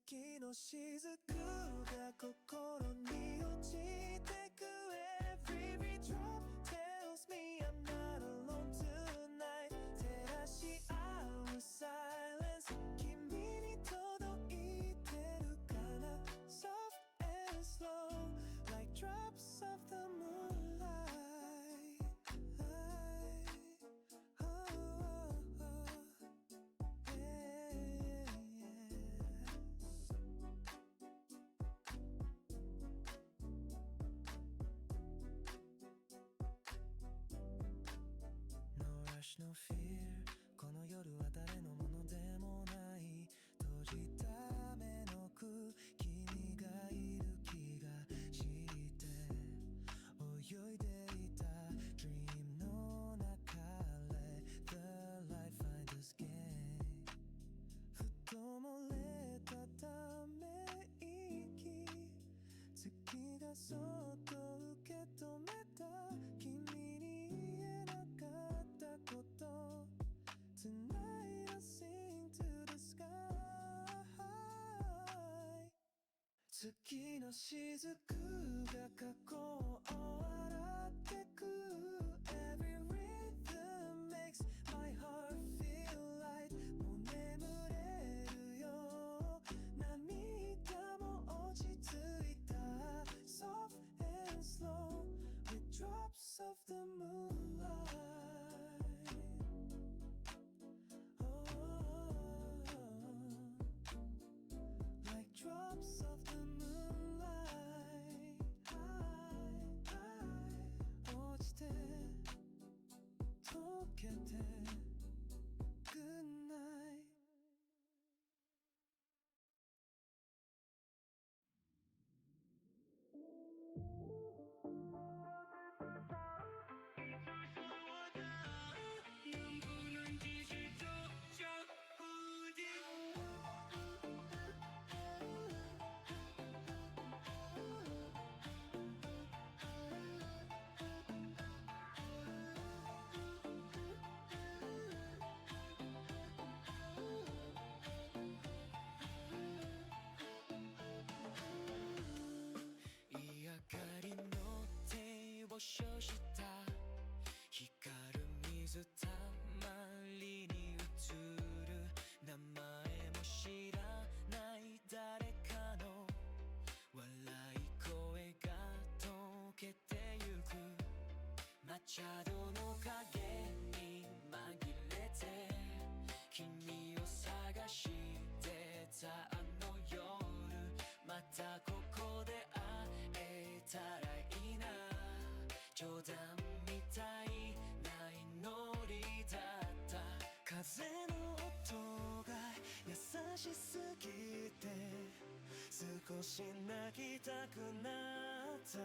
月の雫が心に落ちてく Every drop tells me I'm not alone tonight 照らし合う silence 君に届いてるかな Soft and slow like drops of the moonlight oh, oh, oh. No rush, no fear この夜は誰のものでもない閉じた目の奥君がいる気がして泳いでいた Dream の中 Let the light find us again ふと漏れたため息月がそっと受け止めた君に言えなかったこと Tonight I'll sing to the sky 月の雫が過去を洗ってく Every rhythm makes my heart feel light もう眠れるよ涙も落ち着いた Soft and slow with drops of the moonlight like drops of the moonlight 落ちて溶けて Good night手を消した光る水たまりに映る名前も知らない誰かの笑い声が溶けてゆく抹茶戸の影に紛れて君を探してたあの夜またここで会えたらいいな冗談みたいな祈りだった風の音が優しすぎて少し泣きたくなった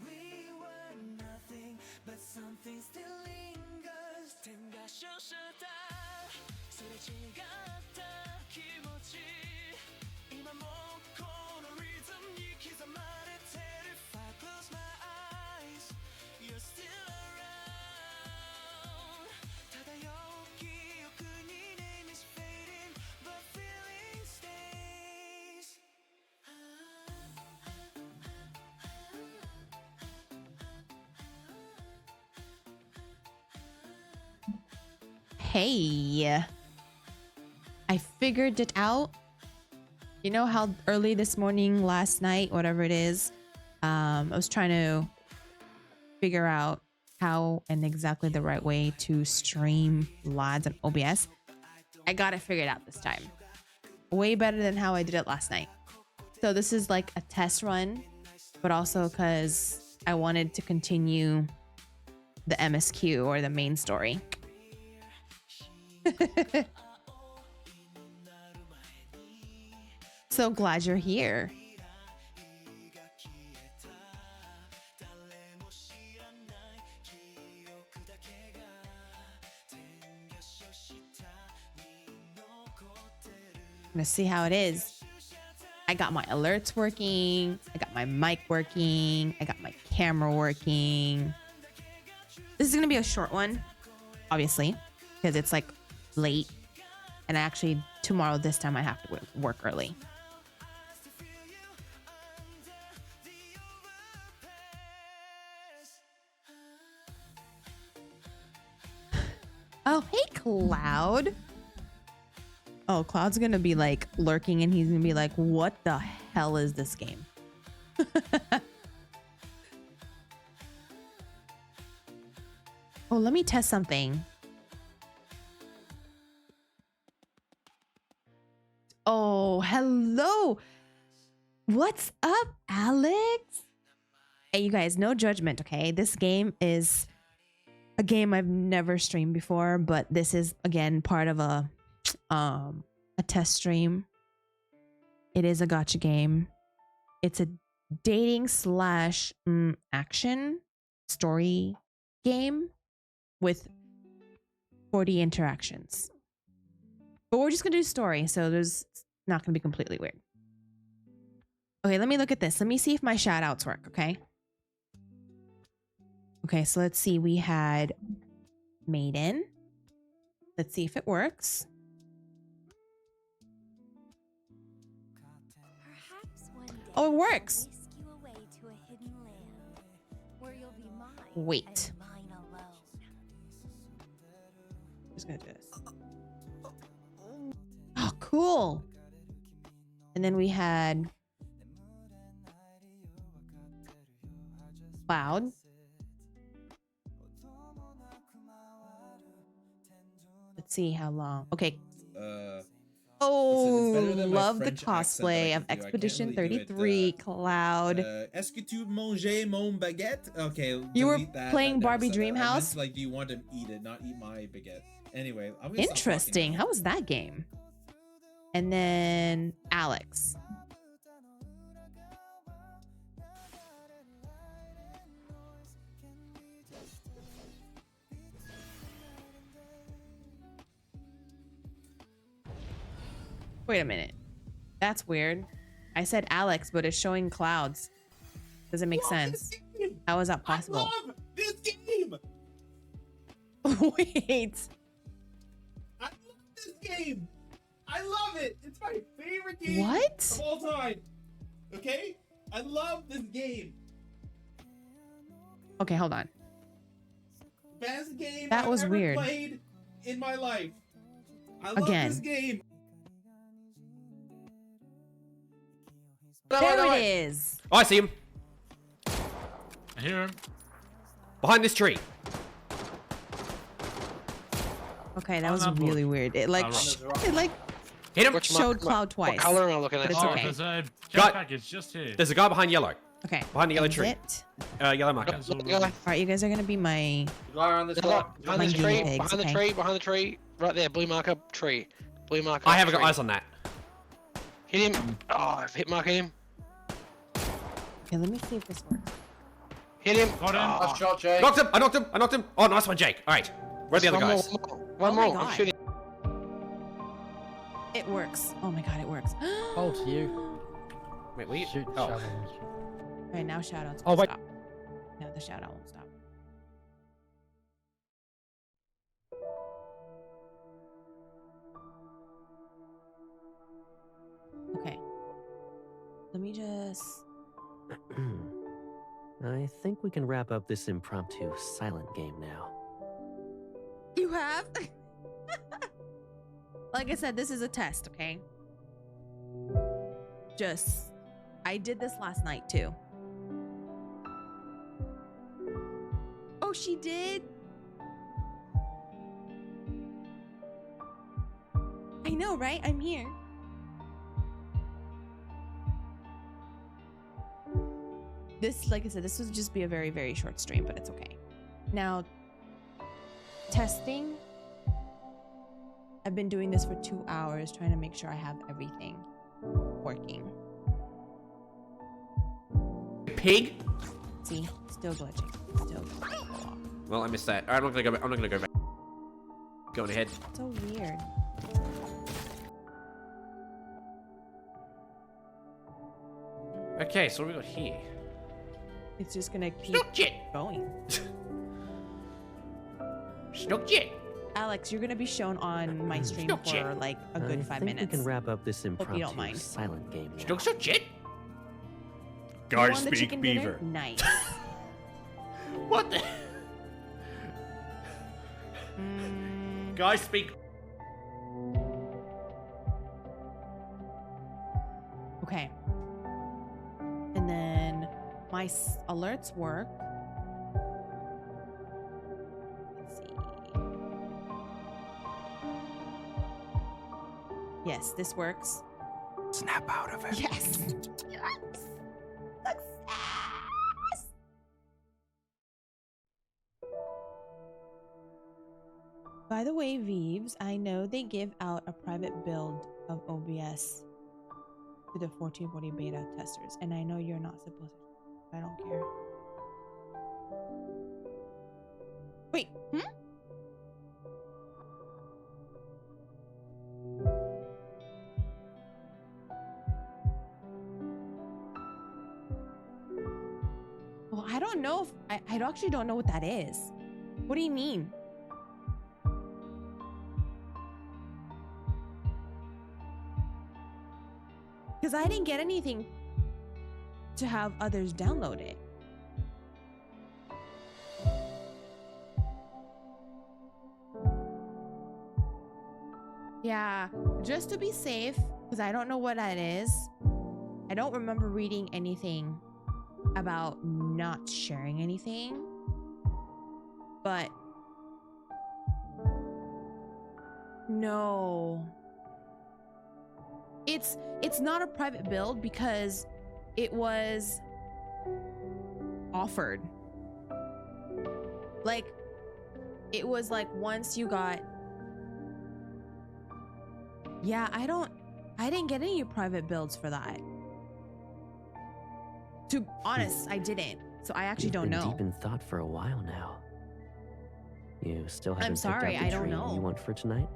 We were nothing but something still lingers 点が消したすれ違った気持ち今もこのリズムに刻まれてる If I close my eyes You're still around 漂う記憶に Name is fading But feeling stays Hey, I figured it out. You know how early this morning, last night, whatever it is, I was trying to figure out how and exactly the right way to stream lives on OBS. I got it figured out this time. Way better than how I did it last night. So this is like a test run, but also because I wanted to continue the MSQ or the main story. So glad you're here. I'm gonna see how it is. I got my alerts working. I got my mic working. I got my camera working. This is gonna be a short one, obviously, because it's like late and I actually tomorrow this time I have to work early. Oh, hey, Cloud. Oh, Cloud's gonna be like lurking and he's gonna be like, what the hell is this game? Oh, let me test something. Oh, hello. What's up, Alex? Hey, you guys, no judgment, okay? This game is a game I've never streamed before, but this is again part of a test stream. It is a gacha game. It's a dating slash action story game with 40 interactions. But we're just gonna do story, so there's not gonna be completely weird. Okay, let me look at this. Let me see if my shout outs work, okay? Okay, so let's see. We had Maiden. Let's see if it works. Oh, it works. Wait. Just gonna do this. Oh, cool. And then we had Cloud. Let's see how long. Okay. Oh, love the cosplay of Expedition 33, Cloud. Est-ce que tu mangeais mon baguette? Okay, you were that. playing Barbie Dreamhouse. Dreamhouse? Like, do you want to eat it, not eat my baguette? Anyway, I'm gonna Interesting. How was that game? And then Alex. Wait a minute. That's weird. I said Alex, but it's showing Clouds. Doesn't make sense. How is that possible? I love this game! Wait. I love this game! I love it! It's my favorite game What? of all time. Okay? I love this game. Okay, hold on. Best game That I've was ever weird. played in my life. I love Again. this game. There it is. Oh, I see him. I hear him. Behind this tree. Okay, that was that book. really weird. It like it like Hit him. showed Cloud twice. What color am I looking at? But it's Oh, okay. there's a Got- jetpack. It's just here. There's a guy behind yellow. Okay. Behind the yellow tree. Exit. Yellow marker. All right, you guys are gonna be my. Behind this My tree, guinea pigs, behind the okay. tree, behind the tree, right there, blue marker tree, blue marker. I haven't got tree. eyes on that. Hit him. Oh, I've hit marker him. Okay, let me see if this works. Hit him. Got him. Oh, Shot, Jake. Knocked him. I knocked him. I knocked him. Oh, nice one, Jake. All right. Where are the other one guys? More, one more. Oh my I'm God. shooting. It works. Oh my god, it works. Hold to you. Wait, will you? Shoot, Oh. shovel. Alright, now shoutouts Oh, won't wait. stop. No, the shoutout won't stop. Okay. Let me just. I think we can wrap up this impromptu silent game now. You have? Like I said, this is a test, okay? Just. I did this last night too. Oh, she did? I know, right? I'm here. This, like I said, this would just be a very, very short stream, but it's okay. Now, testing. I've been doing this for 2 hours, trying to make sure I have everything working. Pig. See, still glitching. Still glitching. Well, I missed that. All right, I'm not gonna go back. I'm not gonna go back. Going ahead. So weird. Okay, so what do we got here? It's just gonna keep Snook jet. going. Snook jet. Alex, you're gonna be shown on my stream Stop for it. like a good 5 I think minutes. we can wrap up this you don't impromptu mind. silent game now. Don't shut shit. You Guys won the speak chicken beaver. dinner? Nice. What the? Mm, Guys speak. okay. And then my alerts work. Let's see. Yes, this works. Snap out of it. Yes. Yes. Success. By the way, Vives, I know they give out a private build of OBS to the 1440 beta testers, and I know you're not supposed to. I don't care. Wait, Well, I don't know if I actually don't know what that is. What do you mean? Because I didn't get anything to have others download it. Yeah, just to be safe, because I don't know what that is. I don't remember reading anything about not sharing anything. But no. It's not a private build because it was offered. Like, it was like once you got... Yeah, I didn't get any private builds for that. To be honest, I didn't. So I actually don't know. Deep in thought for a while now. You still haven't sorry, picked out I the don't dream know. you want for tonight?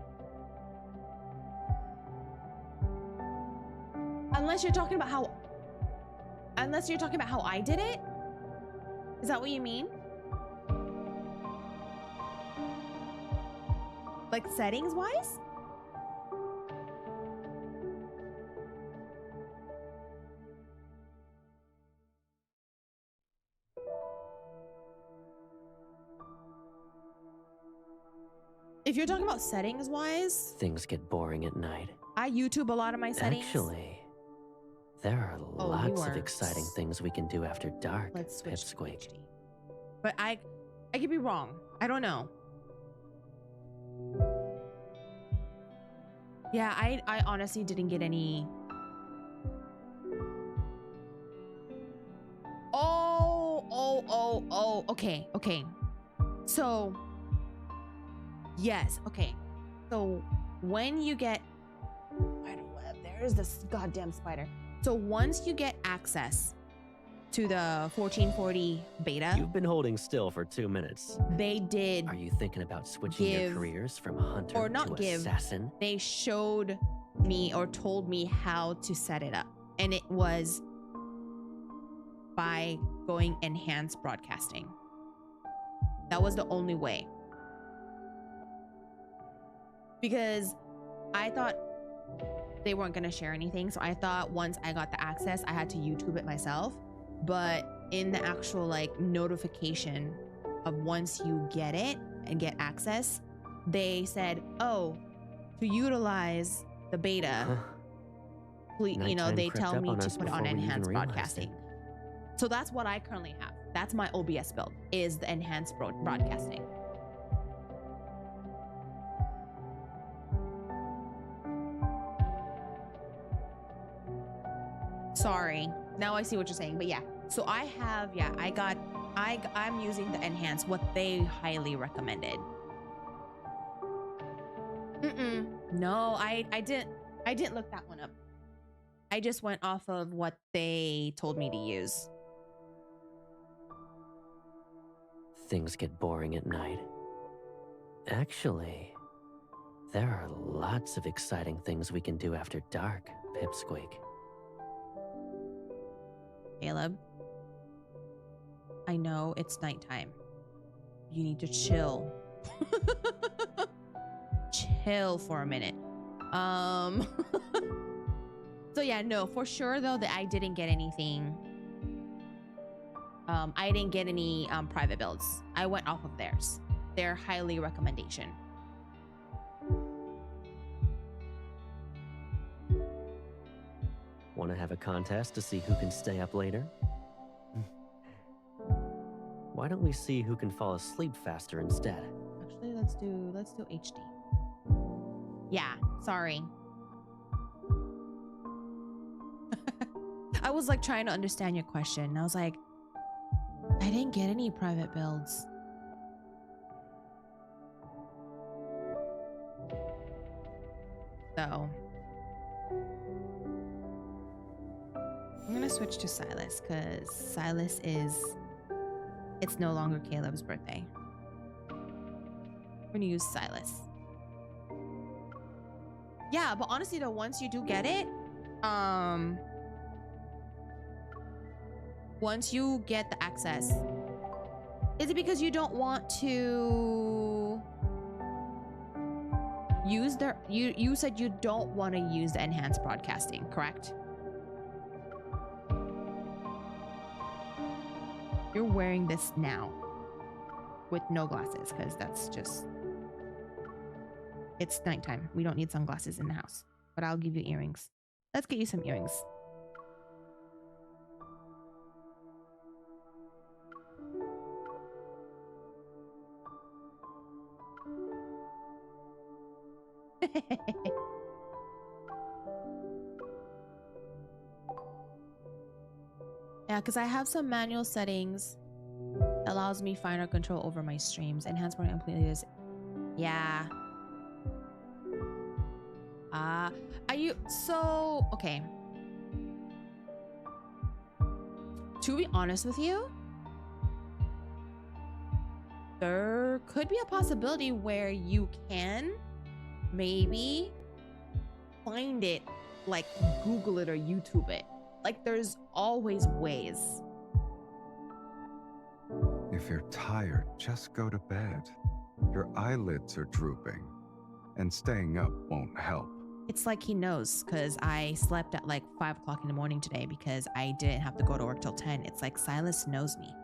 Unless you're talking about how I did it? Is that what you mean? Like settings wise? If you're talking about settings wise, Things get boring at night. I YouTube a lot of my settings. Actually, there are Oh, lots you of are exciting things we can do after dark, Let's switch to Pipsqueak. HD. But I could be wrong. I don't know. Yeah, I honestly didn't get any. Oh, okay. So, yes, okay. So, when you get spider web, there's this goddamn spider. So, once you get access to the 1440 beta, You've been holding still for 2 minutes. they did. Are you thinking about switching your Give- careers from hunter or not to give. assassin? They showed me or told me how to set it up, and it was by going enhanced broadcasting. That was the only way, because I thought they weren't going to share anything, so I thought once I got the access I had to YouTube it myself. But in the actual like notification of once you get it and get access, they said, oh, to utilize the beta, Huh. you know, Nighttime they crept tell up me on to us put it on before we even enhanced realized broadcasting. it. So that's what I currently have. That's my OBS build, is the enhanced broadcasting. Sorry. Now I see what you're saying, but yeah. So I have, yeah, I'm using the enhanced, what they highly recommended. No, I didn't look that one up. I just went off of what they told me to use. Things get boring at night. Actually, there are lots of exciting things we can do after dark, Pipsqueak. Caleb, I know it's nighttime. You need to chill. chill for a minute. So yeah, no, for sure though that I didn't get anything. I didn't get any private builds. I went off of theirs. Their highly recommendation. Want to have a contest to see who can stay up later? Why don't we see who can fall asleep faster instead? Actually, let's do HD. Yeah, sorry. I was like trying to understand your question. I was like, I didn't get any private builds. So I'm gonna switch to Silas because Silas it's no longer Caleb's birthday. I'm gonna use Silas. Yeah, but honestly though, once you do get it, once you get the access, is it because you don't want to use their, you said you don't want to use the enhanced broadcasting, correct? You're wearing this now with no glasses because that's just, it's nighttime. We don't need sunglasses in the house, but I'll give you earrings. Let's get you some earrings. Yeah, because I have some manual settings that allows me finer control over my streams. Enhanced mode and playlists. Yeah. Are you so okay? To be honest with you, there could be a possibility where you can maybe find it, like Google it or YouTube it. Like there's always ways. If you're tired, just go to bed. Your eyelids are drooping, and staying up won't help. It's like he knows because I slept at like 5 o'clock in the morning today because I didn't have to go to work till 10. It's like Silas knows me.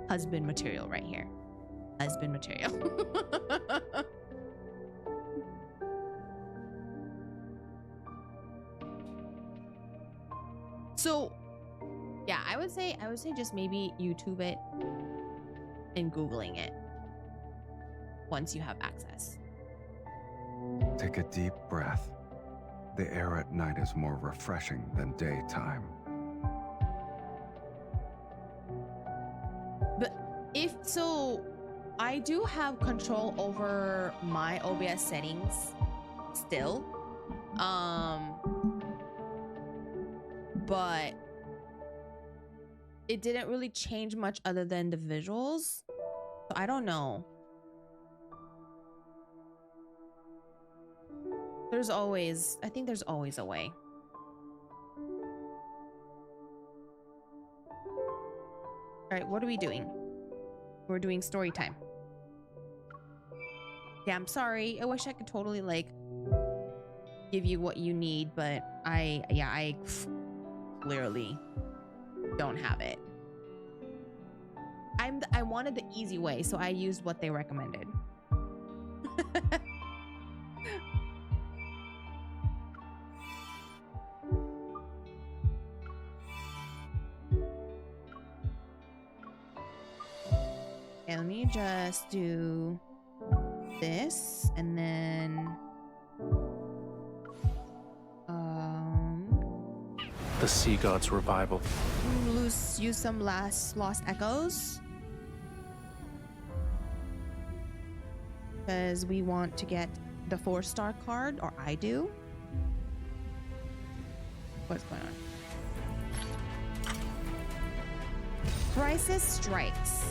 Husband material right here. Husband material. So, yeah, I would say just maybe YouTube it and Googling it once you have access. Take a deep breath. The air at night is more refreshing than daytime. But if so, I do have control over my OBS settings still. But it didn't really change much other than the visuals. So I don't know. I think there's always a way. All right, what are we doing? We're doing story time. Yeah, I'm sorry. I wish I could totally like give you what you need, but I clearly don't have it. I wanted the easy way, so I used what they recommended. Okay, let me just do this and then The Sea God's Revival. use some lost echoes because we want to get the 4-star card, or I do. What's going on? Crisis strikes.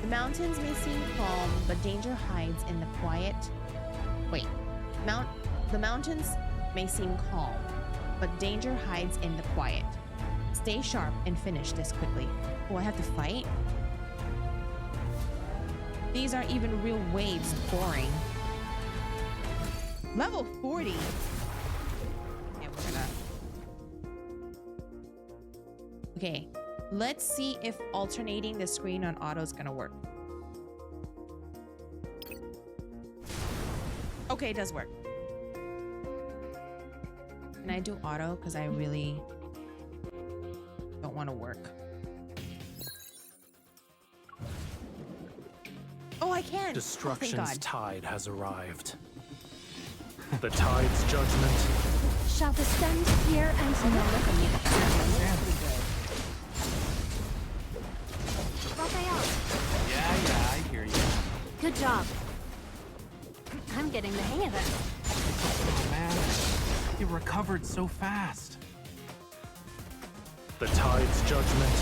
The mountains may seem calm, but danger hides in the quiet. Wait, the mountains may seem calm, but danger hides in the quiet. Stay sharp and finish this quickly. Oh, I have to fight? These aren't even real waves. Boring. Level 40. Yeah, we're gonna... Okay, let's see if alternating the screen on auto is gonna work. Okay, it does work. Can I do auto? Because I really don't want to work. Oh, I can! Destruction's tide has arrived. The tide's judgment Shall descend here and Oh, no, now. look at me. Raphael, Yeah, I hear you. good job. I'm getting the hang of it. Oh man, he recovered so fast. The tide's judgment,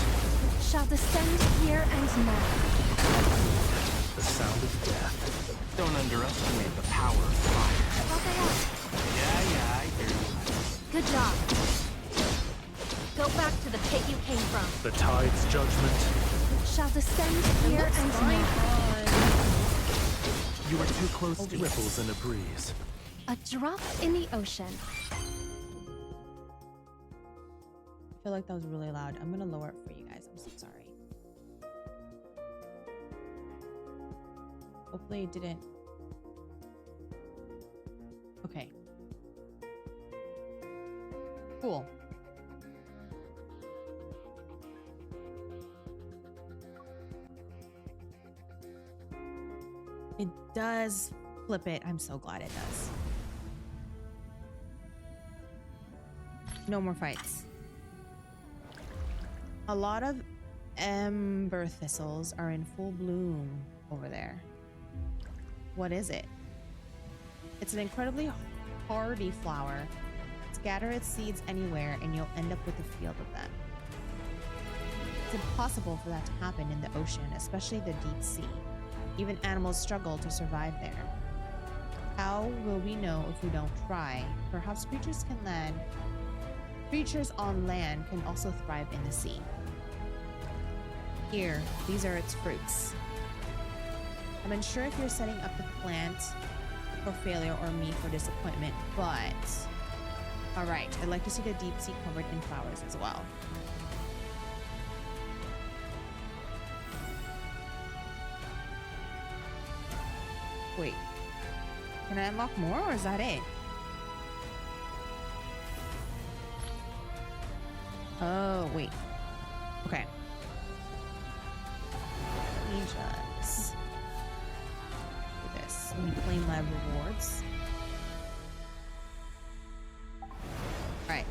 Shall descend here and now. the sound of death. Don't underestimate the power of fire. Raphael, Yeah, I hear you. good job. Go back to the pit you came from. The tide's judgment, Shall descend here and now. You were too close to ripples in a breeze. A drop in the ocean. I feel like that was really loud. I'm gonna lower it for you guys. I'm so sorry. Hopefully it didn't. Okay. Cool. It does flip it. I'm so glad it does. No more fights. A lot of ember thistles are in full bloom over there. What is it? It's an incredibly hardy flower. Scatter its seeds anywhere and you'll end up with a field of them. It's impossible for that to happen in the ocean, especially the deep sea. Even animals struggle to survive there. How will we know if we don't try? Perhaps creatures on land can also thrive in the sea. Here, these are its fruits. I'm unsure if you're setting up the plant for failure or me for disappointment, but all right, I'd like to see the deep sea covered in flowers as well. Wait, can I unlock more or is that it? Oh, wait. Okay. Let me just do this. Let me claim my rewards. Alright.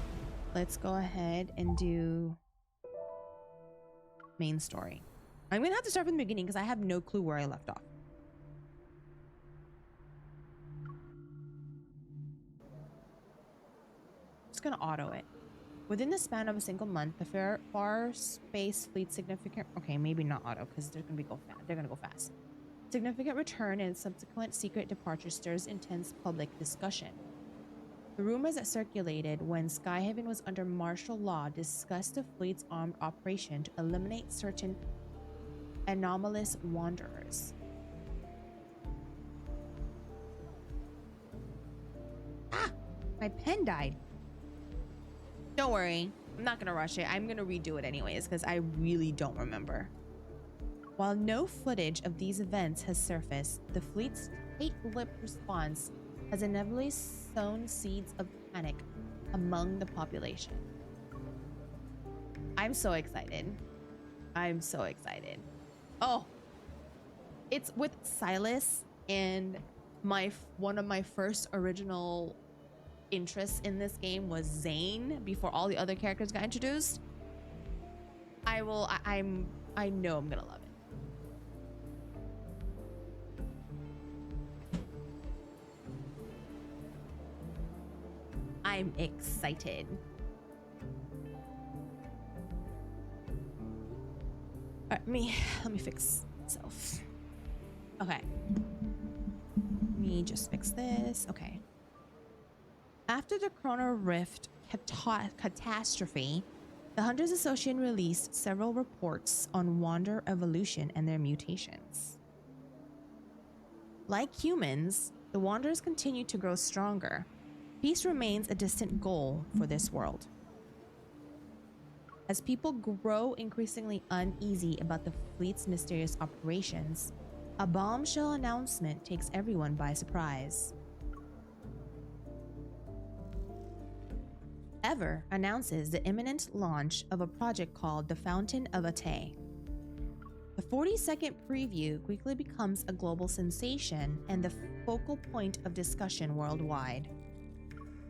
Let's go ahead and do main story. I'm gonna have to start from the beginning because I have no clue where I left off. Just gonna auto it. Within the span of a single month, the far space fleet significant... Okay, maybe not auto, because they're gonna go fast. Significant return and subsequent secret departure stirs intense public discussion. The rumors that circulated when Skyhaven was under martial law discussed the fleet's armed operation to eliminate certain anomalous wanderers. Ah! My pen died. Don't worry, I'm not gonna rush it. I'm gonna redo it anyways because I really don't remember. While no footage of these events has surfaced, the fleet's tight-lipped response has inevitably sown seeds of panic among the population. I'm so excited. I'm so excited. Oh, it's with Silas, and one of my first original interests in this game was Zane before all the other characters got introduced. I know I'm gonna love it. I'm excited. All right, let me fix myself. Okay. Let me just fix this. Okay. After the Chrono Rift catastrophe, The Hunters Association released several reports on wander evolution and their mutations. Like humans, the Wanderers continue to grow stronger. Peace remains a distant goal for this world. As people grow increasingly uneasy about the fleet's mysterious operations, a bombshell announcement takes everyone by surprise. Ever announces the imminent launch of a project called the Fountain of Atay. The 40-second preview quickly becomes a global sensation and the focal point of discussion worldwide.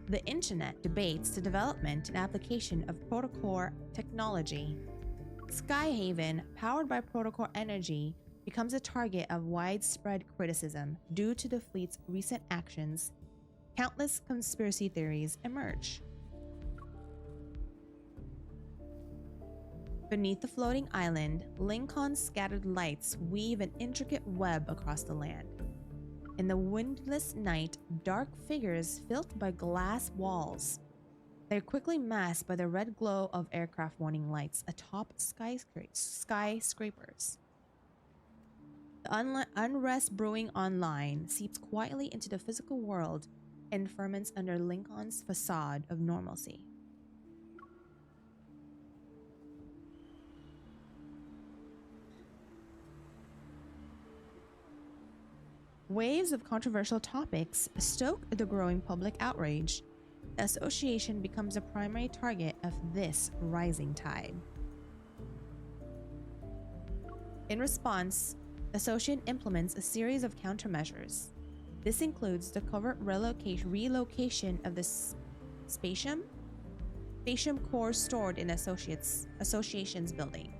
The internet debates the development and application of protocore technology. Skyhaven, powered by protocore energy, becomes a target of widespread criticism due to the fleet's recent actions. Countless conspiracy theories emerge. Beneath the floating island, Lincoln's scattered lights weave an intricate web across the land. In the windless night, dark figures filled by glass walls. They're quickly masked by the red glow of aircraft warning lights atop skyscrapers. The unrest brewing online seeps quietly into the physical world and ferments under Lincoln's facade of normalcy. Waves of controversial topics stoke the growing public outrage. The association becomes a primary target of this rising tide. In response, the association implements a series of countermeasures. This includes the covert relocation of the spatium core stored in the association's building.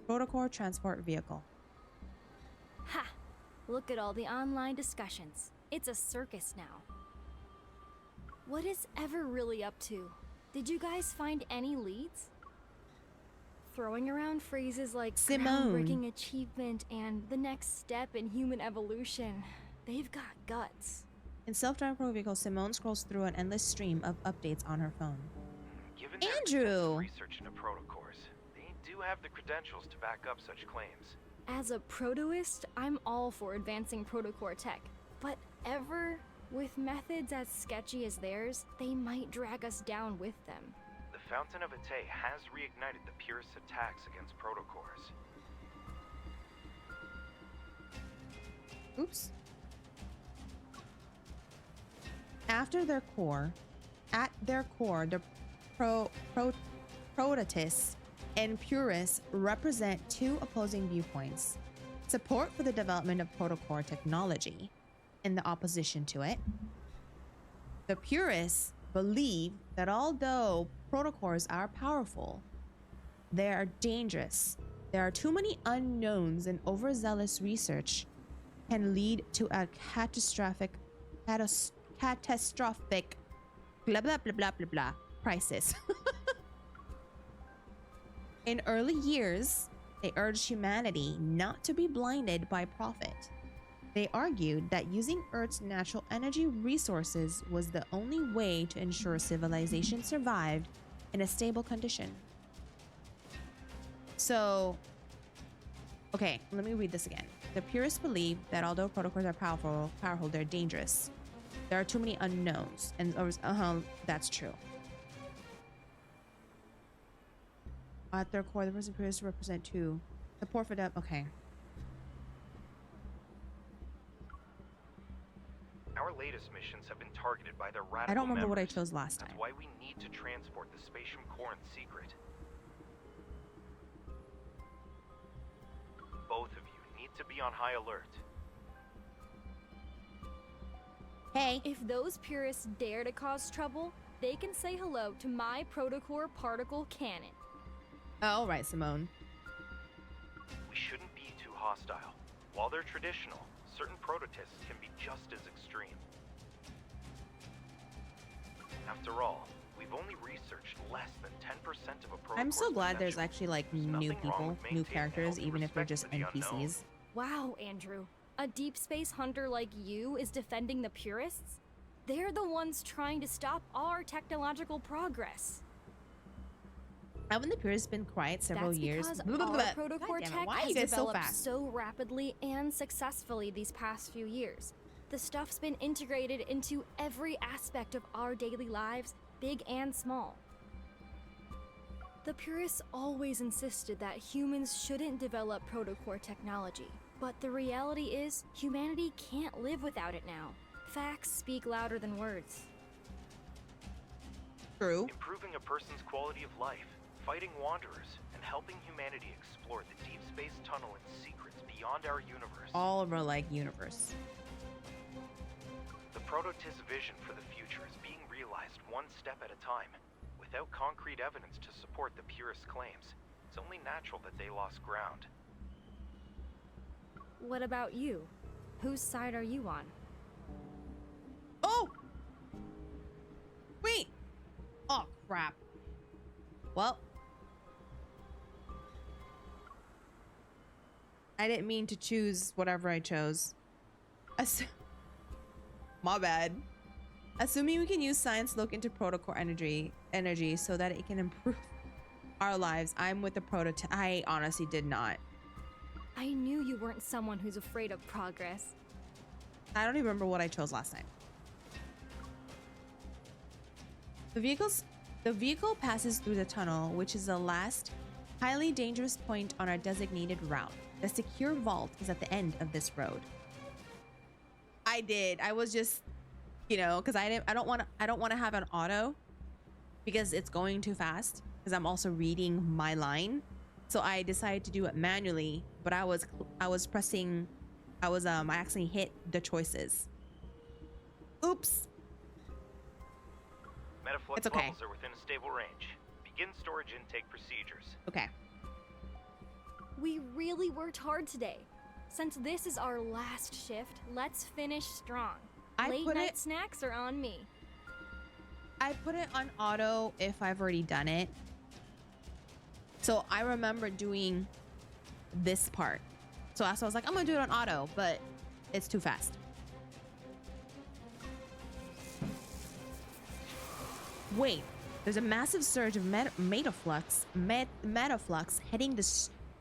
Protocore transport vehicle. Ha! Look at all the online discussions. It's a circus now. What is Ever really up to? Did you guys find any leads? Throwing around phrases like groundbreaking achievement and the next step in human evolution. They've got guts. In self-driving pro vehicle, Simone scrolls through an endless stream of updates on her phone. Given their Andrew! research into protocores, they do have the credentials to back up such claims. As a protoist, I'm all for advancing protocore tech, but Ever, with methods as sketchy as theirs, they might drag us down with them. The Fountain of Atay has reignited the purest attacks against protocores. Oops. At their core, the prototists and purists represent two opposing viewpoints: support for the development of protocore technology and the opposition to it. The purists believe that although protocores are powerful, they are dangerous. There are too many unknowns, and overzealous research can lead to a catastrophic blah blah blah blah blah blah crisis. In early years, they urged humanity not to be blinded by profit. They argued that using Earth's natural energy resources was the only way to ensure civilization survived in a stable condition. So, okay, let me read this again. The purists believe that although protocores are powerful, they're dangerous. There are too many unknowns, and that's true. At their core, the person appears to represent two. Support for them. Okay. Our latest missions have been targeted by their radical I don't remember what I members. chose last time. That's why we need to transport the spatium core in secret. Both of you need to be on high alert. Hey. If those purists dare to cause trouble, they can say hello to my protocore particle cannon. All right, Simone. We shouldn't be too hostile. While they're traditional, certain prototists can be just as extreme. After all, we've only researched less than 10% of a protocore's I'm so glad there's potential. actually like There's new nothing wrong people, with new maintaining characters, healthy even if they're respect just for the unknown. NPCs. Wow, Andrew. A deep space hunter like you is defending the purists? They're the ones trying to stop our technological progress. Haven't the Purists been quiet several That's years? because Blah, blah, blah. our protocore God damn it, tech why are has you guys so developed fast? so rapidly and successfully these past few years. The stuff's been integrated into every aspect of our daily lives, big and small. The Purists always insisted that humans shouldn't develop protocore technology, but the reality is, humanity can't live without it now. Facts speak louder than words. True. Improving a person's quality of life, fighting wanderers, and helping humanity explore the deep space tunnel and secrets beyond our universe. All of our like universe. The Prototist vision for the future is being realized one step at a time. Without concrete evidence to support the Purist claims, it's only natural that they lost ground. What about you? Whose side are you on? Oh! Wait! Oh, crap. Well. I didn't mean to choose whatever I chose. My bad. Assuming we can use science to look into protocol energy so that it can improve our lives. I'm with the prototype. I honestly did not. I knew you weren't someone who's afraid of progress. I don't even remember what I chose last time. The vehicle passes through the tunnel, which is the last highly dangerous point on our designated route. The secure vault is at the end of this road. I was just, you know, because I don't want to have an auto because it's going too fast, because I'm also reading my line. So I decided to do it manually, but I accidentally hit the choices. Oops. Metaflux It's okay. levels are within a stable range. Begin storage intake procedures. Okay. We really worked hard today. Since this is our last shift, let's finish strong. Late night snacks are on me. I put it on auto if I've already done it. So I remember doing this part. So I was like, I'm gonna do it on auto, but it's too fast. Wait, there's a massive surge of metaflux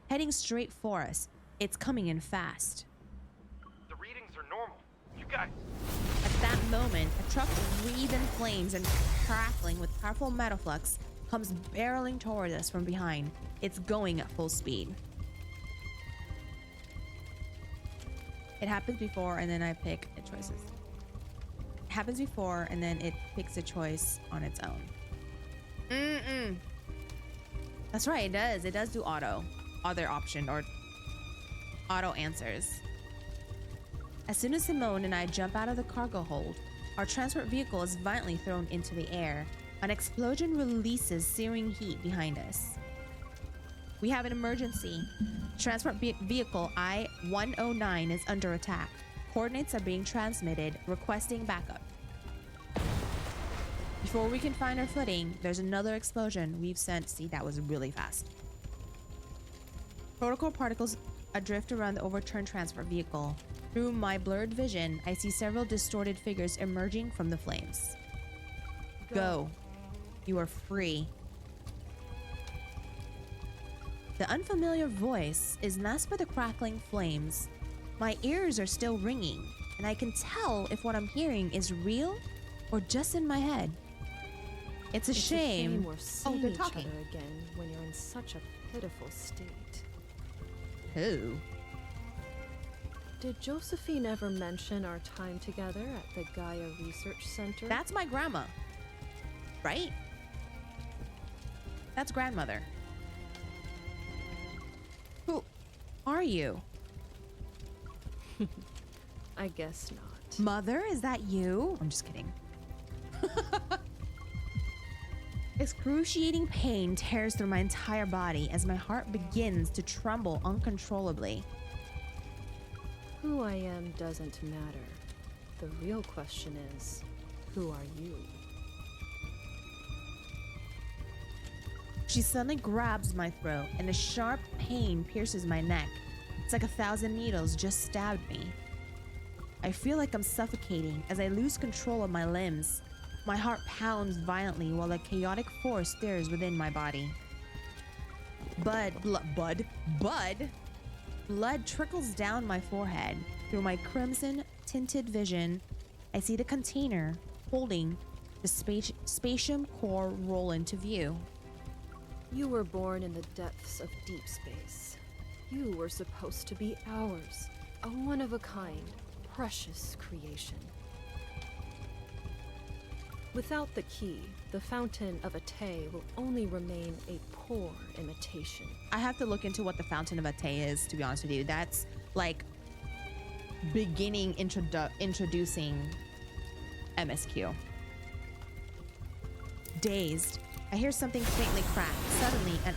heading straight for us. It's coming in fast. The readings are normal. You guys. At that moment, a truck wreathed in flames and crackling with powerful metaflux comes barreling toward us from behind. It's going at full speed. It happens before, and then I pick the choices. It happens before, and then it picks a choice on its own. That's right, it does. It does do auto. Other option, or auto answers. As soon as Simone and I jump out of the cargo hold, our transport vehicle is violently thrown into the air. An explosion releases searing heat behind us. We have an emergency. Transport vehicle I-109 is under attack. Coordinates are being transmitted, requesting backup. Before we can find our footing, there's another explosion we've sent. See, that was really fast. Protocol particles adrift around the overturned transport vehicle. Through my blurred vision, I see several distorted figures emerging from the flames. Go. You are free. The unfamiliar voice is masked by the crackling flames. My ears are still ringing, and I can tell if what I'm hearing is real or just in my head. It's a shame. We're seeing they're each talking. other again when you're in such a pitiful state. Who? Did Josephine ever mention our time together at the Gaia Research Center? That's my grandma, right? That's grandmother. Who are you? I guess not. Mother, is that you? I'm just kidding. Excruciating pain tears through my entire body as my heart begins to tremble uncontrollably. Who I am doesn't matter. The real question is, who are you? She suddenly grabs my throat and a sharp pain pierces my neck. It's like 1,000 needles just stabbed me. I feel like I'm suffocating as I lose control of my limbs. My heart pounds violently while a chaotic force stirs within my body. Blood trickles down my forehead. Through my crimson tinted vision, I see the container holding the spatium core roll into view. You were born in the depths of deep space. You were supposed to be ours, a one-of-a-kind, precious creation. Without the key, the Fountain of Atay will only remain a poor imitation. I have to look into what the Fountain of Atay is, to be honest with you. That's like beginning introducing MSQ. Dazed, I hear something faintly crack. Suddenly, an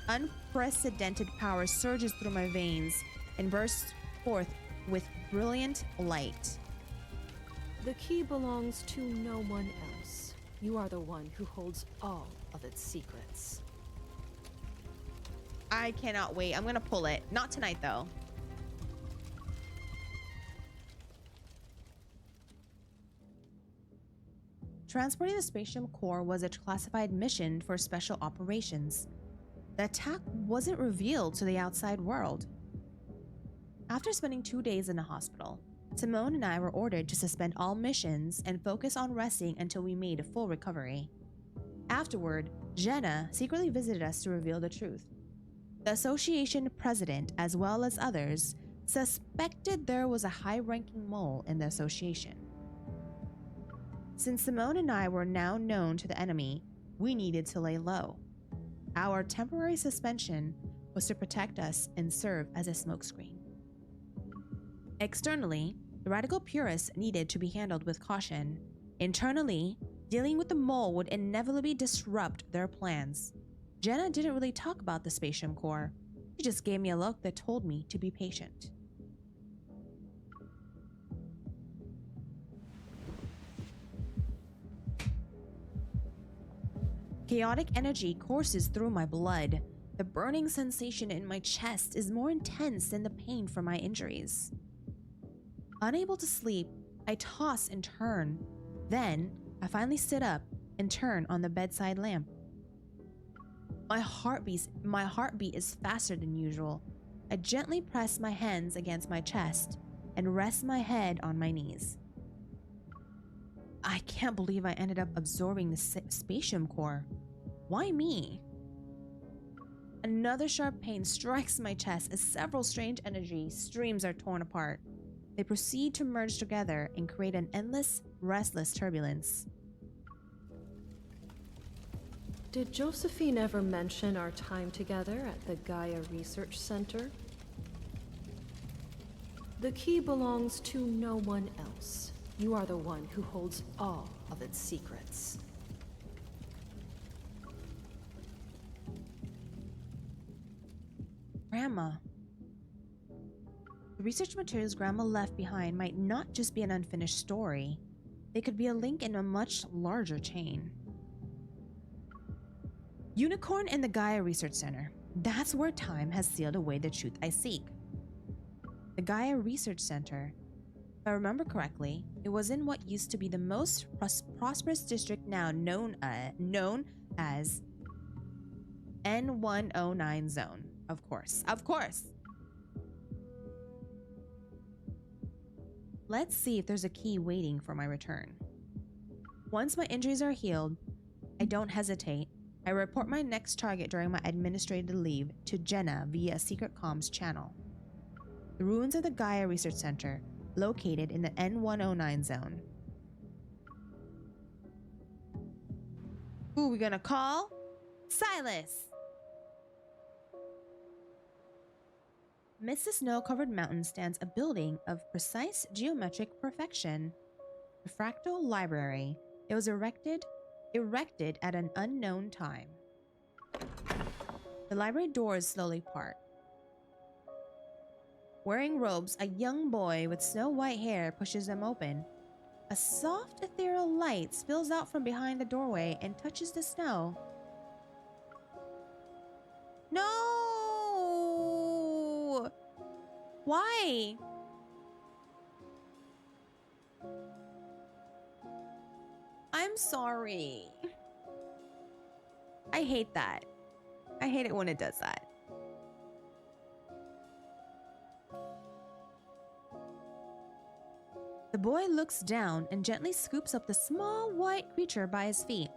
unprecedented power surges through my veins and bursts forth with brilliant light. The key belongs to no one else. You are the one who holds all of its secrets. I cannot wait. I'm gonna pull it. Not tonight, though. Transporting the spatium core was a classified mission for special operations. The attack wasn't revealed to the outside world. After spending 2 days in the hospital, Simone and I were ordered to suspend all missions and focus on resting until we made a full recovery. Afterward, Jenna secretly visited us to reveal the truth. The association president, as well as others, suspected there was a high-ranking mole in the association. Since Simone and I were now known to the enemy, we needed to lay low. Our temporary suspension was to protect us and serve as a smokescreen. Externally, the radical purists needed to be handled with caution. Internally, dealing with the mole would inevitably disrupt their plans. Jenna didn't really talk about the spatium core. She just gave me a look that told me to be patient. Chaotic energy courses through my blood. The burning sensation in my chest is more intense than the pain from my injuries. Unable to sleep, I toss and turn. Then, I finally sit up and turn on the bedside lamp. My heartbeat is faster than usual. I gently press my hands against my chest and rest my head on my knees. I can't believe I ended up absorbing the spatium core. Why me? Another sharp pain strikes my chest as several strange energy streams are torn apart. They proceed to merge together and create an endless, restless turbulence. Did Josephine ever mention our time together at the Gaia Research Center? The key belongs to no one else. You are the one who holds all of its secrets. Grandma. The research materials Grandma left behind might not just be an unfinished story. They could be a link in a much larger chain. Unicorn and the Gaia Research Center. That's where time has sealed away the truth I seek. The Gaia Research Center. If I remember correctly, it was in what used to be the most prosperous district now known as N109 Zone. Of course. Let's see if there's a key waiting for my return. Once my injuries are healed, I don't hesitate. I report my next target during my administrative leave to Jenna via a secret comms channel. The ruins of the Gaia Research Center, located in the N109 zone. Who are we gonna call? Silas! Amidst the snow-covered mountain stands a building of precise geometric perfection. The Fractal Library. It was erected at an unknown time. The library doors slowly part. Wearing robes, a young boy with snow-white hair pushes them open. A soft, ethereal light spills out from behind the doorway and touches the snow. No! Why? I'm sorry. I hate that. I hate it when it does that. The boy looks down and gently scoops up the small white creature by his feet.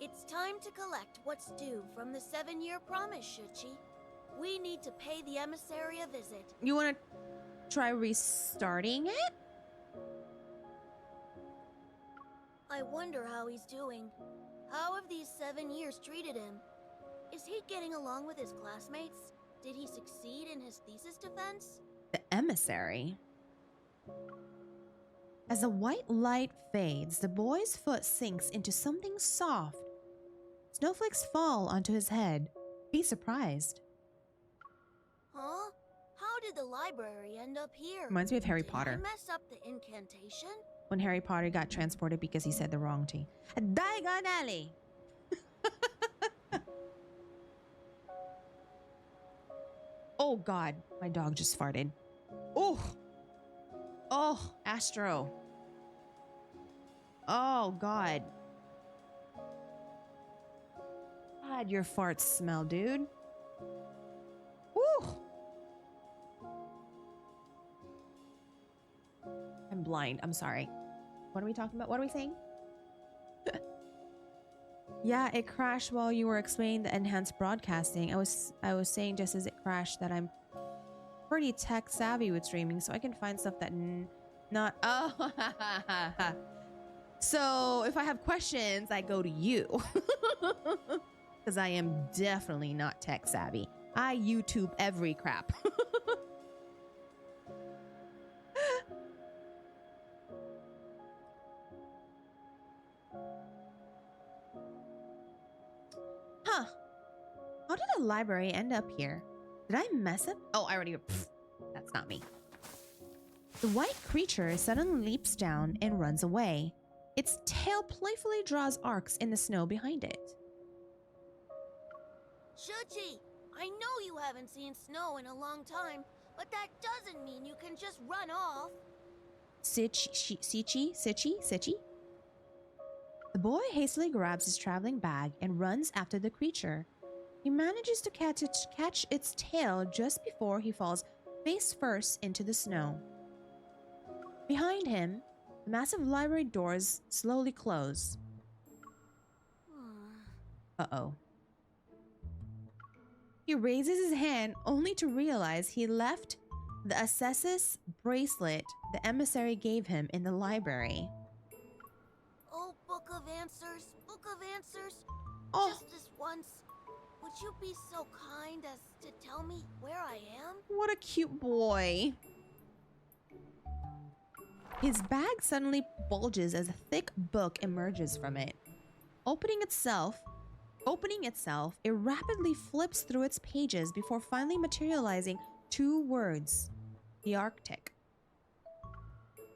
It's time to collect what's due from the 7-year promise, Shuchi. We need to pay the emissary a visit. You want to try restarting it? I wonder how he's doing. How have these 7 years treated him? Is he getting along with his classmates? Did he succeed in his thesis defense? The emissary. As the white light fades, the boy's foot sinks into something soft. Snowflakes fall onto his head. Be surprised. Huh? How did the library end up here? Reminds me of Harry Did Potter. I mess up the incantation? When Harry Potter got transported because he said the wrong thing. Diagon Alley! Oh god, my dog just farted. Oh! Oh, Astro. Oh god. God, your farts smell, dude. Woo! I'm blind. I'm sorry. What are we talking about? What are we saying? Yeah, it crashed while you were explaining the enhanced broadcasting. I was saying just as it crashed that I'm pretty tech savvy with streaming, so I can find stuff that not. Oh, so if I have questions, I go to you because I am definitely not tech savvy. I YouTube every crap. Huh. How did the library end up here? Did I mess up? Oh, I already... Pfft, that's not me. The white creature suddenly leaps down and runs away. Its tail playfully draws arcs in the snow behind it. Shuchi, I know you haven't seen snow in a long time, but that doesn't mean you can just run off. Sichi? The boy hastily grabs his traveling bag and runs after the creature. He manages to catch its tail just before he falls face first into the snow. Behind him, the massive library doors slowly close. Uh-oh. He raises his hand only to realize he left the Assessus bracelet the emissary gave him in the library. Oh, Book of Answers, Book of Answers. Oh. Just this once, would you be so kind as to tell me where I am? What a cute boy. His bag suddenly bulges as a thick book emerges from it. Opening itself, it rapidly flips through its pages before finally materializing 2 words. The Arctic.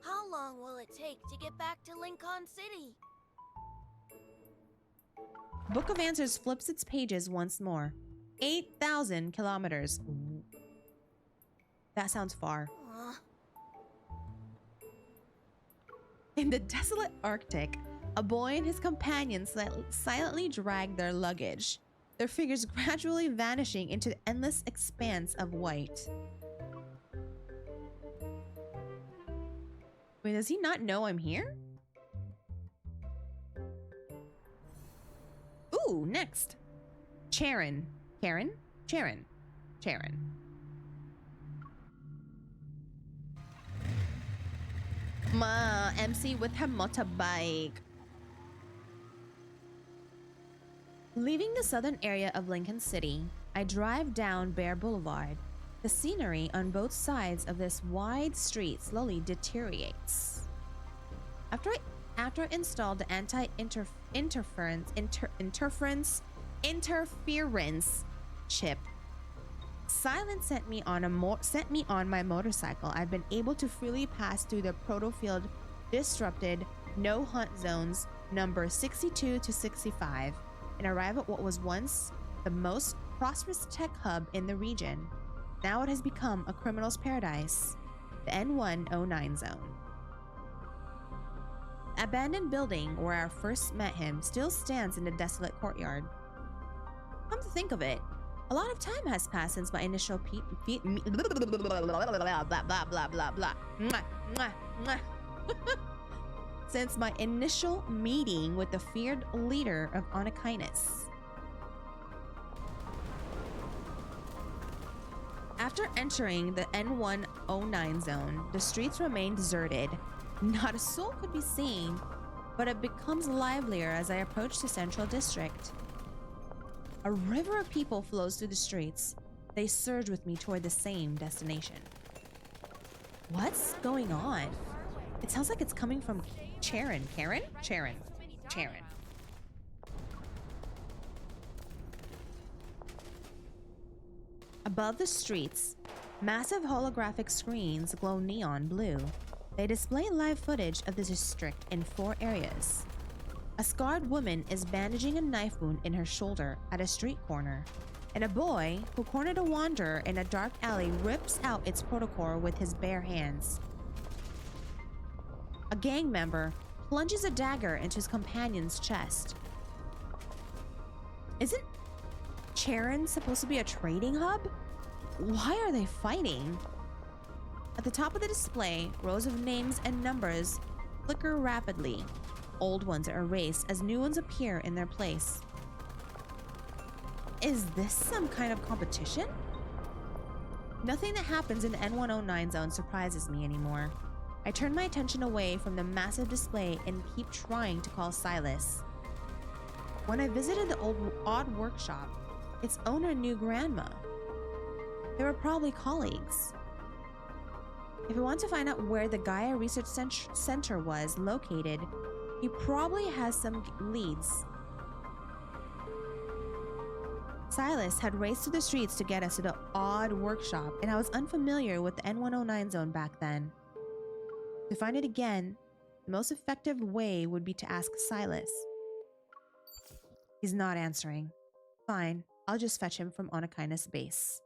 How long will it take to get back to Lincoln City? Book of Answers flips its pages once more. 8,000 kilometers. That sounds far. In the desolate Arctic, a boy and his companions silently drag their luggage, their figures gradually vanishing into the endless expanse of white. Wait, does he not know I'm here? Ooh, next. Charon. Charon? Ma, MC with her motorbike. Leaving the southern area of Lincoln City, I drive down Bear Boulevard. The scenery on both sides of this wide street slowly deteriorates. After I installed the anti-interference chip, Silence sent me on my motorcycle. I've been able to freely pass through the protofield disrupted no hunt zones number 62 to 65 and arrive at what was once the most prosperous tech hub in the region. Now it has become a criminal's paradise, the N109 zone. The abandoned building where I first met him still stands in the desolate courtyard. to think of it, a lot of time has passed since my initial since my initial meeting with the feared leader of Anakinus. After entering the N109 zone, the streets remain deserted. Not a soul could be seen, but it becomes livelier as I approach the central district. A river of people flows through the streets. They surge with me toward the same destination. What's going on? It sounds like it's coming from Charon. Charon. Above the streets, massive holographic screens glow neon blue. They display live footage of the district in 4 areas. A scarred woman is bandaging a knife wound in her shoulder at a street corner, and a boy who cornered a wanderer in a dark alley rips out its protocore with his bare hands. A gang member plunges a dagger into his companion's chest. Isn't Charon supposed to be a trading hub? Why are they fighting? At the top of the display, rows of names and numbers flicker rapidly. Old ones are erased as new ones appear in their place. Is this some kind of competition? Nothing that happens in the N109 zone surprises me anymore. I turn my attention away from the massive display and keep trying to call Silas. When I visited the odd workshop, its owner knew Grandma. They were probably colleagues. If I want to find out where the Gaia Research Center was located, he probably has some leads. Silas had raced through the streets to get us to the odd workshop, and I was unfamiliar with the N109 zone back then. To find it again, the most effective way would be to ask Silas. He's not answering. Fine, I'll just fetch him from Anakinus base.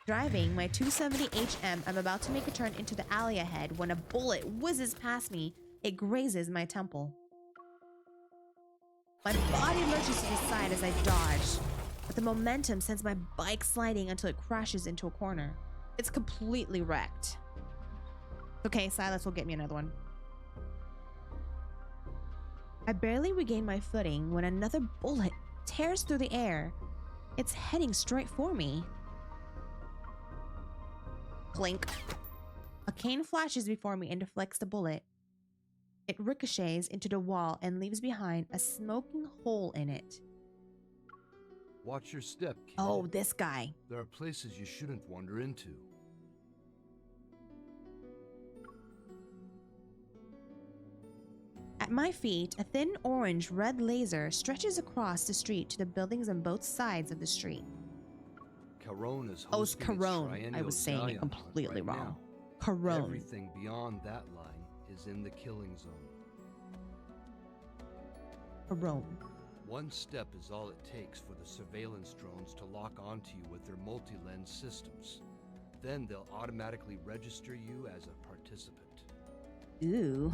Driving my 270 HM, I'm about to make a turn into the alley ahead when a bullet whizzes past me. It grazes my temple. My body lurches to the side as I dodge, but the momentum sends my bike sliding until it crashes into a corner. It's completely wrecked. Okay, Silas will get me another one. I barely regain my footing when another bullet tears through the air. It's heading straight for me. Clink. A cane flashes before me and deflects the bullet. It ricochets into the wall and leaves behind a smoking hole in it. Watch your step, kid. Oh, this guy. There are places you shouldn't wander into. At my feet, a thin orange-red laser stretches across the street to the buildings on both sides of the street. Caron is Oh, it's hosting its Caron. I triennial was saying it Zion completely right wrong. now. Caron. Everything beyond that line is in the killing zone. Caron. One step is all it takes for the surveillance drones to lock onto you with their multi-lens systems. Then they'll automatically register you as a participant. Ooh.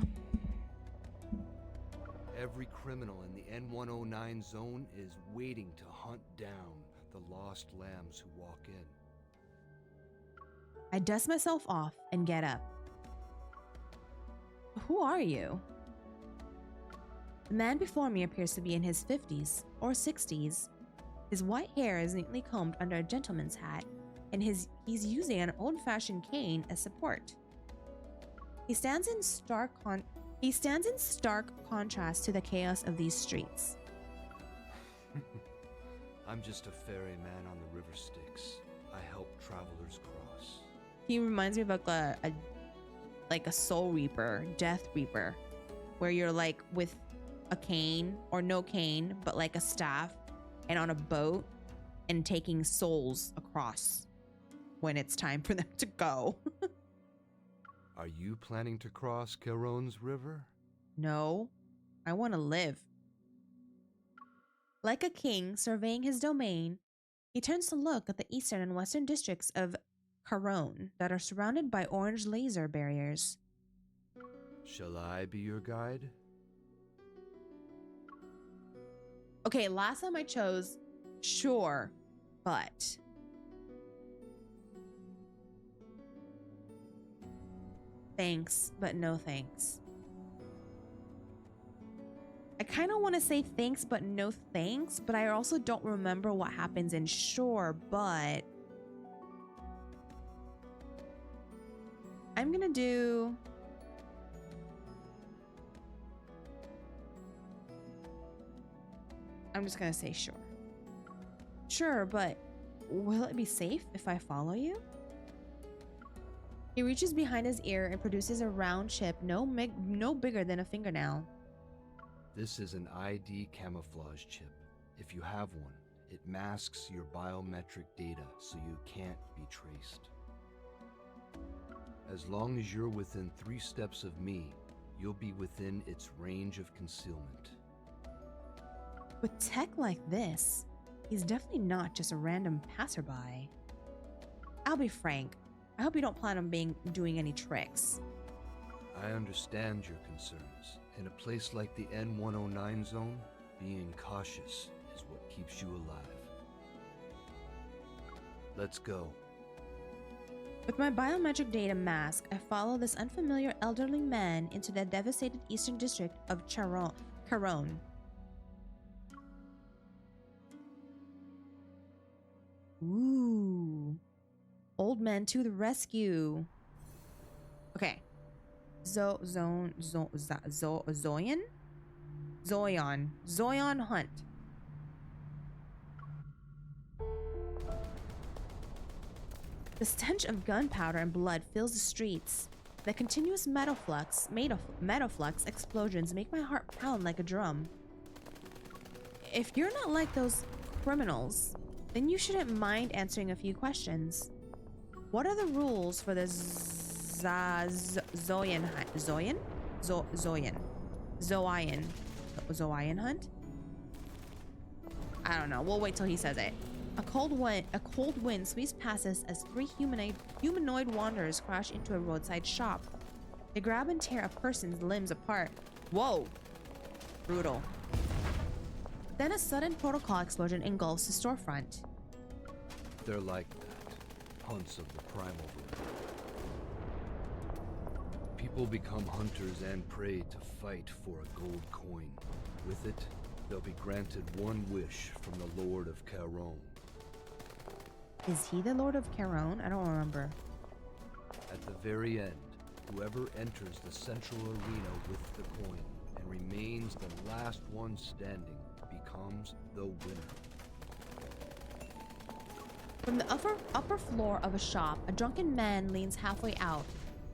Every criminal in the N109 zone is waiting to hunt down the lost lambs who walk in. I dust myself off and get up. Who are you? The man before me appears to be in his 50s or 60s. His white hair is neatly combed under a gentleman's hat, and he's using an old-fashioned cane as support. He stands in stark contrast to the chaos of these streets. I'm just a ferryman on the river Styx. I help travelers cross. He reminds me of like a soul reaper, death reaper, where you're like with a cane or no cane, but like a staff and on a boat and taking souls across when it's time for them to go. Are you planning to cross Caron's river? No, I want to live. Like a king surveying his domain, he turns to look at the eastern and western districts of Caron that are surrounded by orange laser barriers. Shall I be your guide? Okay, last time I chose Sure, but... Thanks, but no thanks. I kind of want to say thanks, but no thanks, but I also don't remember what happens in sure, but... I'm gonna do... I'm just gonna say sure. Sure, but will it be safe if I follow you? He reaches behind his ear and produces a round chip no bigger than a fingernail. This is an ID camouflage chip. If you have one, it masks your biometric data so you can't be traced. As long as you're within 3 steps of me, you'll be within its range of concealment. With tech like this, he's definitely not just a random passerby. I'll be frank, I hope you don't plan on doing any tricks. I understand your concerns. In a place like the N109 zone, being cautious is what keeps you alive. Let's go. With my biometric data mask, I follow this unfamiliar elderly man into the devastated eastern district of Caron. Ooh. Old man to the rescue. Okay. Zoyan Hunt. The stench of gunpowder and blood fills the streets. The continuous metaflux explosions make my heart pound like a drum. If you're not like those criminals, then you shouldn't mind answering a few questions. What are the rules for the Zoyan hunt? I don't know. We'll wait till he says it. A cold wind sweeps past us as 3 humanoid wanderers crash into a roadside shop. They grab and tear a person's limbs apart. Whoa! Brutal. Then a sudden protocol explosion engulfs the storefront. They're like that. Hunts of the primal variety. People become hunters and prey to fight for a gold coin. With it, they'll be granted one wish from the Lord of Caron. Is he the Lord of Caron? I don't remember. At the very end, whoever enters the central arena with the coin and remains the last one standing becomes the winner. From the upper floor of a shop, a drunken man leans halfway out.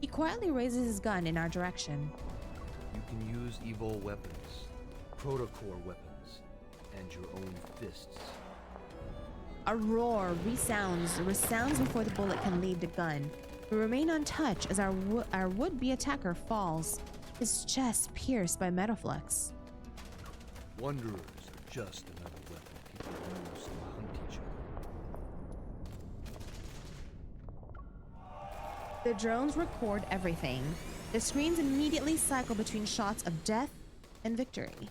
He quietly raises his gun in our direction. You can use evil weapons, protocore weapons, and your own fists. A roar resounds before the bullet can leave the gun. We remain untouched as our would-be attacker falls, his chest pierced by metaflux. Wanderers are just another weapon people use to hunt each other. The drones record everything. The screens immediately cycle between shots of death and victory.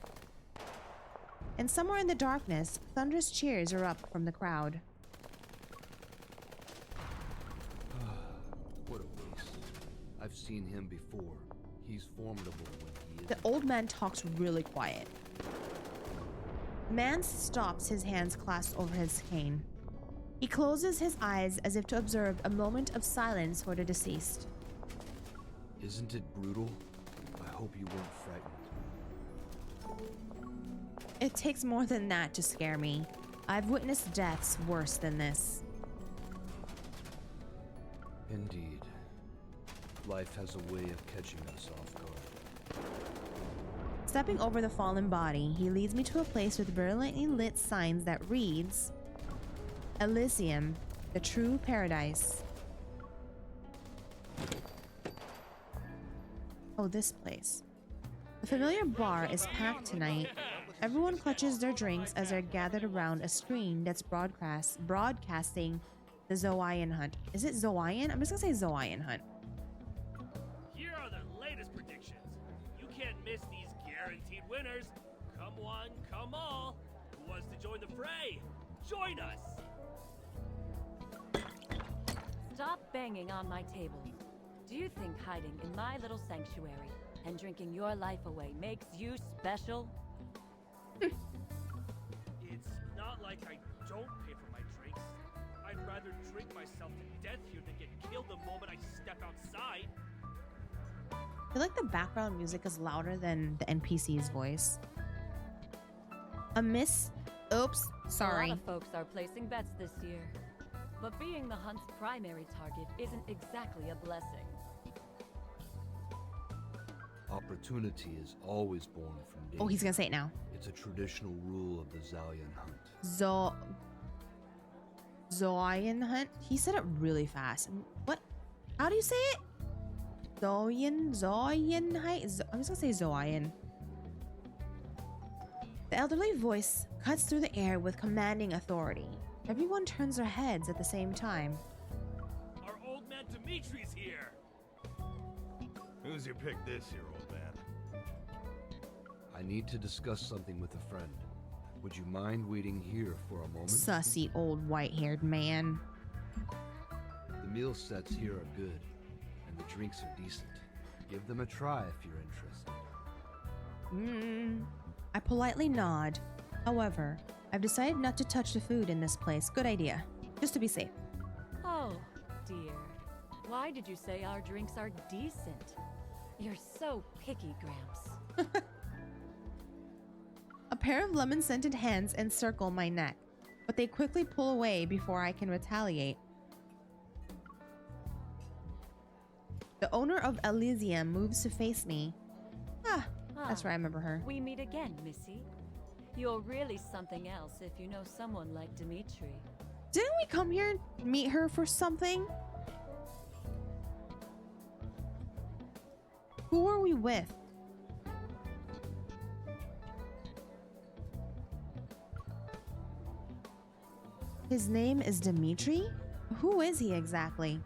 And somewhere in the darkness, thunderous cheers are up from the crowd. What a waste. I've seen him before. He's formidable when he is. The old man talks really quiet. Man stops, his hands clasped over his cane. He closes his eyes as if to observe a moment of silence for the deceased. Isn't it brutal? I hope you weren't frightened. It takes more than that to scare me. I've witnessed deaths worse than this. Indeed. Life has a way of catching us off guard. Stepping over the fallen body, he leads me to a place with brilliantly lit signs that reads, Elysium, the true paradise. Oh, this place. The familiar bar is packed tonight. Everyone clutches their drinks as they're gathered around a screen that's broadcasting the Zoyan hunt. Is it Zoyan? I'm just gonna say Zoyan hunt. Here are the latest predictions. You can't miss these guaranteed winners. Come one, come all. Who wants to join the fray? Join us! Stop banging on my table. Do you think hiding in my little sanctuary and drinking your life away makes you special? It's not like I don't pay for my drinks. I'd rather drink myself to death here than get killed the moment I step outside. I feel like the background music is louder than the NPC's voice. Oops, sorry. A lot of folks are placing bets this year. But being the hunt's primary target isn't exactly a blessing. Opportunity is always born from danger. Oh, he's gonna say it now. It's a traditional rule of the Zalian hunt. Zoyan hunt? He said it really fast. What? How do you say it? Zoyan hunt? I was gonna say Zoyan. The elderly voice cuts through the air with commanding authority. Everyone turns their heads at the same time. Our old man Dimitri's here! Who's your pick this year, old man? I need to discuss something with a friend. Would you mind waiting here for a moment? Sussy old white-haired man. The meal sets here are good, and the drinks are decent. Give them a try if you're interested. I politely nod. However, I've decided not to touch the food in this place. Good idea. Just to be safe. Oh, dear. Why did you say our drinks are decent? You're so picky, Gramps. A pair of lemon-scented hands encircle my neck, but they quickly pull away before I can retaliate. The owner of Elysium moves to face me. That's right, I remember her. We meet again, Missy. You're really something else if you know someone like Dimitri. Didn't we come here and meet her for something? Who are we with? His name is Dimitri? Who is he exactly?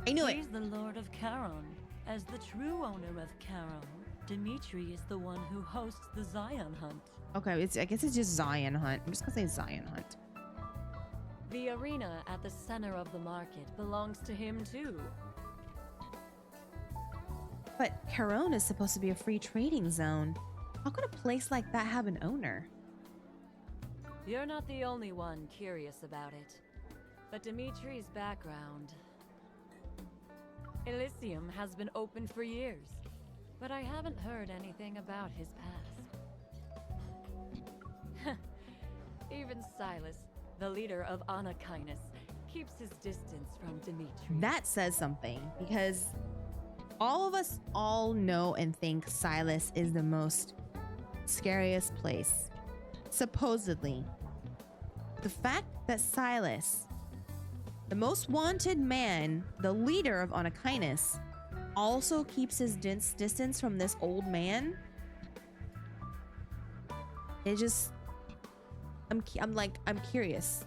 I knew it. He's the Lord of Charon. As the true owner of Charon, Dimitri is the one who hosts the Zion Hunt. Okay, I guess it's just Zion Hunt. I'm just gonna say Zion Hunt. The arena at the center of the market belongs to him too. But Charon is supposed to be a free trading zone. How could a place like that have an owner? You're not the only one curious about it. But Dimitri's background... Elysium has been open for years, but I haven't heard anything about his past. Even Silas, the leader of Anakinus, keeps his distance from Dimitri. That says something, because all of us all know and think Silas is the most scariest place. Supposedly. The fact that Silas, the most wanted man, the leader of Anakinus, also keeps his distance from this old man. It just... I'm curious.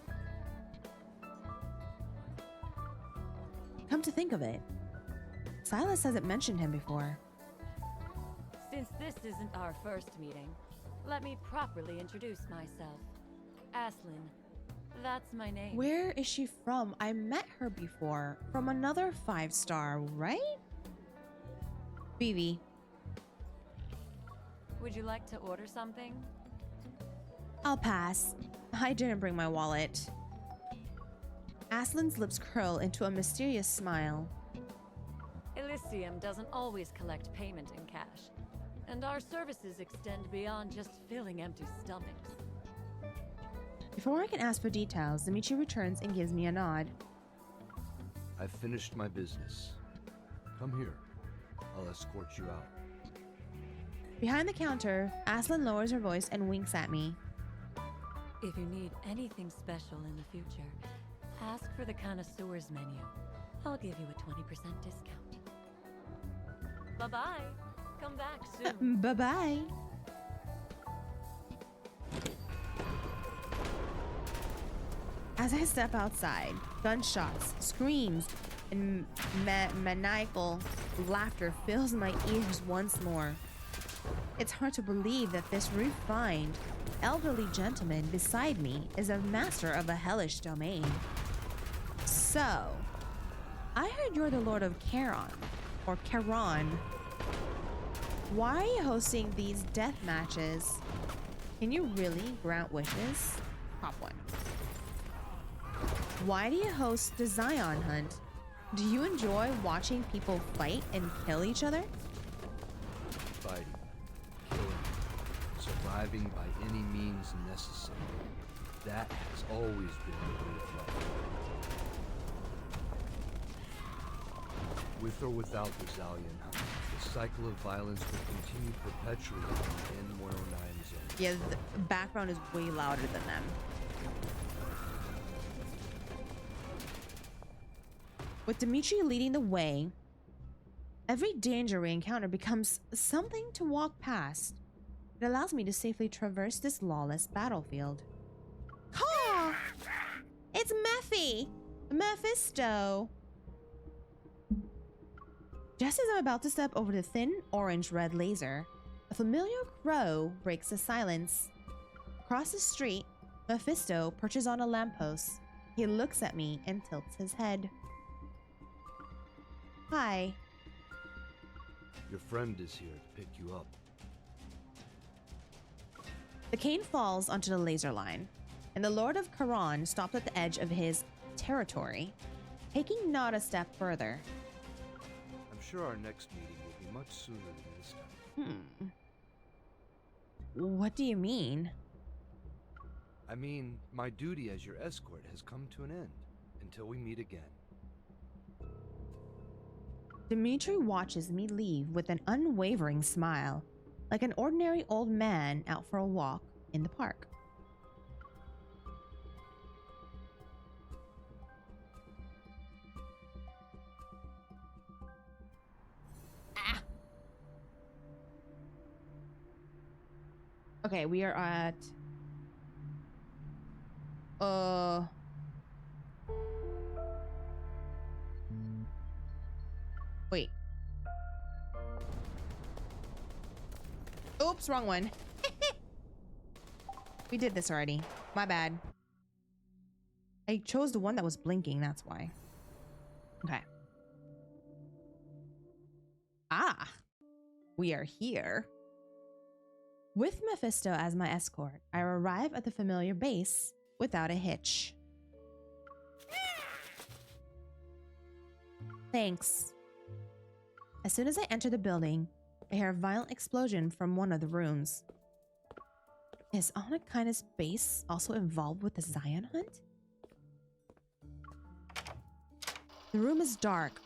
Come to think of it, Silas hasn't mentioned him before. Since this isn't our first meeting, let me properly introduce myself. Aslin. That's my name. Where is she from? I met her before. From another 5-star, right? Vivi. Would you like to order something? I'll pass. I didn't bring my wallet. Aslan's lips curl into a mysterious smile. Elysium doesn't always collect payment in cash, and our services extend beyond just filling empty stomachs. Before I can ask for details, Dimitri returns and gives me a nod. I've finished my business. Come here. I'll escort you out. Behind the counter, Aslan lowers her voice and winks at me. If you need anything special in the future, ask for the connoisseur's menu. I'll give you a 20% discount. Bye-bye. Come back soon. Bye-bye. As I step outside, gunshots, screams, and maniacal laughter fills my ears once more. It's hard to believe that this refined, elderly gentleman beside me is a master of a hellish domain. So, I heard you're the Lord of Charon, or Charon. Why are you hosting these death matches? Can you really grant wishes? Pop one. Why do you host the Zion Hunt? Do you enjoy watching people fight and kill each other? Fighting, killing, surviving by any means necessary. That has always been the way of life. With or without the Zalian Hunt, the cycle of violence will continue perpetually in the N109 zone. Yeah, the background is way louder than them. With Dimitri leading the way, every danger we encounter becomes something to walk past. It allows me to safely traverse this lawless battlefield. Oh! It's Mephisto! Just as I'm about to step over the thin orange-red laser, a familiar crow breaks the silence. Across the street, Mephisto perches on a lamppost. He looks at me and tilts his head. Hi. Your friend is here to pick you up. The cane falls onto the laser line, and the Lord of Charon stops at the edge of his territory, taking not a step further. I'm sure our next meeting will be much sooner than this time. What do you mean? I mean, my duty as your escort has come to an end until we meet again. Dimitri watches me leave with an unwavering smile, like an ordinary old man out for a walk in the park. Ah! Okay, we are at... Wait. Oops, wrong one. We did this already. My bad. I chose the one that was blinking, that's why. Okay. Ah! We are here. With Mephisto as my escort, I arrive at the familiar base without a hitch. Thanks. As soon as I enter the building, I hear a violent explosion from one of the rooms. Is Anakina's base also involved with the Zion Hunt? The room is dark,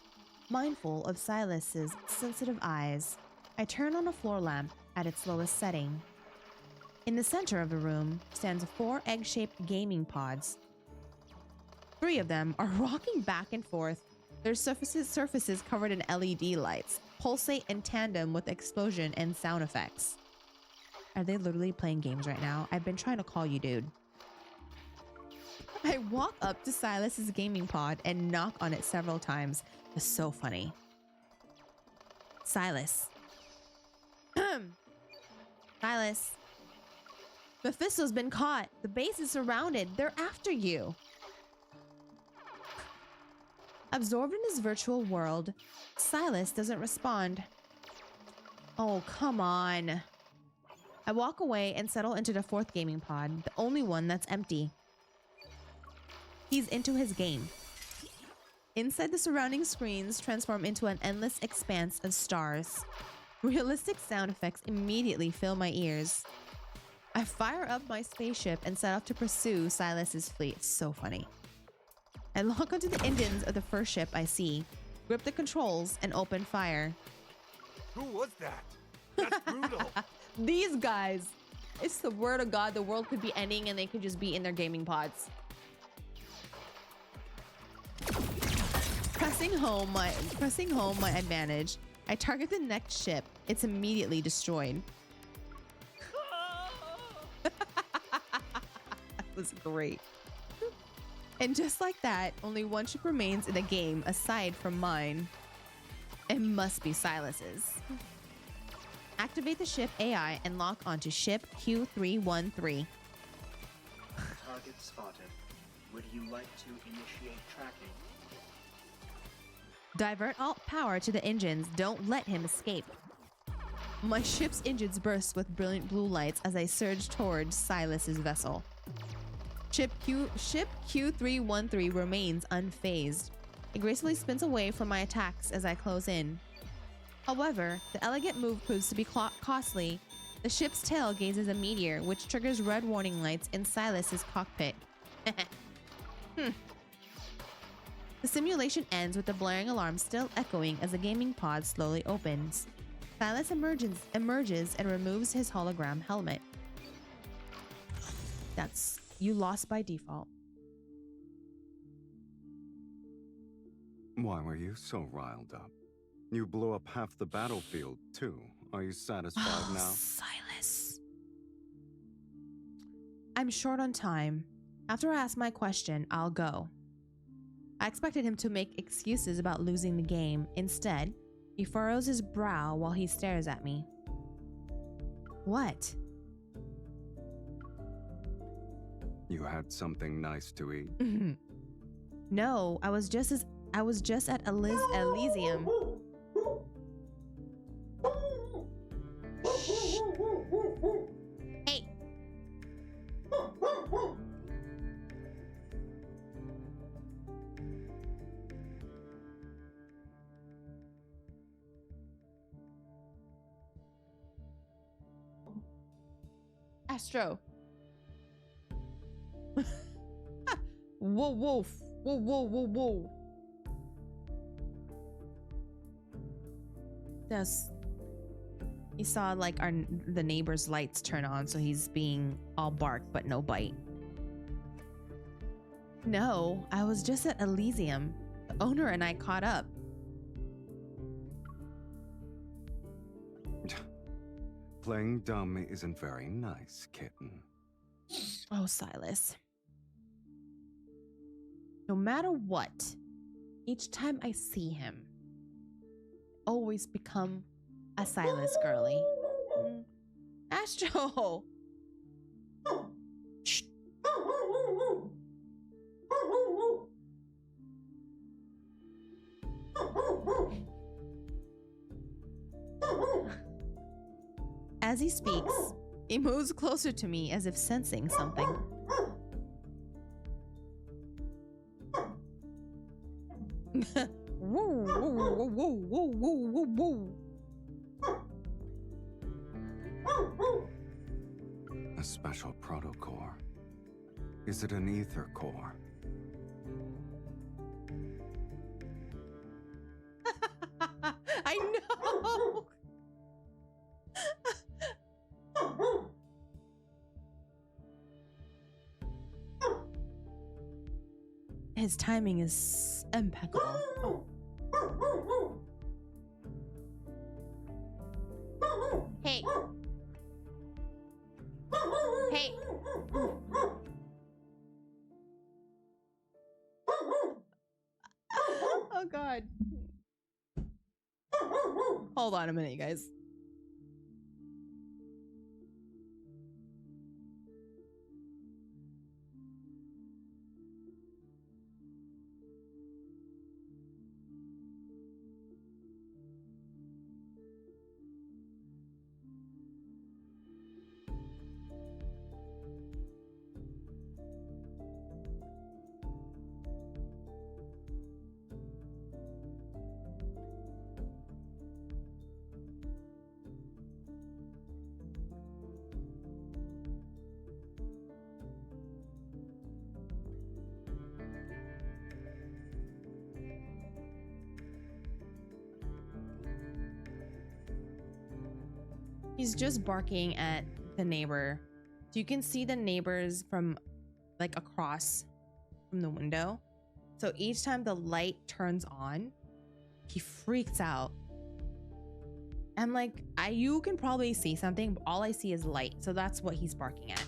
mindful of Silas's sensitive eyes. I turn on a floor lamp at its lowest setting. In the center of the room stands 4 egg-shaped gaming pods. 3 of them are rocking back and forth, their surfaces covered in LED lights, pulsate in tandem with explosion and sound effects. Are they literally playing games right now? I've been trying to call you, dude. I walk up to Silas's gaming pod and knock on it several times. It's so funny. Silas. Silas. Mephisto's been caught. The base is surrounded. They're after you. Absorbed in his virtual world, Silas doesn't respond. Oh, come on. I walk away and settle into the 4th gaming pod, the only one that's empty. He's into his game. Inside, the surrounding screens transform into an endless expanse of stars. Realistic sound effects immediately fill my ears. I fire up my spaceship and set off to pursue Silas's fleet. It's so funny. I lock onto the engines of the first ship I see, grip the controls, and open fire. Who was that? That's brutal. These guys. It's the word of God. The world could be ending and they could just be in their gaming pods. Pressing home my advantage, I target the next ship. It's immediately destroyed. That was great. And just like that, only one ship remains in the game aside from mine. It must be Silas's. Activate the ship AI and lock onto ship Q313. Target spotted. Would you like to initiate tracking? Divert alt power to the engines. Don't let him escape. My ship's engines burst with brilliant blue lights as I surge towards Silas's vessel. Ship Q313 remains unfazed. It gracefully spins away from my attacks as I close in. However, the elegant move proves to be costly. The ship's tail gazes a meteor, which triggers red warning lights in Silas's cockpit. The simulation ends with the blaring alarm still echoing as the gaming pod slowly opens. Silas emerges and removes his hologram helmet. That's you lost by default. Why were you so riled up? You blew up half the battlefield, too. Are you satisfied now? Silas. I'm short on time. After I ask my question, I'll go. I expected him to make excuses about losing the game. Instead, he furrows his brow while he stares at me. What? You had something nice to eat? No, I was just at Elysium. Hey. Astro. Whoa, wolf. Whoa, whoa, whoa, whoa. He saw like the neighbor's lights turn on, so he's being all bark but no bite. No, I was just at Elysium. The owner and I caught up. Playing dumb isn't very nice, kitten. Oh, Silas. No matter what, each time I see him, I always become a Silas girly. Astro! Shh. As he speaks, he moves closer to me as if sensing something. Woo, woo, woo, woo, woo, woo, woo. A special protocore. Is it an ether core? I know! His timing is impeccable. Hey. Hey. Oh God. Hold on a minute, you guys. He's just barking at the neighbor. So you can see the neighbors from like across from the window. So each time the light turns on, he freaks out. I'm like, you can probably see something, but all I see is light. So that's what he's barking at.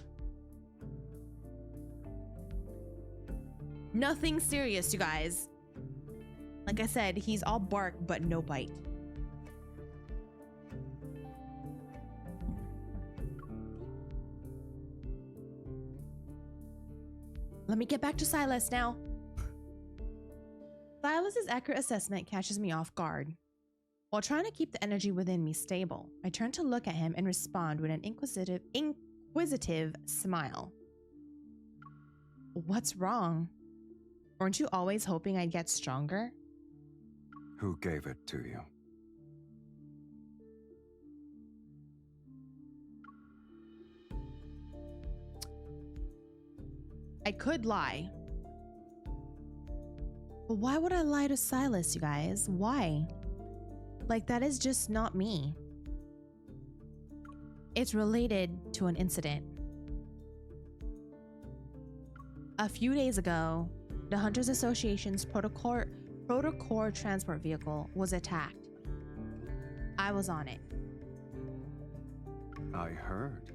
Nothing serious, you guys. Like I said, he's all bark, but no bite. Let me get back to Silas now. Silas's accurate assessment catches me off guard. While trying to keep the energy within me stable, I turn to look at him and respond with an inquisitive smile. What's wrong? Weren't you always hoping I'd get stronger? Who gave it to you? I could lie. But why would I lie to Silas, you guys? Why? Like, that is just not me. It's related to an incident. A few days ago, the Hunters Association's Protocore transport vehicle was attacked. I was on it. I heard.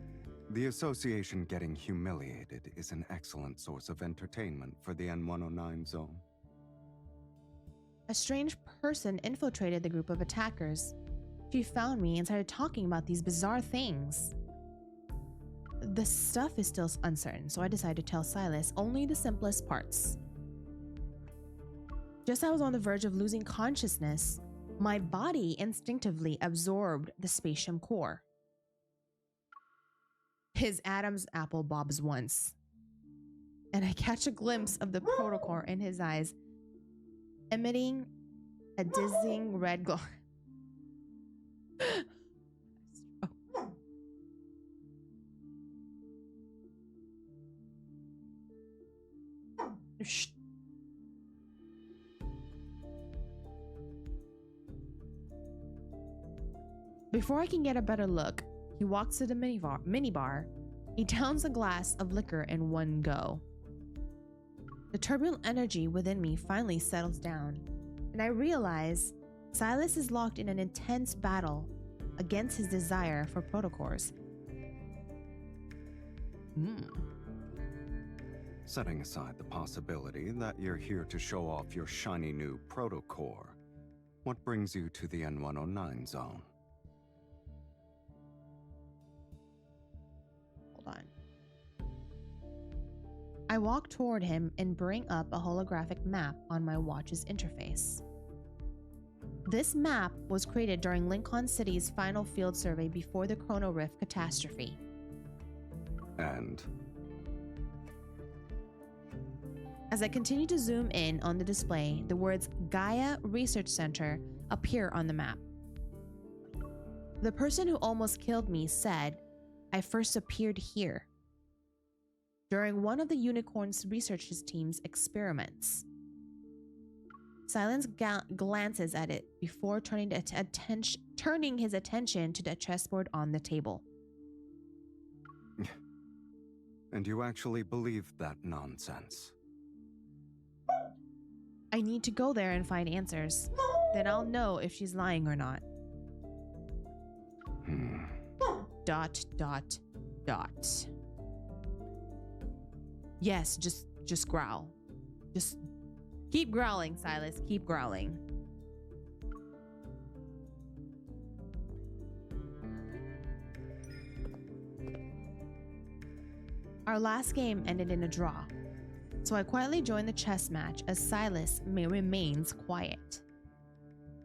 The Association getting humiliated is an excellent source of entertainment for the N109 zone. A strange person infiltrated the group of attackers. She found me and started talking about these bizarre things. The stuff is still uncertain, so I decided to tell Silas only the simplest parts. Just as I was on the verge of losing consciousness, my body instinctively absorbed the spatium core. His Adam's apple bobs once, and I catch a glimpse of the protocore in his eyes, emitting a dizzying red glow. Shh. Before I can get a better look, he walks to the minibar. He downs a glass of liquor in one go. The turbulent energy within me finally settles down, and I realize Silas is locked in an intense battle against his desire for protocores. Setting aside the possibility that you're here to show off your shiny new protocore, what brings you to the N109 zone? Hold on. I walk toward him and bring up a holographic map on my watch's interface. This map was created during Lincoln City's final field survey before the Chrono Rift catastrophe. And? As I continue to zoom in on the display, the words Gaia Research Center appear on the map. The person who almost killed me said, I first appeared here during one of the Unicorn's research team's experiments. Silence glances at it before turning his attention to the chessboard on the table. And you actually believe that nonsense? I need to go there and find answers. Then I'll know if she's lying or not. Dot, dot, dot. Yes, just growl. Just keep growling, Silas. Keep growling. Our last game ended in a draw, so I quietly joined the chess match as Silas remains quiet.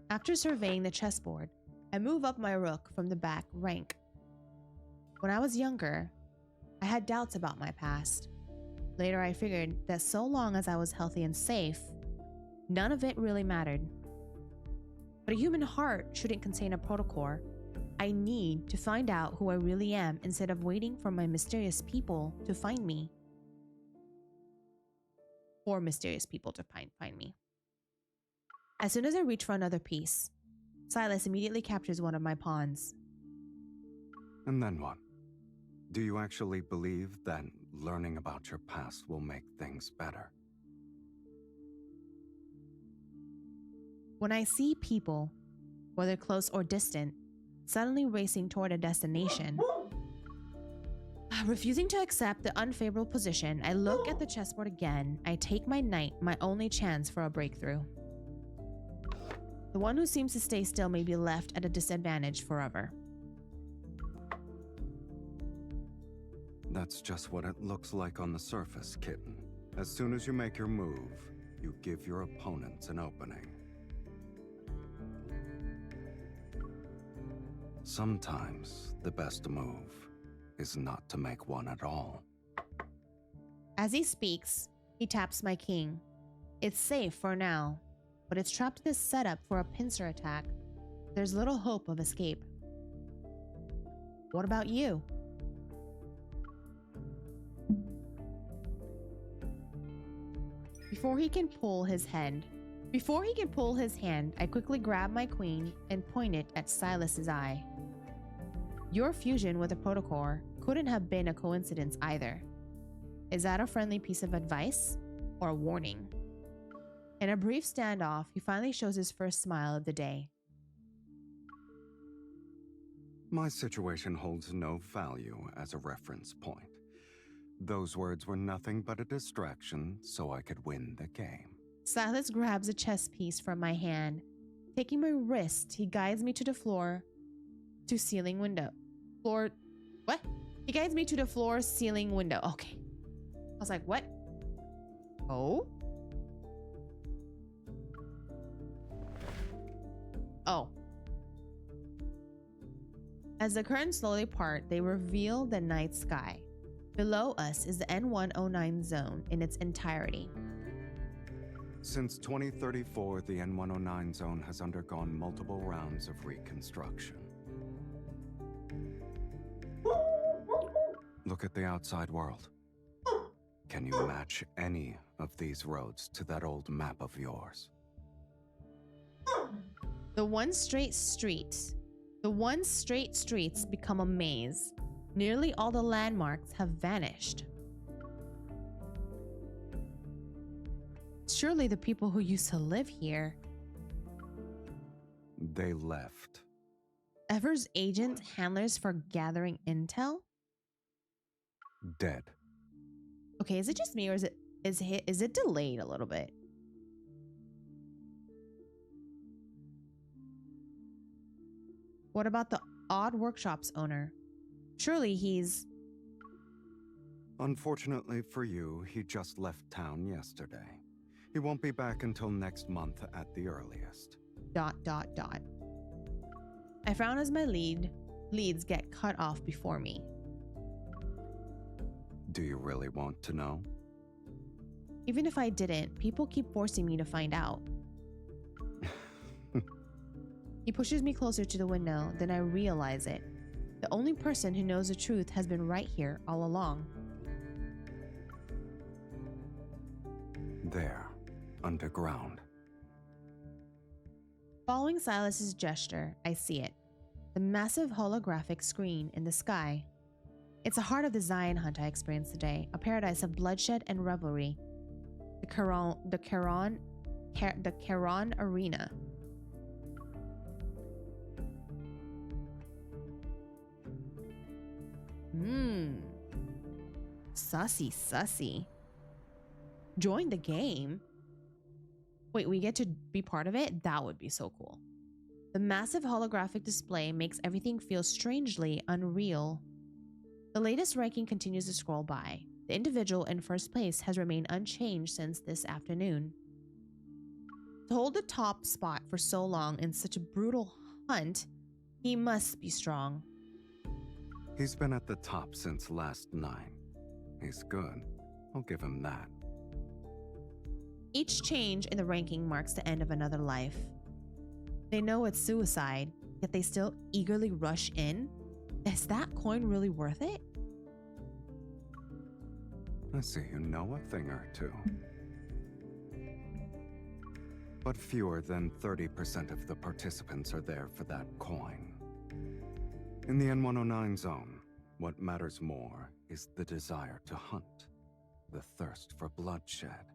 After surveying the chessboard, I move up my rook from the back rank. When I was younger, I had doubts about my past. Later, I figured that so long as I was healthy and safe, none of it really mattered. But a human heart shouldn't contain a protocore. I need to find out who I really am instead of waiting for my mysterious people to find me. Or mysterious people to find me. As soon as I reach for another piece, Silas immediately captures one of my pawns. And then what? Do you actually believe that learning about your past will make things better? When I see people, whether close or distant, suddenly racing toward a destination, refusing to accept the unfavorable position, I look at the chessboard again. I take my knight, my only chance for a breakthrough. The one who seems to stay still may be left at a disadvantage forever. That's just what it looks like on the surface, kitten. As soon as you make your move, you give your opponents an opening. Sometimes the best move is not to make one at all. As he speaks, he taps my king. It's safe for now, but it's trapped in this setup for a pincer attack. There's little hope of escape. What about you? Before he can pull his hand, I quickly grab my queen and point it at Silas's eye. Your fusion with the protocore couldn't have been a coincidence either. Is that a friendly piece of advice or a warning? In a brief standoff, he finally shows his first smile of the day. My situation holds no value as a reference point. Those words were nothing but a distraction so I could win the game. Silas grabs a chess piece from my hand. Taking my wrist, he guides me to the ceiling window. He guides me to the floor ceiling window. Okay. I was like, what? Oh? Oh. As the curtains slowly part, they reveal the night sky. Below us is the N109 zone in its entirety. Since 2034, the N109 zone has undergone multiple rounds of reconstruction. Look at the outside world. Can you match any of these roads to that old map of yours? The one straight streets become a maze. Nearly all the landmarks have vanished. Surely the people who used to live here. They left. Ever's agent handlers for gathering intel? Dead. Okay, is it just me or is it delayed a little bit? What about the Odd Workshop's owner? Surely he's... Unfortunately for you, he just left town yesterday. He won't be back until next month at the earliest. ... I frown as my leads get cut off before me. Do you really want to know? Even if I didn't, people keep forcing me to find out. He pushes me closer to the window, then I realize it. The only person who knows the truth has been right here all along. There, underground. Following Silas's gesture, I see it. The massive holographic screen in the sky. It's the heart of the Zion hunt I experienced today, a paradise of bloodshed and revelry. The Charon Arena. Sussy. Join the game? Wait, we get to be part of it? That would be so cool. The massive holographic display makes everything feel strangely unreal. The latest ranking continues to scroll by. The individual in first place has remained unchanged since this afternoon. To hold the top spot for so long in such a brutal hunt, he must be strong. He's been at the top since last night. He's good. I'll give him that. Each change in the ranking marks the end of another life. They know it's suicide, yet they still eagerly rush in. Is that coin really worth it? I see you know a thing or two. But fewer than 30% of the participants are there for that coin. In the N109 zone, what matters more is the desire to hunt, the thirst for bloodshed,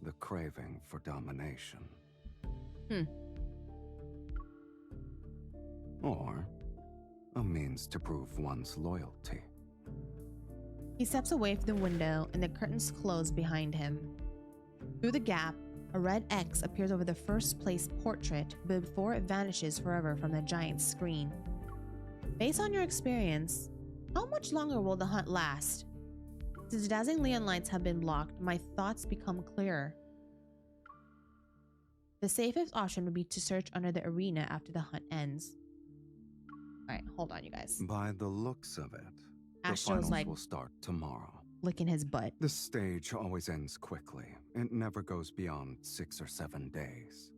the craving for domination. Or a means to prove one's loyalty. He steps away from the window and the curtains close behind him. Through the gap, a red X appears over the first place portrait before it vanishes forever from the giant screen. Based on your experience, how much longer will the hunt last? Since the dazzling neon lights have been blocked, my thoughts become clearer. The safest option would be to search under the arena after the hunt ends. Alright, hold on, you guys. By the looks of it, the Astro's finals like will start tomorrow. licking his butt. This stage always ends quickly. It never goes beyond 6 or 7 days.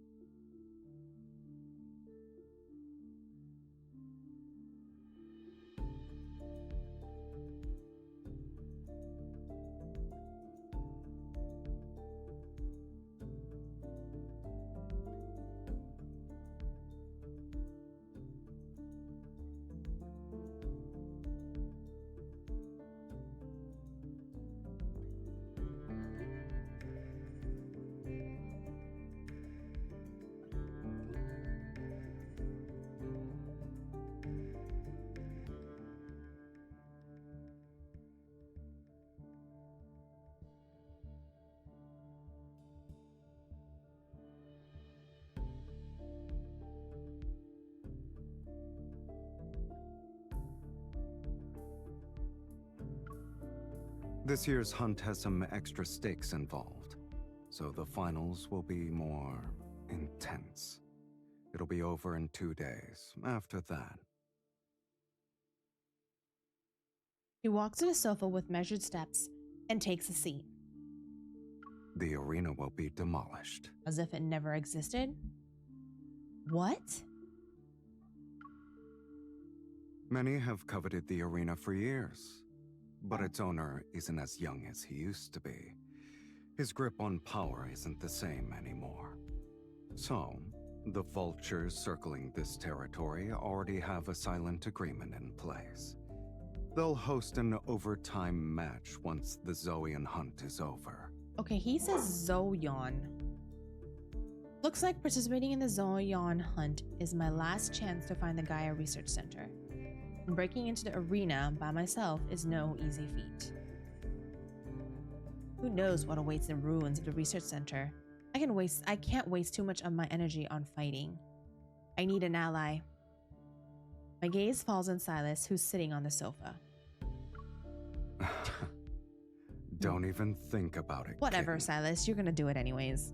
This year's hunt has some extra stakes involved, so the finals will be more intense. It'll be over in 2 days. After that, he walks to the sofa with measured steps and takes a seat. the arena will be demolished. As if it never existed? What? Many have coveted the arena for years, but its owner isn't as young as he used to be. His grip on power isn't the same anymore. So, the vultures circling this territory already have a silent agreement in place. They'll host an overtime match once the Zoian hunt is over. Okay, he says Zoion. Looks like participating in the Zoion hunt is my last chance to find the Gaia Research Center. And breaking into the arena by myself is no easy feat. Who knows what awaits in the ruins of the research center? I can't waste too much of my energy on fighting. I need an ally. My gaze falls on Silas, who's sitting on the sofa. Don't even think about it. Whatever, kid. Silas, you're gonna do it anyways.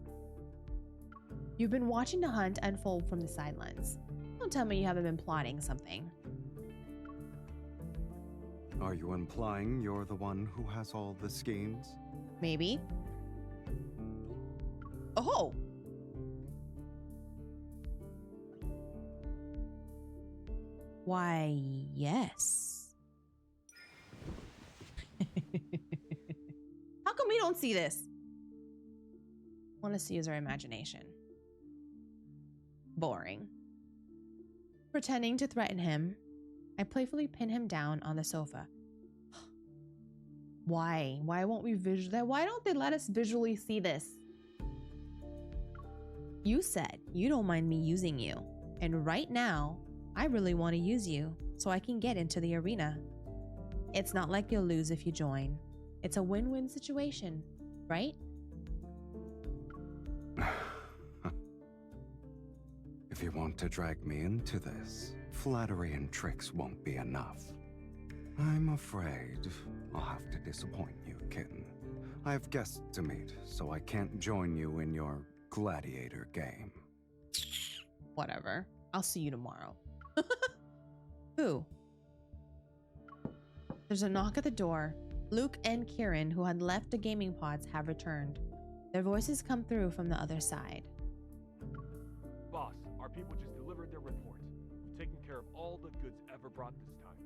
You've been watching the hunt unfold from the sidelines. Don't tell me you haven't been plotting something. Are you implying you're the one who has all the schemes? Maybe. Oh! Why, yes. How come we don't see this? Want us to use our imagination. Boring. Pretending to threaten him, I playfully pin him down on the sofa. Why? Why won't we why don't they let us visually see this? You said you don't mind me using you, and right now, I really want to use you so I can get into the arena. It's not like you'll lose if you join. It's a win-win situation, right? If you want to drag me into this, flattery and tricks won't be enough. I'm afraid I'll have to disappoint you, kitten. I have guests to meet, so I can't join you in your gladiator game. Whatever. I'll see you tomorrow. Who? There's a knock at the door. Luke and Kieran, who had left the gaming pods, have returned. Their voices come through from the other side. Boss, our people just delivered their report. We've taken care of all the goods ever brought this time.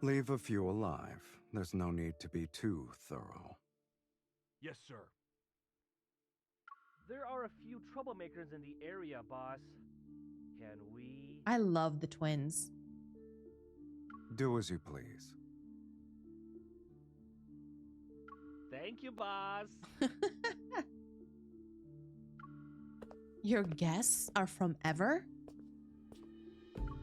Leave a few alive. There's no need to be too thorough. Yes, sir. There are a few troublemakers in the area, boss. Can we... I love the twins. Do as you please. Thank you, boss. Your guests are from Ever?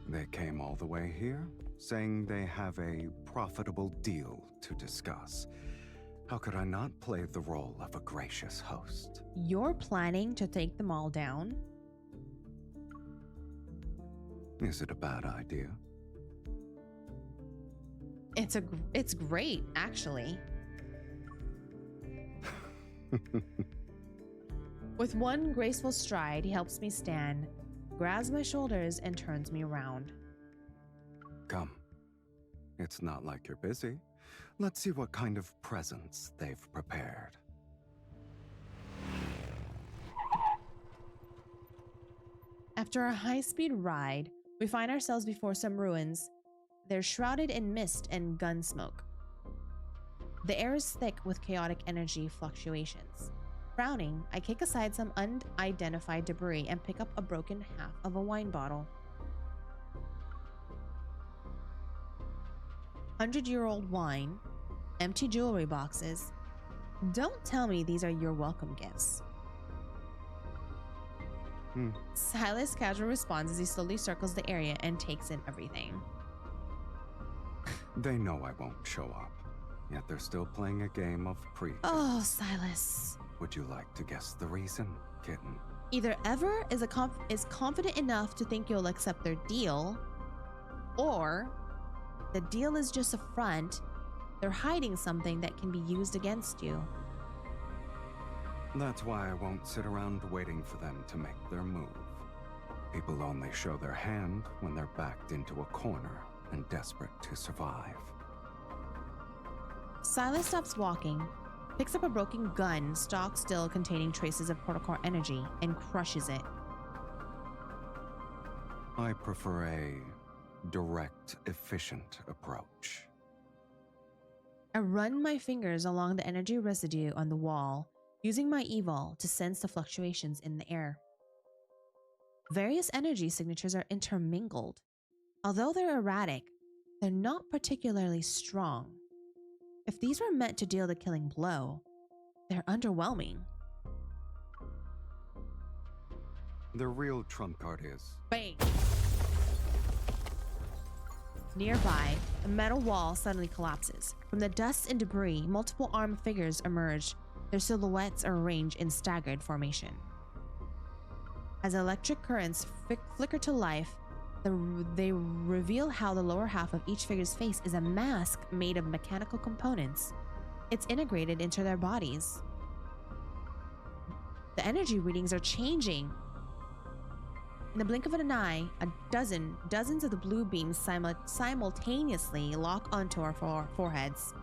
They came all the way here, saying they have a profitable deal to discuss. How could I not play the role of a gracious host? You're planning to take them all down? Is it a bad idea? It's great, actually. With one graceful stride, he helps me stand, grabs my shoulders, and turns me around. Come. It's not like you're busy. Let's see what kind of presents they've prepared. After a high-speed ride, we find ourselves before some ruins. They're shrouded in mist and gun smoke. The air is thick with chaotic energy fluctuations. Frowning, I kick aside some unidentified debris and pick up a broken half of a wine bottle. 100-year-old wine, empty jewelry boxes. Don't tell me these are your welcome gifts. Silas casually responds as he slowly circles the area and takes in everything. They know I won't show up, yet they're still playing a game of pre. Oh, Silas. Would you like to guess the reason, kitten? Either Ever is confident enough to think you'll accept their deal, or the deal is just a front. They're hiding something that can be used against you. That's why I won't sit around waiting for them to make their move. People only show their hand when they're backed into a corner and desperate to survive. Silas stops walking, picks up a broken gun, stock still containing traces of protocol energy, and crushes it. I prefer a direct, efficient approach. I run my fingers along the energy residue on the wall, using my evol to sense the fluctuations in the air. Various energy signatures are intermingled. Although they're erratic, they're not particularly strong. If these were meant to deal the killing blow, they're underwhelming. The real trump card is... Bang! Nearby, a metal wall suddenly collapses. From the dust and debris, multiple armed figures emerge. Their silhouettes are arranged in staggered formation. As electric currents flicker to life, they reveal how the lower half of each figure's face is a mask made of mechanical components. It's integrated into their bodies. The energy readings are changing. In the blink of an eye, dozens of the blue beams simultaneously lock onto our foreheads.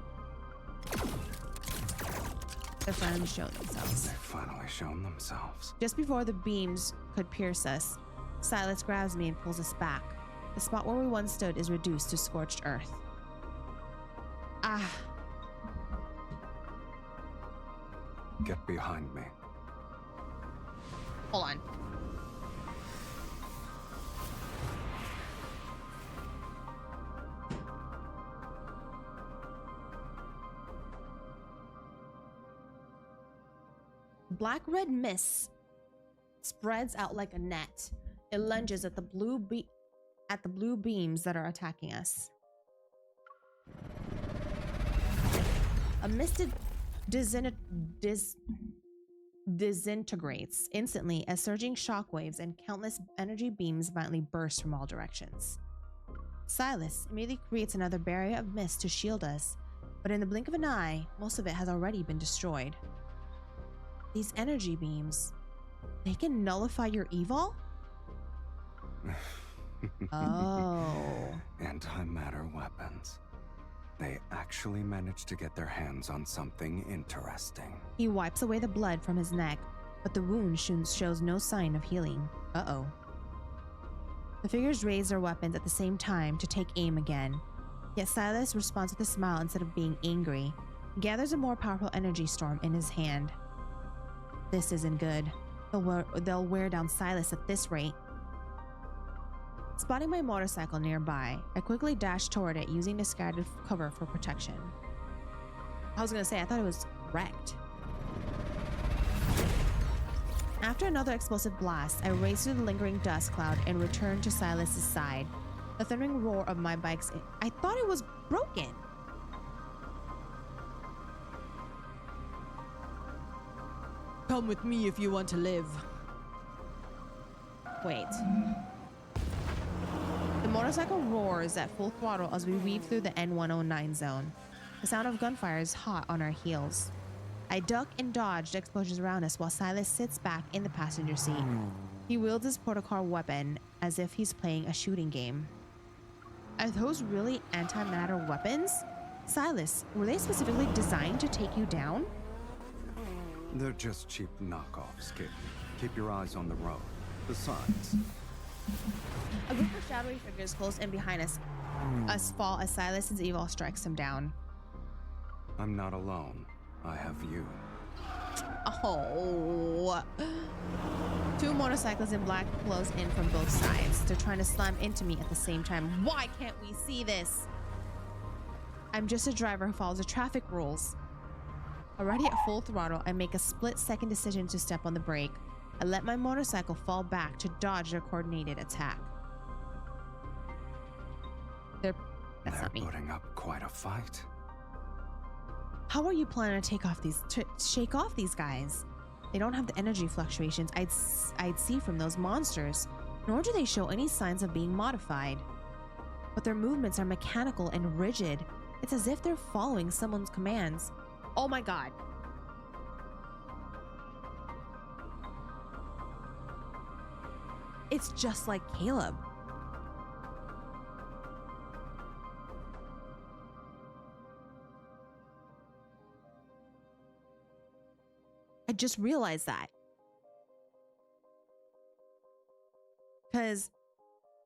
They're finally shown themselves. They've finally shown themselves. Just before the beams could pierce us, Silas grabs me and pulls us back. The spot where we once stood is reduced to scorched earth. Ah. Get behind me. Hold on. Black-red mist spreads out like a net. It lunges at the blue beams that are attacking us. A mist disintegrates instantly as surging shockwaves and countless energy beams violently burst from all directions. Silas immediately creates another barrier of mist to shield us, but in the blink of an eye, most of it has already been destroyed. These energy beams, they can nullify your evil? Oh. Antimatter weapons. They actually managed to get their hands on something interesting. He wipes away the blood from his neck, but the wound shows no sign of healing. Uh-oh. The figures raise their weapons at the same time to take aim again. Yet Silas responds with a smile instead of being angry. He gathers a more powerful energy storm in his hand. This isn't good. They'll wear down Silas at this rate. Spotting my motorcycle nearby, I quickly dash toward it using the scattered cover for protection. I was gonna say, I thought it was wrecked. After another explosive blast, I race through the lingering dust cloud and return to Silas's side. The thundering roar of my bike's... I thought it was broken. Come with me if you want to live. Wait. The The motorcycle roars at full throttle as we weave through the N109 zone. The sound of gunfire is hot on our heels. I duck and dodge the explosions around us while Silas sits back in the passenger seat. He wields his protocol weapon as if he's playing a shooting game. Are those really antimatter weapons? Silas, were they specifically designed to take you down? They're just cheap knockoffs, kid. Keep your eyes on the road. Besides, a group of shadowy figures close in behind us fall as Silas's evil strikes him down. I'm not alone. I have you. Oh. Two motorcycles in black close in from both sides. They're trying to slam into me at the same time. Why can't we see this? I'm just a driver who follows the traffic rules. Already at full throttle, I make a split-second decision to step on the brake. I let my motorcycle fall back to dodge their coordinated attack. That's not me. They're putting up quite a fight. How are you planning to shake off these guys? They don't have the energy fluctuations I'd see from those monsters, nor do they show any signs of being modified. But their movements are mechanical and rigid. It's as if they're following someone's commands. Oh my god. It's just like Caleb. I just realized that. Because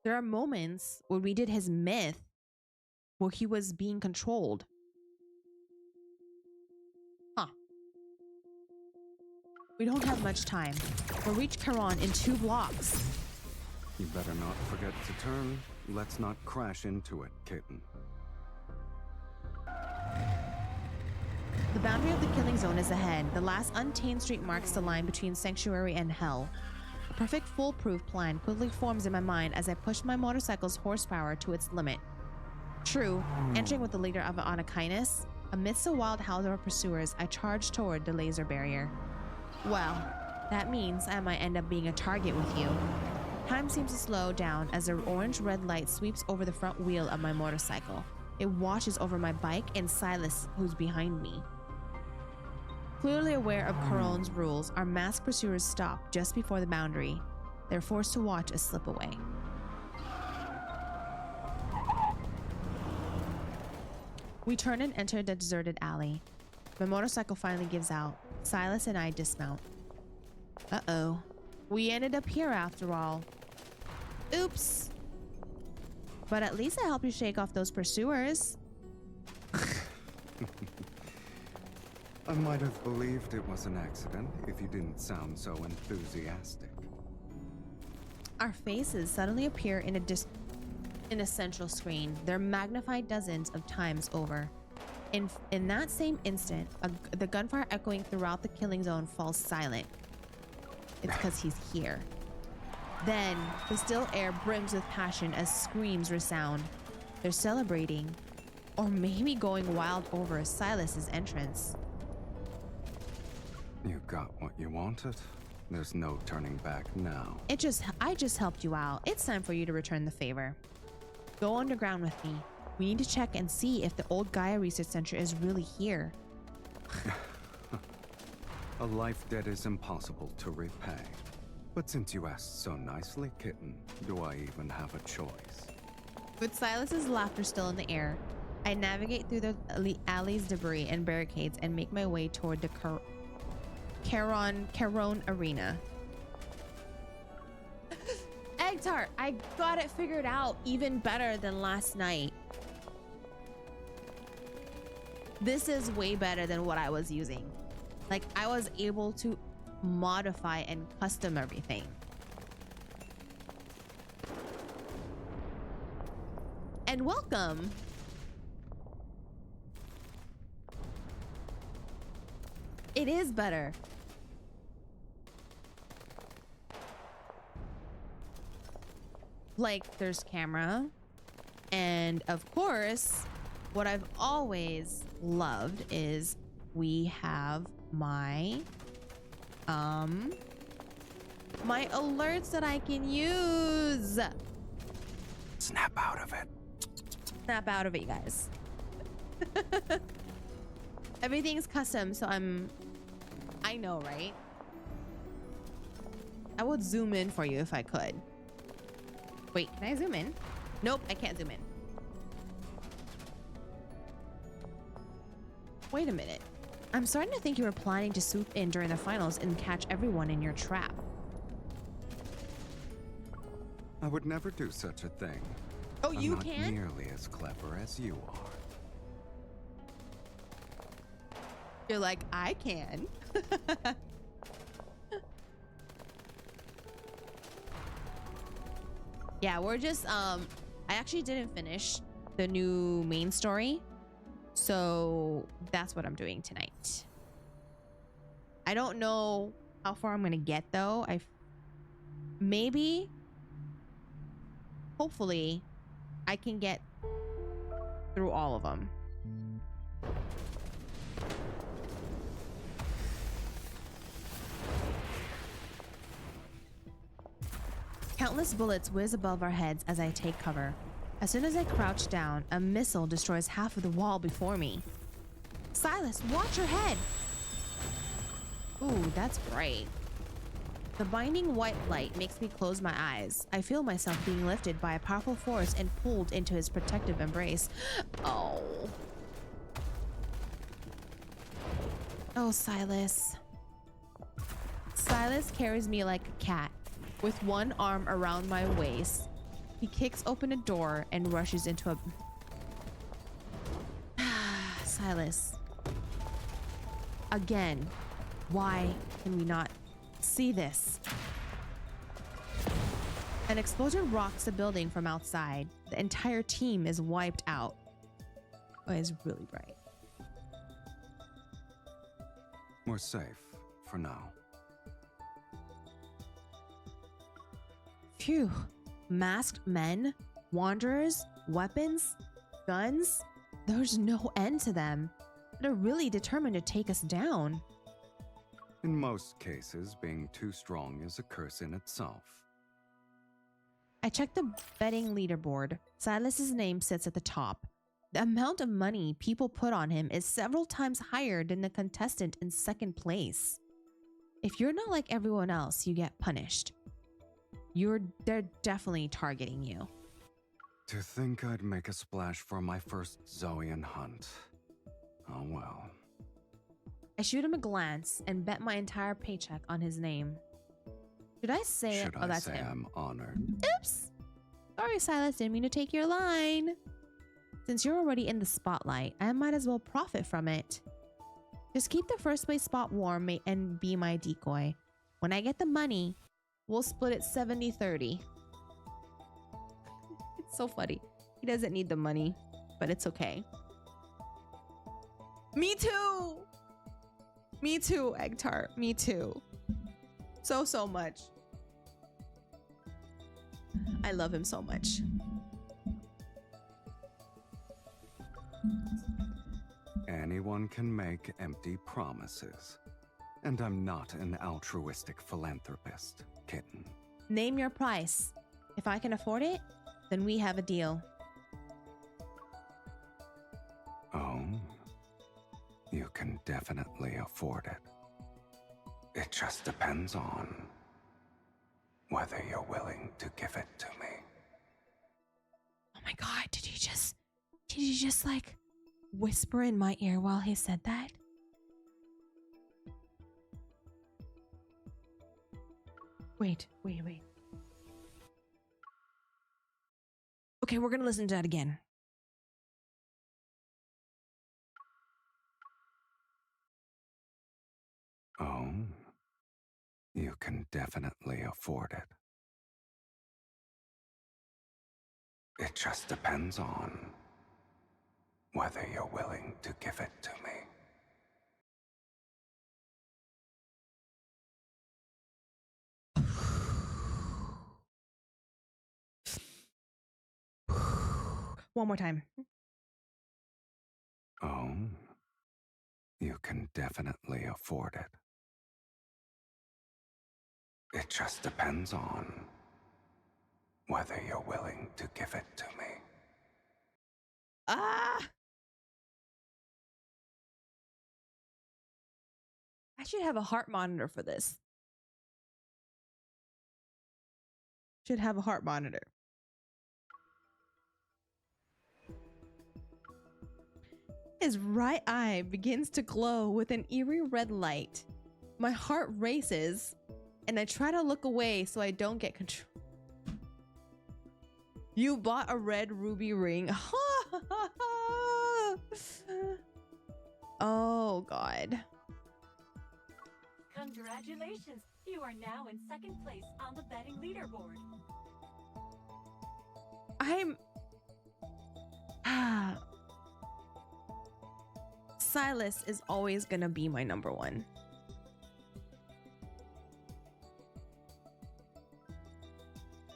there are moments when we did his myth where he was being controlled. Huh. We don't have much time. We'll reach Charon in 2 blocks. You better not forget to turn. Let's not crash into it, kitten. The boundary of the killing zone is ahead. The last untamed street marks the line between Sanctuary and Hell. A perfect foolproof plan quickly forms in my mind as I push my motorcycle's horsepower to its limit. True, entering with the leader of Anakinus, amidst the wild howl of our pursuers, I charge toward the laser barrier. Well, that means I might end up being a target with you. Time seems to slow down as the orange-red light sweeps over the front wheel of my motorcycle. It washes over my bike and Silas, who's behind me. Clearly aware of Charon's rules, our masked pursuers stop just before the boundary. They're forced to watch us slip away. We turn and enter the deserted alley. My motorcycle finally gives out. Silas and I dismount. Uh-oh. We ended up here after all. Oops. But at least I helped you shake off those pursuers. I might have believed it was an accident if you didn't sound so enthusiastic. Our faces suddenly appear in a central screen. They're magnified dozens of times over. In that same instant, the gunfire echoing throughout the killing zone falls silent. It's because he's here. Then, the still air brims with passion as screams resound. They're celebrating, or maybe going wild over Silas's entrance. You got what you wanted. There's no turning back now. I just helped you out. It's time for you to return the favor. Go underground with me. We need to check and see if the old Gaia Research Center is really here. A life debt is impossible to repay. But since you asked so nicely, kitten, do I even have a choice? With Silas's laughter still in the air, I navigate through the alley's debris and barricades and make my way toward the Charon Arena. Egg tart, I got it figured out even better than last night. This is way better than what I was using. Like, I was able to modify and custom everything. And welcome. It is better. Like, there's camera, and of course, what I've always loved is we have my my alerts that I can use. It's snap out of it. Snap out of it, you guys. Everything's custom, so I know, right? I would zoom in for you if I could. Wait, can I zoom in? Nope, I can't zoom in. Wait a minute. I'm starting to think you were planning to swoop in during the finals and catch everyone in your trap. I would never do such a thing. Oh, you I'm not can? nearly as clever as you are. You're like, I can. Yeah, we're just I actually didn't finish the new main story, so that's what I'm doing tonight. I don't know how far I'm gonna get though. Maybe, hopefully I can get through all of them. Countless bullets whiz above our heads as I take cover. As soon as I crouch down, a missile destroys half of the wall before me. Silas, watch your head! Ooh, that's bright. The binding white light makes me close my eyes. I feel myself being lifted by a powerful force and pulled into his protective embrace. Oh. Oh, Silas. Silas carries me like a cat, with one arm around my waist. He kicks open a door and rushes into a... Silas. Again. Why can we not see this? An explosion rocks the building from outside. The entire team is wiped out. Oh, it's really bright. We're safe for now. Phew. Masked men, wanderers, weapons, guns. There's no end to them. They're really determined to take us down. In most cases, being too strong is a curse in itself. I check the betting leaderboard. Silas's name sits at the top. The amount of money people put on him is several times higher than the contestant in second place. If you're not like everyone else, you get punished. They're definitely targeting you. To think I'd make a splash for my first Zoian hunt. Oh well. I shoot him a glance and bet my entire paycheck on his name. Should I say it? Oh, that's him. I'm honored? Oops! Sorry, Silas, didn't mean to take your line. Since you're already in the spotlight, I might as well profit from it. Just keep the first place spot warm and be my decoy. When I get the money, we'll split it 70-30. It's so funny. He doesn't need the money, but it's okay. Me too! Me too, Egg Tart. Me too. So much. I love him so much. Anyone can make empty promises. And I'm not an altruistic philanthropist, kitten. Name your price. If I can afford it, then we have a deal. Oh, you can definitely afford it. It just depends on whether you're willing to give it to me. Oh my god, did he just like whisper in my ear while he said that? Wait. Okay, we're gonna listen to that again. Oh, you can definitely afford it. It just depends on whether you're willing to give it to me. One more time. Oh, you can definitely afford it. It just depends on whether you're willing to give it to me. Ah! I should have a heart monitor for this. Should have a heart monitor. His right eye begins to glow with an eerie red light. My heart races, and I try to look away so I don't get control. You bought a red ruby ring. Oh, God. Congratulations! You are now in second place on the betting leaderboard. I'm... Silas is always gonna be my number one.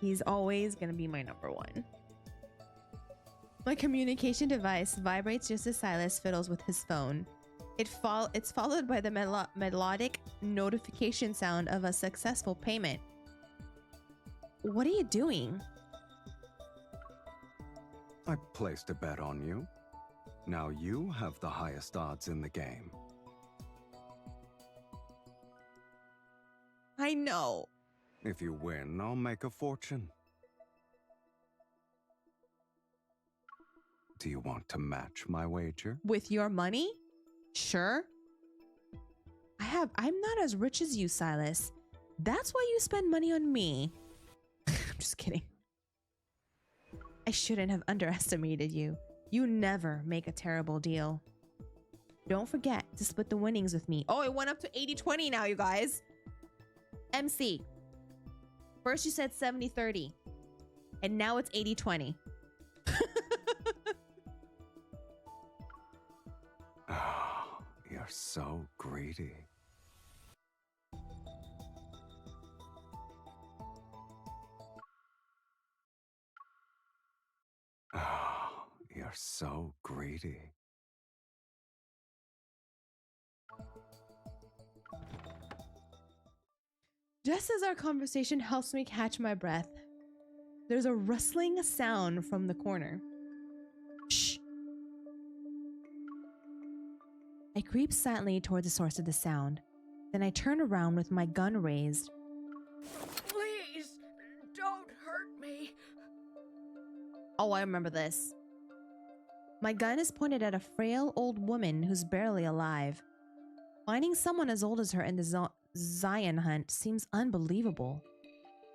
He's always gonna be my number one. My communication device vibrates just as Silas fiddles with his phone. It's followed by the melodic notification sound of a successful payment. What are you doing? I placed a bet on you. Now you have the highest odds in the game. I know. If you win, I'll make a fortune. Do you want to match my wager? With your money? Sure. I'm not as rich as you, Silas. That's why you spend money on me. I'm just kidding. I shouldn't have underestimated you. You never make a terrible deal. Don't forget to split the winnings with me. Oh, it went up to 80-20 now, you guys. MC. First you said 70-30. And now it's 80-20. Oh, you're so greedy. Oh, you're so greedy. Just as our conversation helps me catch my breath, there's a rustling sound from the corner. Shh. I creep silently towards the source of the sound. Then I turn around with my gun raised. Please, don't hurt me. Oh, I remember this. My gun is pointed at a frail old woman who's barely alive. Finding someone as old as her in the Zion hunt seems unbelievable.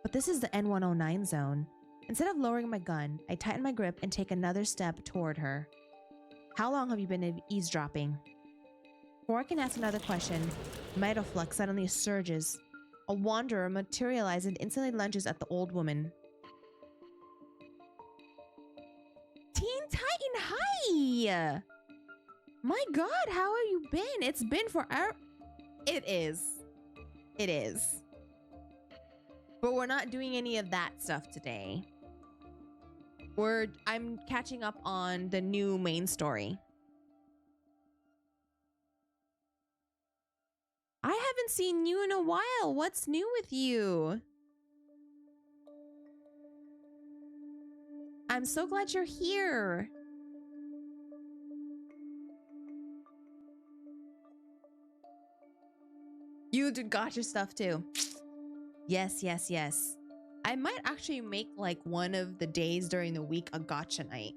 But this is the N109 zone. Instead of lowering my gun, I tighten my grip and take another step toward her. How long have you been eavesdropping? Before I can ask another question, Metaflux suddenly surges. A wanderer materializes and instantly lunges at the old woman. Teen Titan, hi! My God, how have you been? It's been forever. It is. It is. But we're not doing any of that stuff today. I'm catching up on the new main story. I haven't seen you in a while. What's new with you? I'm so glad you're here. You got your stuff too. Yes, yes, yes. I might actually make like one of the days during the week a gotcha night.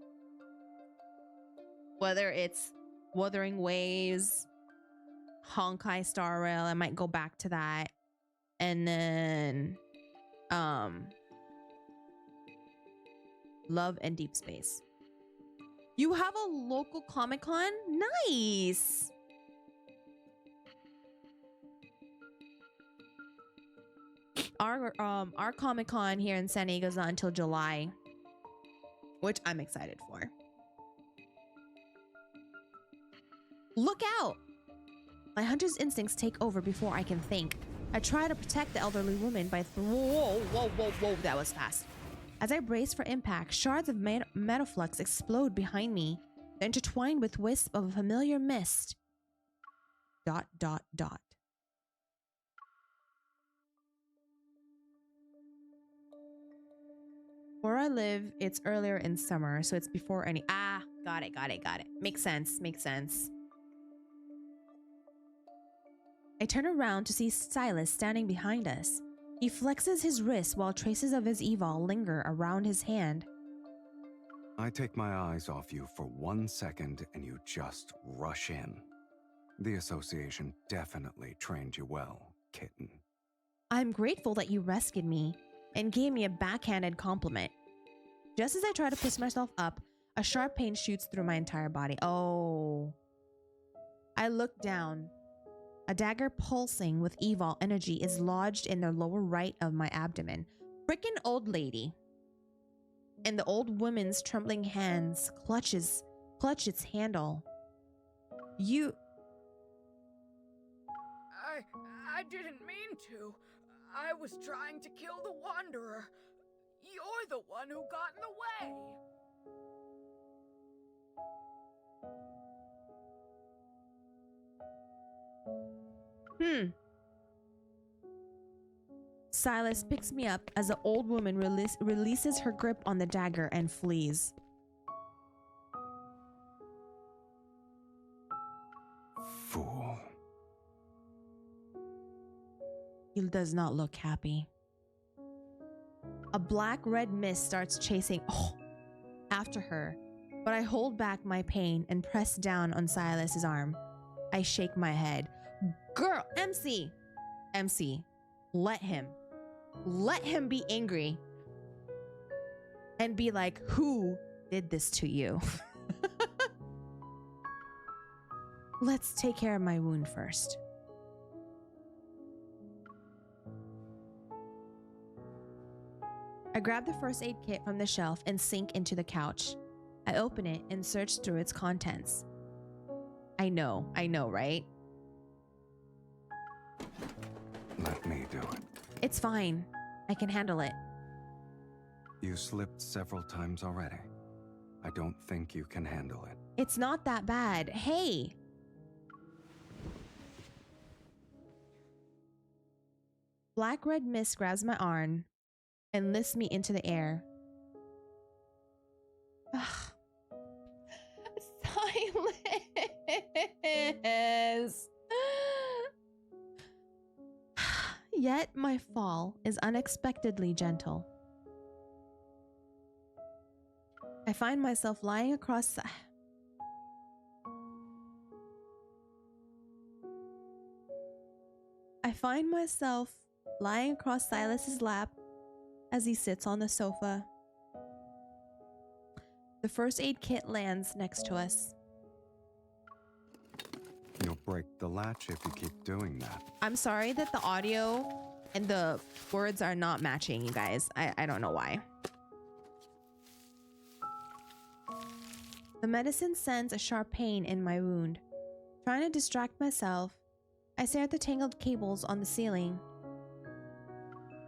Whether it's Wuthering Waves, Honkai Star Rail, I might go back to that. And then Love and Deep Space. You have a local Comic-Con? Nice. Our Comic-Con here in San Diego is not until July, which I'm excited for. Look out! My hunter's instincts take over before I can think. I try to protect the elderly woman by whoa, whoa, whoa, whoa, that was fast. As I brace for impact, shards of Metaflux explode behind me. They're intertwined with wisps of a familiar mist. ... Where I live, it's earlier in summer, so it's before any... Ah, got it. Makes sense. I turn around to see Silas standing behind us. He flexes his wrist while traces of his evil linger around his hand. I take my eyes off you for 1 second and you just rush in. The association definitely trained you well, kitten. I'm grateful that you rescued me and gave me a backhanded compliment. Just as I try to push myself up, a sharp pain shoots through my entire body. Oh. I look down. A dagger pulsing with evil energy is lodged in the lower right of my abdomen. Frickin' old lady. And the old woman's trembling hands clutch its handle. You... I didn't mean to. I was trying to kill the Wanderer. You're the one who got in the way. Silas picks me up as the old woman releases her grip on the dagger and flees. Fool. He does not look happy. A black-red mist starts chasing after her, but I hold back my pain and press down on Silas's arm. I shake my head. Girl, MC, let him be angry and be like, who did this to you? Let's take care of my wound first. I grab the first aid kit from the shelf and sink into the couch. I open it and search through its contents. I know, right? Let me do it. It's fine. I can handle it. You slipped several times already. I don't think you can handle it. It's not that bad. Hey! Black-red mist grabs my arm and lifts me into the air. Silence! Yet my fall is unexpectedly gentle. I find myself lying across... lying across Silas's lap as he sits on the sofa. The first aid kit lands next to us. You'll break the latch if you keep doing that. I'm sorry that the audio and the words are not matching, you guys. I don't know why. The medicine sends a sharp pain in my wound. Trying to distract myself, I stare at the tangled cables on the ceiling.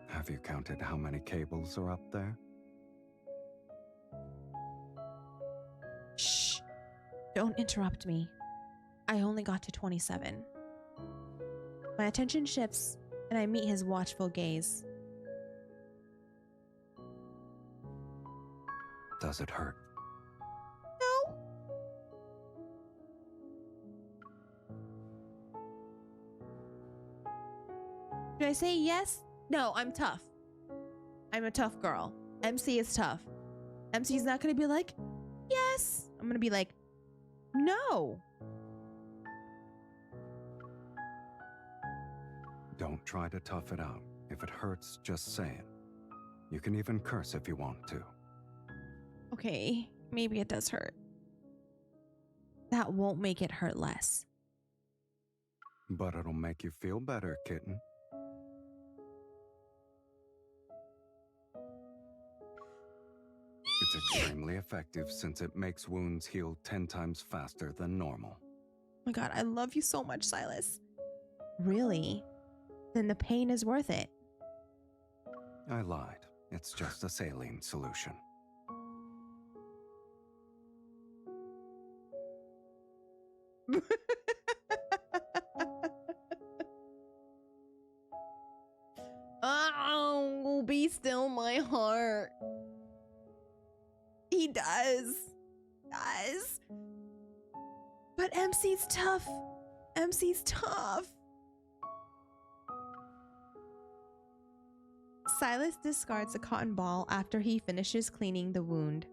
Have you counted how many cables are up there? Shh. Don't interrupt me. I only got to 27. My attention shifts and I meet his watchful gaze. Does it hurt? No. Should I say yes? No, I'm tough. I'm a tough girl. MC is tough. MC's not gonna be like, yes. I'm gonna be like, no. Don't try to tough it out. If it hurts, just say it. You can even curse if you want to. Okay, maybe it does hurt. That won't make it hurt less. But it'll make you feel better, kitten. It's extremely effective since it makes wounds heal 10 times faster than normal. Oh my god, I love you so much, Silas. Really? Then the pain is worth it. I lied. It's just a saline solution. Oh, be still my heart. He does. But MC's tough. MC's tough. Silas discards a cotton ball after he finishes cleaning the wound.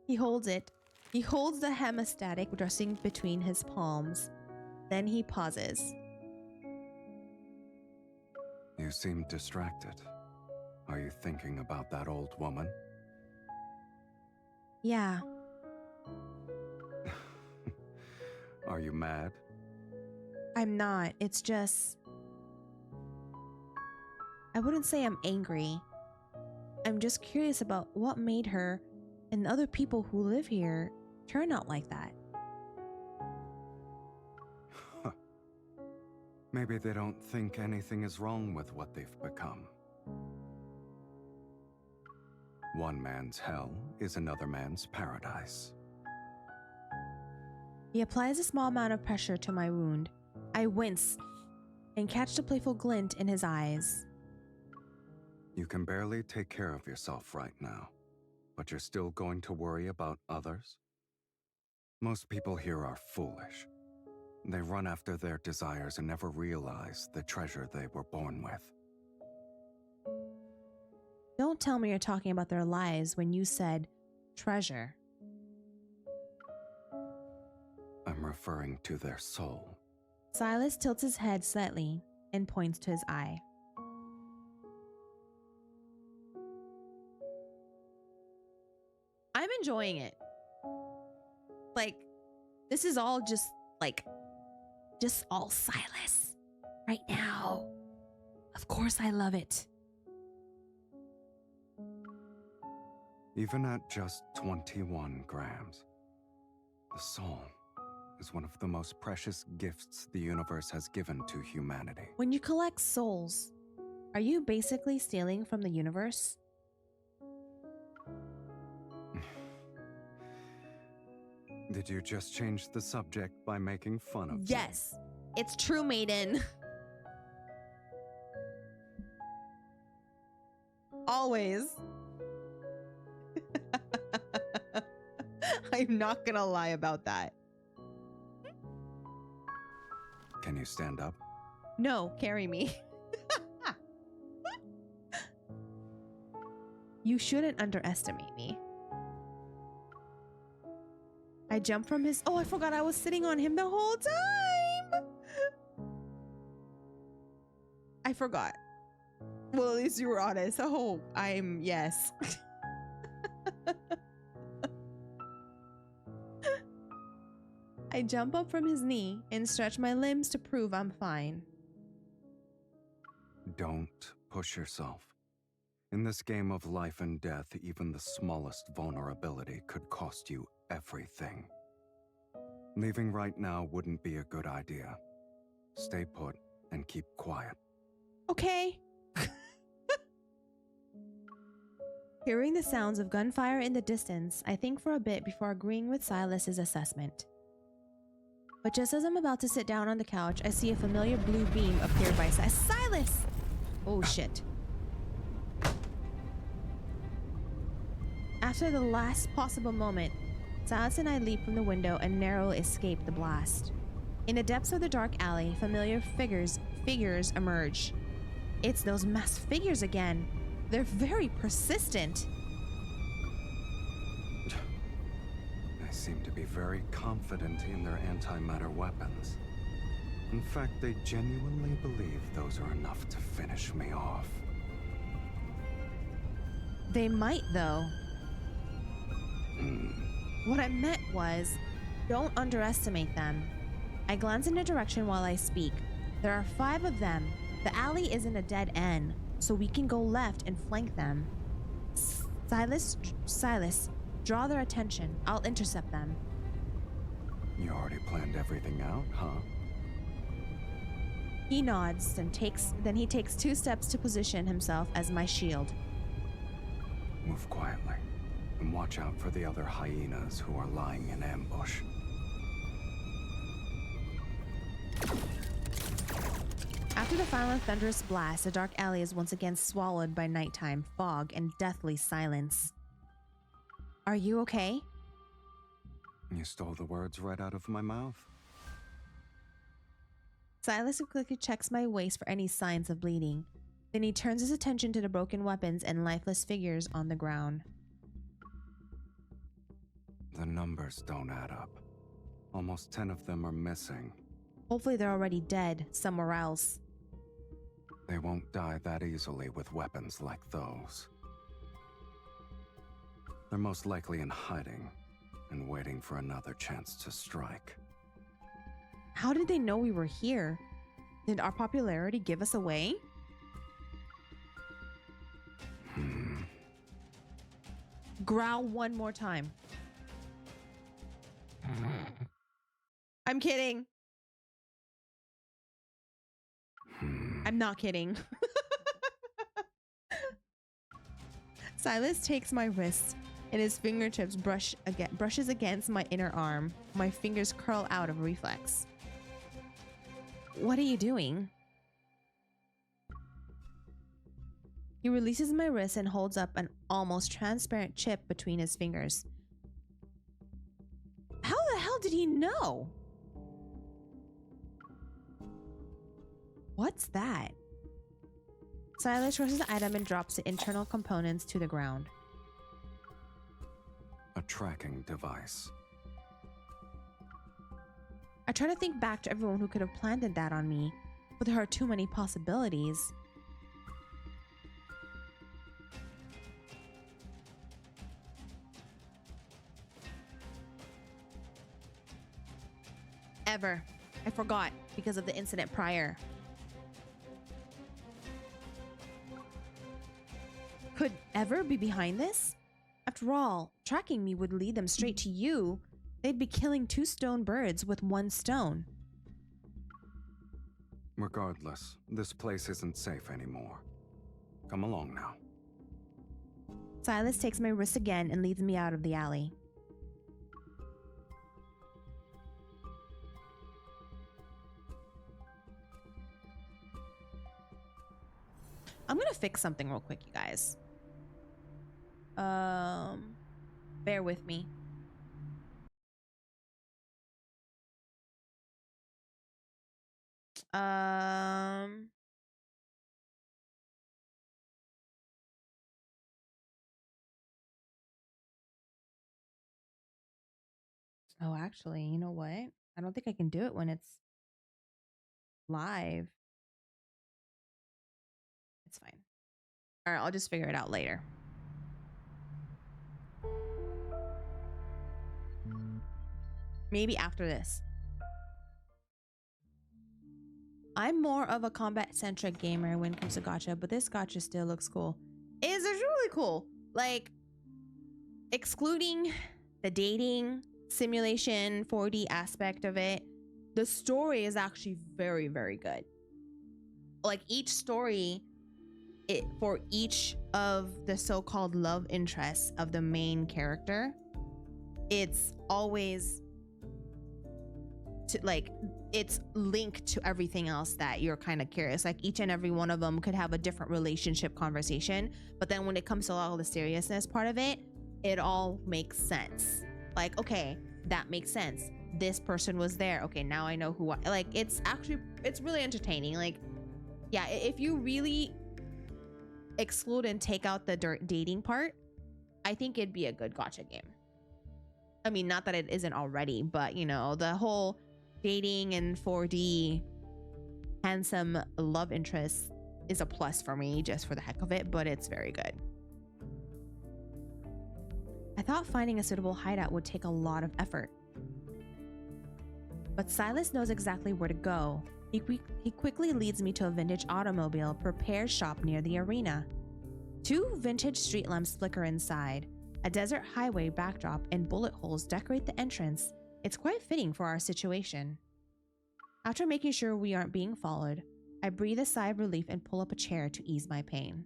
He holds it. He holds the hemostatic dressing between his palms. Then he pauses. You seem distracted. Are you thinking about that old woman? Yeah. Are you mad? I'm not. It's just... I wouldn't say I'm angry. I'm just curious about what made her and the other people who live here turn out like that. Maybe they don't think anything is wrong with what they've become. One man's hell is another man's paradise. He applies a small amount of pressure to my wound. I wince and catch the playful glint in his eyes. You can barely take care of yourself right now, but you're still going to worry about others? Most people here are foolish. They run after their desires and never realize the treasure they were born with. Don't tell me you're talking about their lives when you said treasure. I'm referring to their soul. Silas tilts his head slightly and points to his eye. I'm enjoying it. Like, this is all just all Silas right now. Of course I love it. Even at just 21 grams, the soul is one of the most precious gifts the universe has given to humanity. When you collect souls, are you basically stealing from the universe? Did you just change the subject by making fun of me? Yes, it's true, maiden. Always. I'm not gonna lie about that. Can you stand up? No, carry me. You shouldn't underestimate me. I jump from his... Oh, I forgot I was sitting on him the whole time. I forgot. Well, at least you were honest. Oh, yes. I jump up from his knee and stretch my limbs to prove I'm fine. Don't push yourself. In this game of life and death, even the smallest vulnerability could cost you everything. Leaving right now wouldn't be a good idea. Stay put and keep quiet. Okay. Hearing the sounds of gunfire in the distance, I think for a bit before agreeing with Silas's assessment. But just as I'm about to sit down on the couch, I see a familiar blue beam appear by Silas! Oh shit. After the last possible moment, Silas and I leap from the window and narrowly escape the blast. In the depths of the dark alley, familiar figures emerge. It's those masked figures again. They're very persistent. They seem to be very confident in their antimatter weapons. In fact, they genuinely believe those are enough to finish me off. They might, though. What I meant was, don't underestimate them. I glance in a direction while I speak. There are 5 of them. The alley isn't a dead end, so we can go left and flank them. Silas, draw their attention. I'll intercept them. You already planned everything out, huh? He nods and then he takes 2 steps to position himself as my shield. Move quietly, and watch out for the other hyenas who are lying in ambush. After the final thunderous blast, the dark alley is once again swallowed by nighttime, fog, and deathly silence. Are you okay? You stole the words right out of my mouth. Silas quickly checks my waist for any signs of bleeding. Then he turns his attention to the broken weapons and lifeless figures on the ground. The numbers don't add up. Almost 10 of them are missing. Hopefully they're already dead somewhere else. They won't die that easily with weapons like those. They're most likely in hiding and waiting for another chance to strike. How did they know we were here? Did our popularity give us away? Growl one more time. I'm kidding. I'm not kidding. Silas takes my wrist and his fingertips brushes against my inner arm. My fingers curl out of reflex. What are you doing? He releases my wrist and holds up an almost transparent chip between his fingers. How the hell did he know? What's that? Silas rushes the item and drops the internal components to the ground. A tracking device. I try to think back to everyone who could have planted that on me, but there are too many possibilities. Ever. I forgot because of the incident prior. Could Ever be behind this? After all, tracking me would lead them straight to you. They'd be killing 2 stone birds with 1 stone. Regardless, this place isn't safe anymore. Come along now. Silas takes my wrist again and leads me out of the alley. I'm gonna fix something real quick, you guys. Bear with me. Oh, actually, you know what? I don't think I can do it when it's live. It's fine. All right, I'll just figure it out later. Maybe after this. I'm more of a combat-centric gamer when it comes to gacha, but this gacha still looks cool. It's really cool. Like, excluding the dating simulation 4D aspect of it, the story is actually very, very good. Like, each story, for each of the so-called love interests of the main character, it's always it's linked to everything else that you're kind of curious. Like, each and every one of them could have a different relationship conversation, but then when it comes to all the seriousness part of it, it all makes sense. Like, okay, that makes sense. This person was there. Okay, now I know who like, it's really entertaining. Like, yeah, if you really exclude and take out the dating part, I think it'd be a good gacha game. I mean, not that it isn't already, but you know, the whole dating and 4D handsome love interest is a plus for me just for the heck of it, but it's very good. I thought finding a suitable hideout would take a lot of effort, but Silas knows exactly where to go. He quickly leads me to a vintage automobile repair shop near the arena. 2 vintage street lamps flicker inside. A desert highway backdrop and bullet holes decorate the entrance. It's quite fitting for our situation. After making sure we aren't being followed, I breathe a sigh of relief and pull up a chair to ease my pain.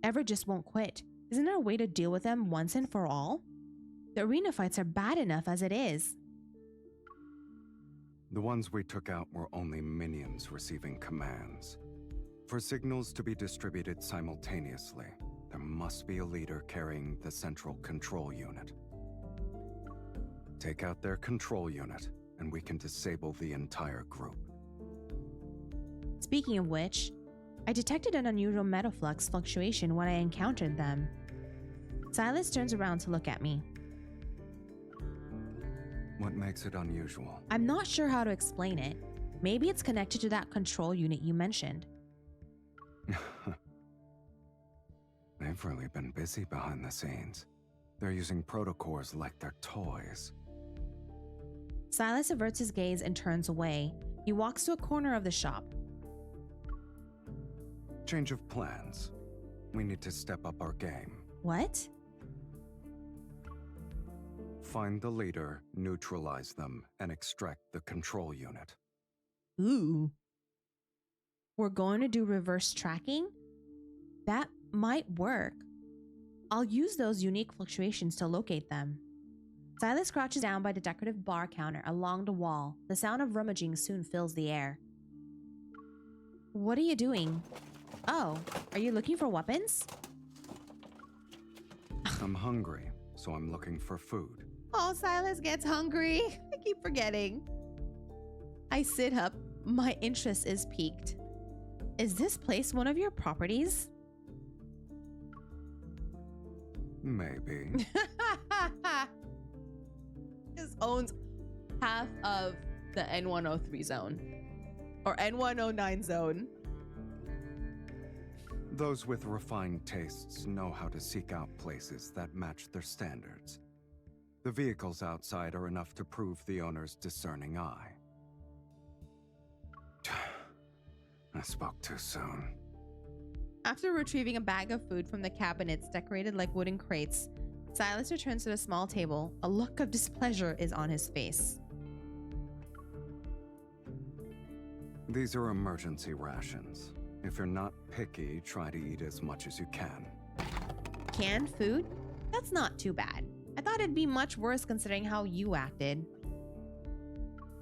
Ever just won't quit. Isn't there a way to deal with them once and for all? The arena fights are bad enough as it is. The ones we took out were only minions receiving commands. For signals to be distributed simultaneously, there must be a leader carrying the central control unit. Take out their control unit, and we can disable the entire group. Speaking of which, I detected an unusual metaflux fluctuation when I encountered them. Silas turns around to look at me. What makes it unusual? I'm not sure how to explain it. Maybe it's connected to that control unit you mentioned. They've really been busy behind the scenes. They're using protocores like they're toys. Silas averts his gaze and turns away. He walks to a corner of the shop. Change of plans. We need to step up our game. What? Find the leader, neutralize them, and extract the control unit. Ooh. We're going to do reverse tracking? That might work. I'll use those unique fluctuations to locate them. Silas crouches down by the decorative bar counter along the wall. The sound of rummaging soon fills the air. What are you doing? Oh, are you looking for weapons? I'm hungry, so I'm looking for food. Oh, Silas gets hungry. I keep forgetting. I sit up. My interest is piqued. Is this place one of your properties? Maybe. This owns half of the N103 zone. Or N109 zone. Those with refined tastes know how to seek out places that match their standards. The vehicles outside are enough to prove the owner's discerning eye. I spoke too soon. After retrieving a bag of food from the cabinets decorated like wooden crates, Silas returns to the small table. A look of displeasure is on his face. These are emergency rations. If you're not picky, try to eat as much as you can. Canned food? That's not too bad. I thought it'd be much worse considering how you acted.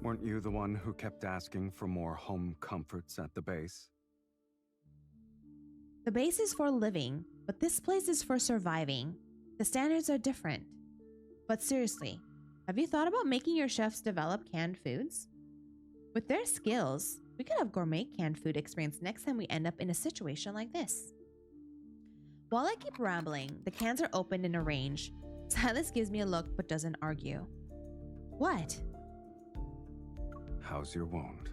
Weren't you the one who kept asking for more home comforts at the base? The base is for living, but this place is for surviving. The standards are different. But seriously, have you thought about making your chefs develop canned foods? With their skills, we could have gourmet canned food experience next time we end up in a situation like this. While I keep rambling, the cans are opened and arranged. Silas gives me a look but doesn't argue. What? How's your wound?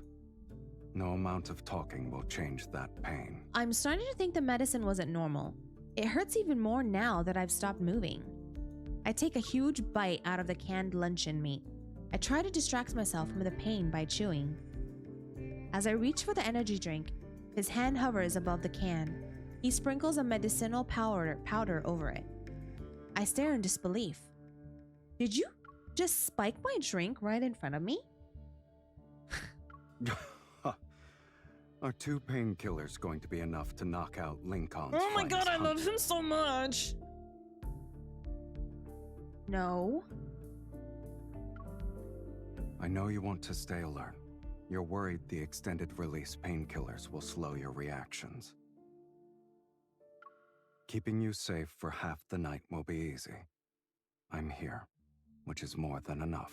No amount of talking will change that pain. I'm starting to think the medicine wasn't normal. It hurts even more now that I've stopped moving. I take a huge bite out of the canned luncheon meat. I try to distract myself from the pain by chewing. As I reach for the energy drink, his hand hovers above the can. He sprinkles a medicinal powder over it. I stare in disbelief. Did you just spike my drink right in front of me? Are 2 painkillers going to be enough to knock out Lincoln's Oh my god, I love hunter? him so much! No. I know you want to stay alert. You're worried the extended release painkillers will slow your reactions. Keeping you safe for half the night will be easy. I'm here, which is more than enough.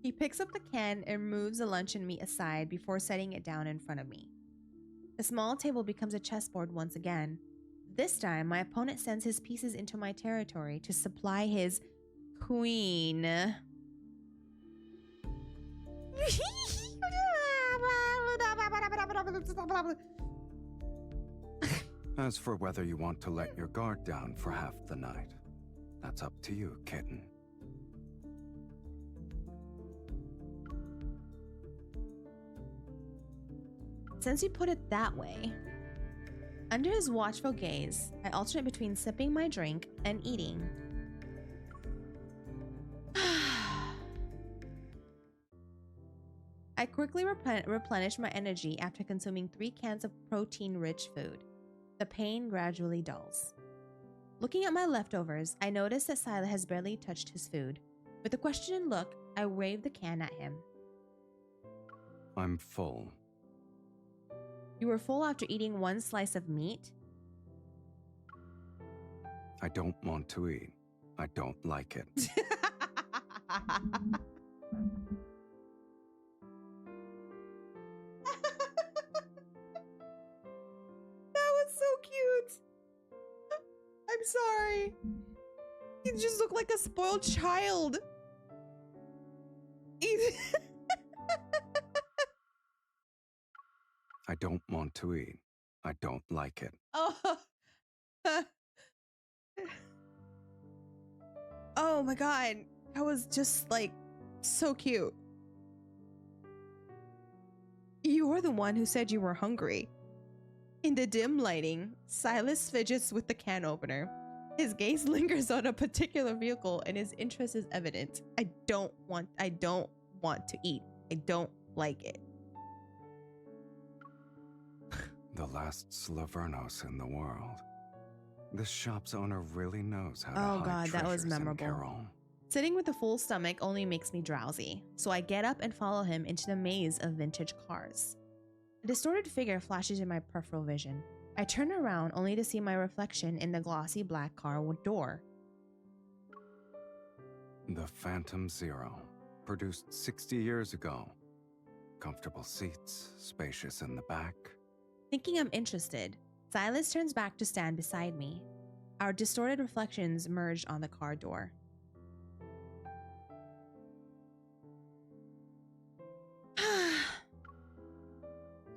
He picks up the can and moves the luncheon meat aside before setting it down in front of me. The small table becomes a chessboard once again. This time, my opponent sends his pieces into my territory to supply his queen. As for whether you want to let your guard down for half the night, that's up to you, kitten. Since you put it that way, under his watchful gaze, I alternate between sipping my drink and eating. I quickly replenish my energy after consuming 3 cans of protein-rich food. The pain gradually dulls. Looking at my leftovers, I notice that Silas has barely touched his food. With a questioning look, I wave the can at him. I'm full. You were full after eating one slice of meat? I don't want to eat. I don't like it. That was so cute. I'm sorry. You just look like a spoiled child. I don't want to eat. I don't like it. Oh. Oh my god. That was just like so cute. You were the one who said you were hungry. In the dim lighting, Silas fidgets with the can opener. His gaze lingers on a particular vehicle and his interest is evident. I don't want to eat. I don't like it. The last Slavernos in the world. This shop's owner really knows how to Oh hide god, that was treasures in memorable. Carol. Sitting with a full stomach only makes me drowsy, so I get up and follow him into the maze of vintage cars. A distorted figure flashes in my peripheral vision. I turn around only to see my reflection in the glossy black car door. The Phantom Zero, produced 60 years ago. Comfortable seats, spacious in the back. Thinking I'm interested, Silas turns back to stand beside me. Our distorted reflections merge on the car door.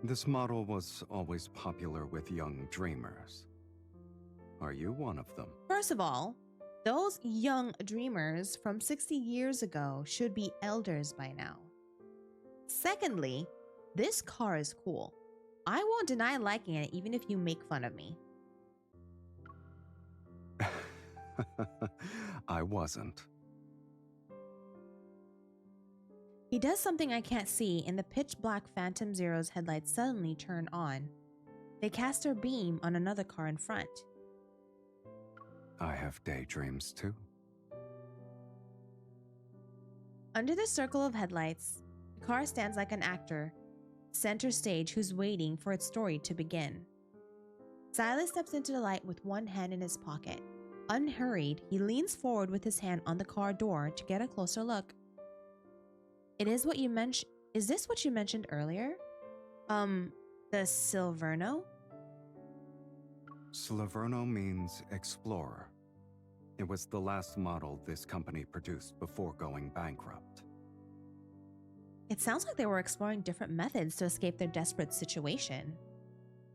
This model was always popular with young dreamers. Are you one of them? First of all, those young dreamers from 60 years ago should be elders by now. Secondly, this car is cool. I won't deny liking it even if you make fun of me. I wasn't. He does something I can't see, and the pitch black Phantom Zero's headlights suddenly turn on. They cast their beam on another car in front. I have daydreams too. Under the circle of headlights, the car stands like an actor, center stage, who's waiting for its story to begin. Silas steps into the light with one hand in his pocket. Unhurried, he leans forward with his hand on the car door to get a closer look. Is this what you mentioned earlier? The Silverno? Slaverno means explorer. It was the last model this company produced before going bankrupt. It sounds like they were exploring different methods to escape their desperate situation.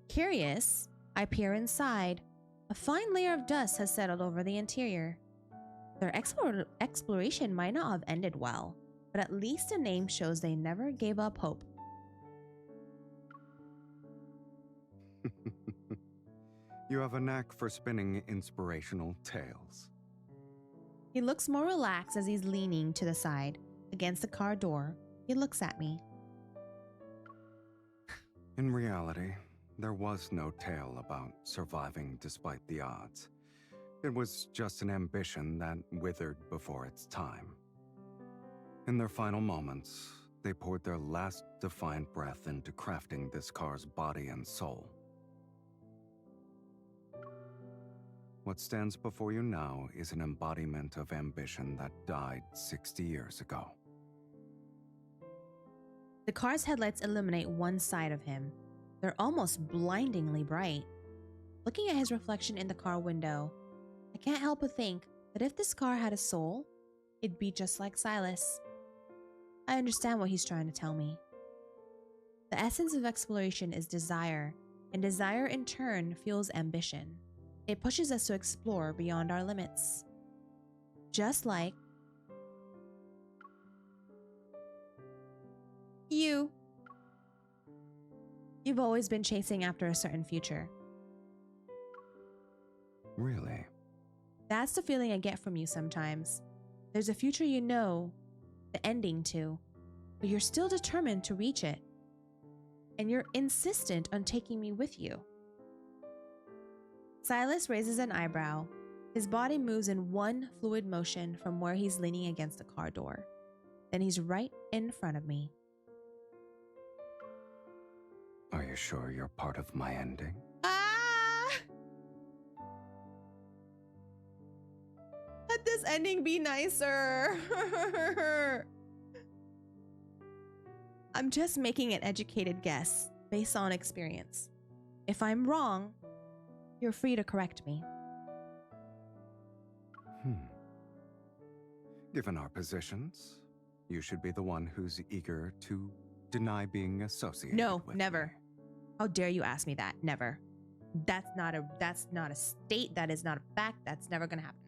Curious, I peer inside. A fine layer of dust has settled over the interior. Their exploration might not have ended well, but at least the name shows they never gave up hope. You have a knack for spinning inspirational tales. He looks more relaxed as he's leaning to the side. Against the car door, he looks at me. In reality, there was no tale about surviving despite the odds. It was just an ambition that withered before its time. In their final moments, they poured their last defiant breath into crafting this car's body and soul. What stands before you now is an embodiment of ambition that died 60 years ago. The car's headlights illuminate one side of him. They're almost blindingly bright. Looking at his reflection in the car window, I can't help but think that if this car had a soul, it'd be just like Silas. I understand what he's trying to tell me. The essence of exploration is desire, and desire in turn fuels ambition. It pushes us to explore beyond our limits. Just like you. You've always been chasing after a certain future. Really? That's the feeling I get from you sometimes. There's a future you know the ending to, but you're still determined to reach it. And you're insistent on taking me with you. Silas raises an eyebrow. His body moves in one fluid motion from where he's leaning against the car door. Then he's right in front of me. Are you sure you're part of my ending? Ah! Let this ending be nicer. I'm just making an educated guess based on experience. If I'm wrong, you're free to correct me. Given our positions, you should be the one who's eager to deny being associated with Never. me. How dare you ask me that? Never. That's not a state. That is not a fact. That's never gonna happen.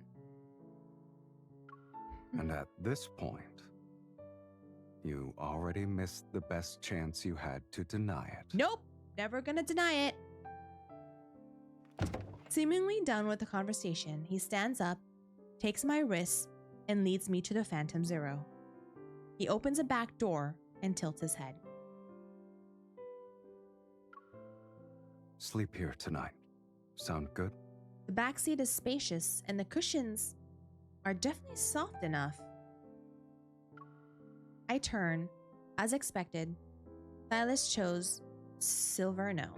And at this point, you already missed the best chance you had to deny it. Nope. Never gonna deny it. Seemingly done with the conversation, he stands up, takes my wrist, and leads me to the Phantom Zero. He opens a back door and tilts his head. Sleep here tonight. Sound good? The back seat is spacious and the cushions are definitely soft enough. I turn. As expected, Silas chose Silverno.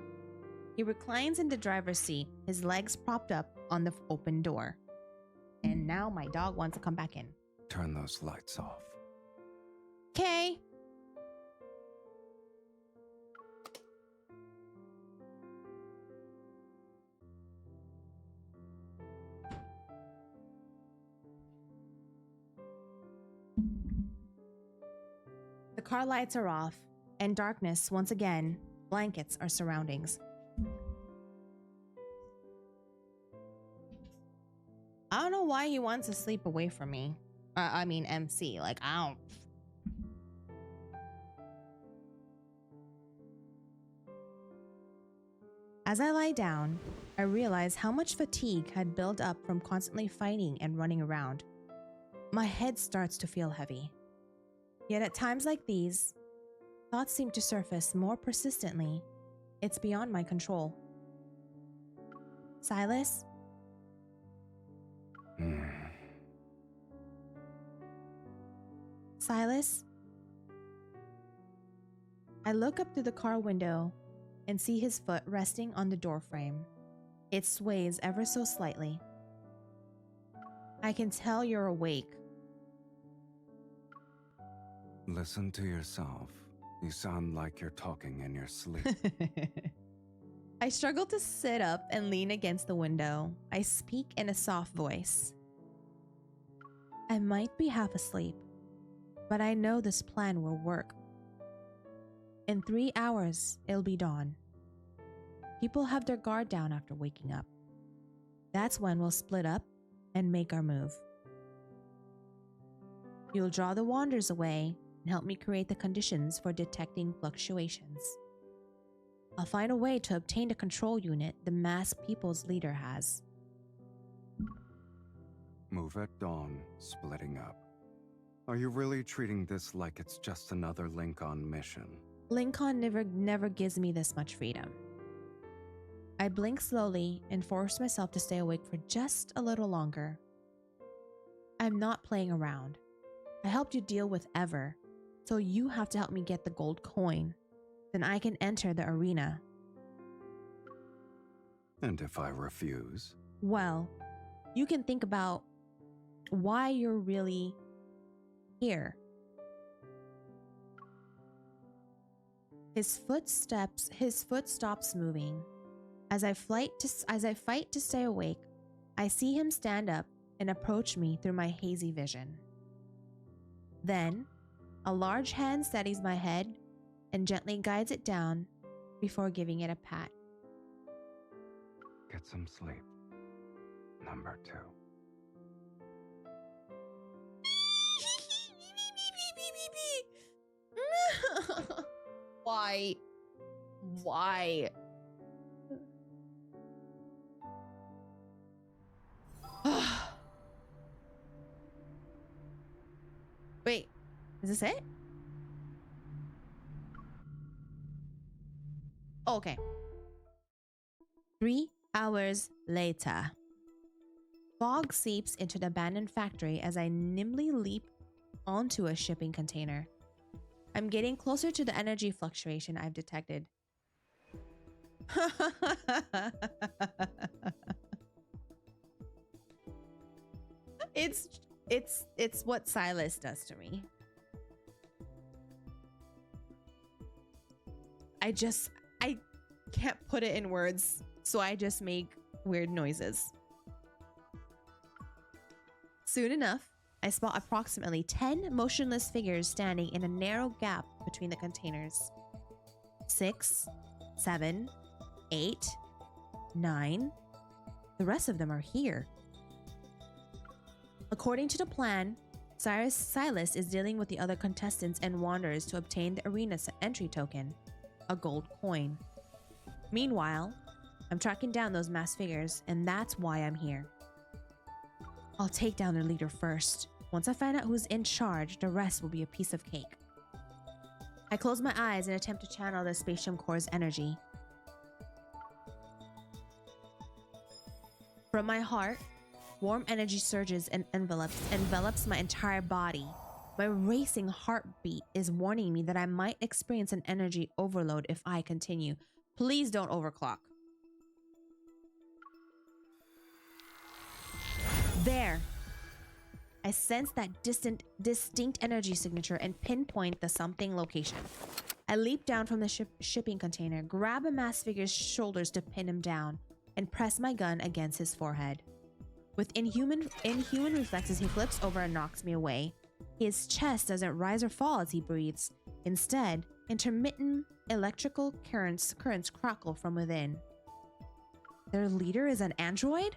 He reclines in the driver's seat, his legs propped up on the open door. And now my dog wants to come back in. Turn those lights off. Okay. The car lights are off, and darkness once again blankets our surroundings. I don't know why he wants to sleep away from me. I mean, MC. Like, I don't. As I lie down, I realize how much fatigue had built up from constantly fighting and running around. My head starts to feel heavy. Yet at times like these, thoughts seem to surface more persistently. It's beyond my control. Silas? Silas? I look up through the car window and see his foot resting on the doorframe. It sways ever so slightly. I can tell you're awake. Listen to yourself. You sound like you're talking in your sleep. I struggle to sit up and lean against the window. I speak in a soft voice. I might be half asleep, but I know this plan will work. In 3 hours, it'll be dawn. People have their guard down after waking up. That's when we'll split up and make our move. You'll draw the Wanderers away and help me create the conditions for detecting fluctuations. I'll find a way to obtain the control unit the masked people's leader has. Move at dawn, splitting up. Are you really treating this like it's just another Lincoln mission? Lincoln never gives me this much freedom. I blink slowly and force myself to stay awake for just a little longer. I'm not playing around. I helped you deal with Ever, so you have to help me get the gold coin. Then I can enter the arena. And if I refuse? Well, you can think about why you're really here. His foot stops moving. As I fight to stay awake, I see him stand up and approach me through my hazy vision. Then, a large hand steadies my head and gently guides it down before giving it a pat. Get some sleep. Number 2. Why? Why? Wait, is this it? Oh, okay. 3 hours later. Fog seeps into the abandoned factory as I nimbly leap onto a shipping container. I'm getting closer to the energy fluctuation I've detected. It's what Silas does to me. I can't put it in words, so I just make weird noises. Soon enough, I spot approximately 10 motionless figures standing in a narrow gap between the containers. 6, 7, 8, 9. The rest of them are here. According to the plan, Silas is dealing with the other contestants and wanderers to obtain the arena entry token, a gold coin. Meanwhile, I'm tracking down those masked figures, and that's why I'm here. I'll take down their leader first. Once I find out who's in charge, the rest will be a piece of cake. I close my eyes and attempt to channel the Spatium Core's energy. From my heart, warm energy surges and envelops my entire body. My racing heartbeat is warning me that I might experience an energy overload if I continue. Please don't overclock. There. I sense that distinct energy signature and pinpoint the something location. I leap down from the shipping container, grab a masked figure's shoulders to pin him down, and press my gun against his forehead. With inhuman reflexes, he flips over and knocks me away. His chest doesn't rise or fall as he breathes. Instead, intermittent electrical currents crackle from within. Their leader is an android?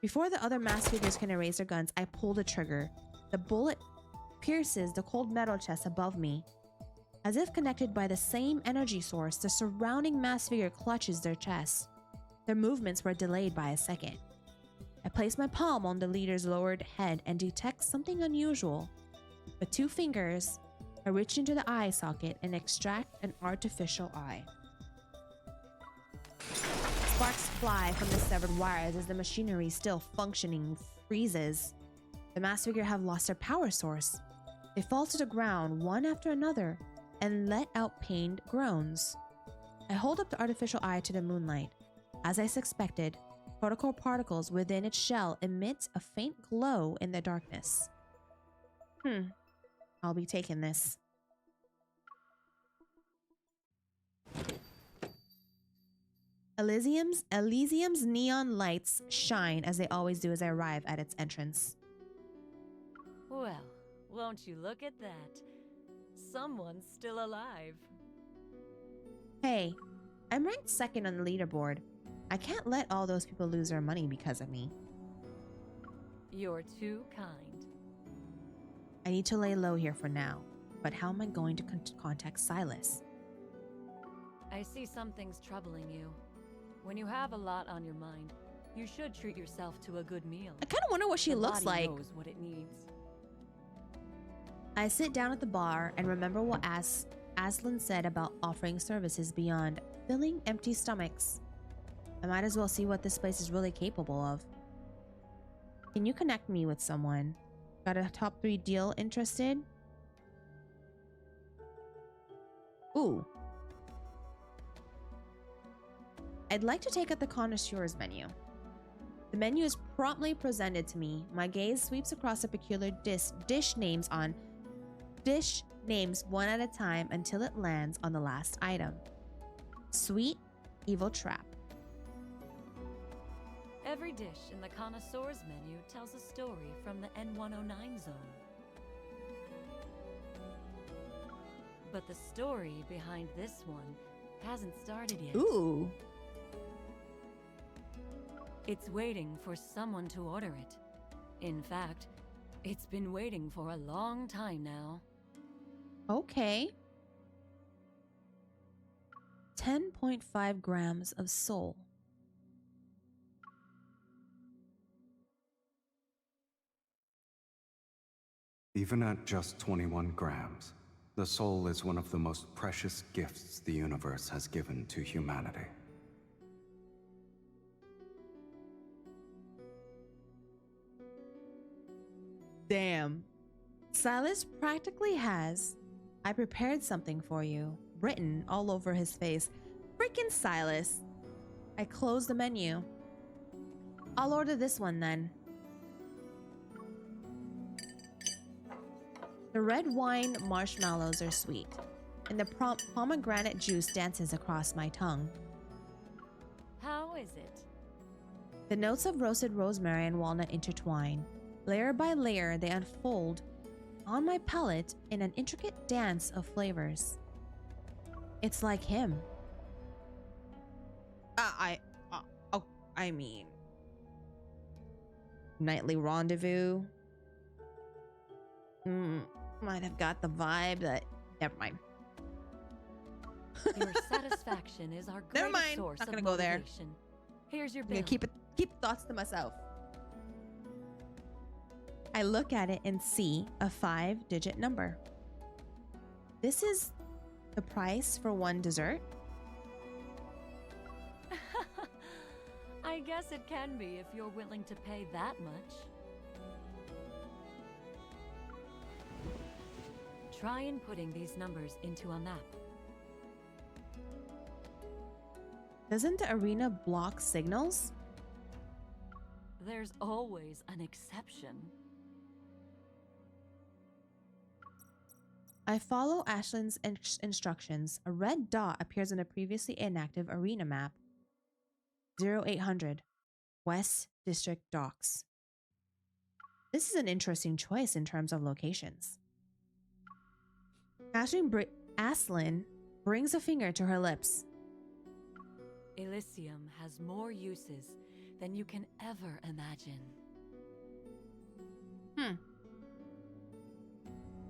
Before the other masked figures can erase their guns, I pull the trigger. The bullet pierces the cold metal chest above me. As if connected by the same energy source, the surrounding masked figure clutches their chest. Their movements were delayed by a second. I place my palm on the leader's lowered head and detect something unusual. With 2 fingers, I reach into the eye socket and extract an artificial eye. Sparks fly from the severed wires as the machinery still functioning freezes. The masked figure have lost their power source. They fall to the ground one after another and let out pained groans. I hold up the artificial eye to the moonlight. As I suspected, protocol particles within its shell emit a faint glow in the darkness. I'll be taking this. Elysium's neon lights shine as they always do as I arrive at its entrance. Well, won't you look at that? Someone's still alive. Hey, I'm ranked second on the leaderboard. I can't let all those people lose their money because of me. You're too kind. I need to lay low here for now, but how am I going to contact Silas? I see something's troubling you. When you have a lot on your mind, you should treat yourself to a good meal. I kind of wonder what she looks like. Knows what it needs. I sit down at the bar and remember what Aslan said about offering services beyond filling empty stomachs. I might as well see what this place is really capable of. Can you connect me with someone? Got a top 3 deal interested? Ooh. I'd like to take out the connoisseur's menu. The menu is promptly presented to me. My gaze sweeps across the peculiar dish names one at a time until it lands on the last item. Sweet Evil Trap. Every dish in the connoisseur's menu tells a story from the N109 zone. But the story behind this one hasn't started yet. Ooh. It's waiting for someone to order it. In fact, it's been waiting for a long time now. Okay. 10.5 grams of soul. Even at just 21 grams, the soul is one of the most precious gifts the universe has given to humanity. Damn. Silas practically has "I prepared something for you" written all over his face. Freaking Silas. I closed the menu. I'll order this one then. The red wine marshmallows are sweet, and the pomegranate juice dances across my tongue. How is it? The notes of roasted rosemary and walnut intertwine. Layer by layer, they unfold on my palate in an intricate dance of flavors. It's like him. I mean, nightly rendezvous. Might have got the vibe that. Never mind. Your satisfaction is our Never greatest mind. source Not of gonna go there. motivation. Here's your I'm bill. gonna keep thoughts to myself. I look at it and see a 5-digit number. This is the price for one dessert? I guess it can be if you're willing to pay that much. Try inputting these numbers into a map. Doesn't the arena block signals? There's always an exception. I follow Ashlyn's instructions. A red dot appears on a previously inactive arena map. 0800 West District Docks. This is an interesting choice in terms of locations. Ashlyn brings a finger to her lips. Elysium has more uses than you can ever imagine.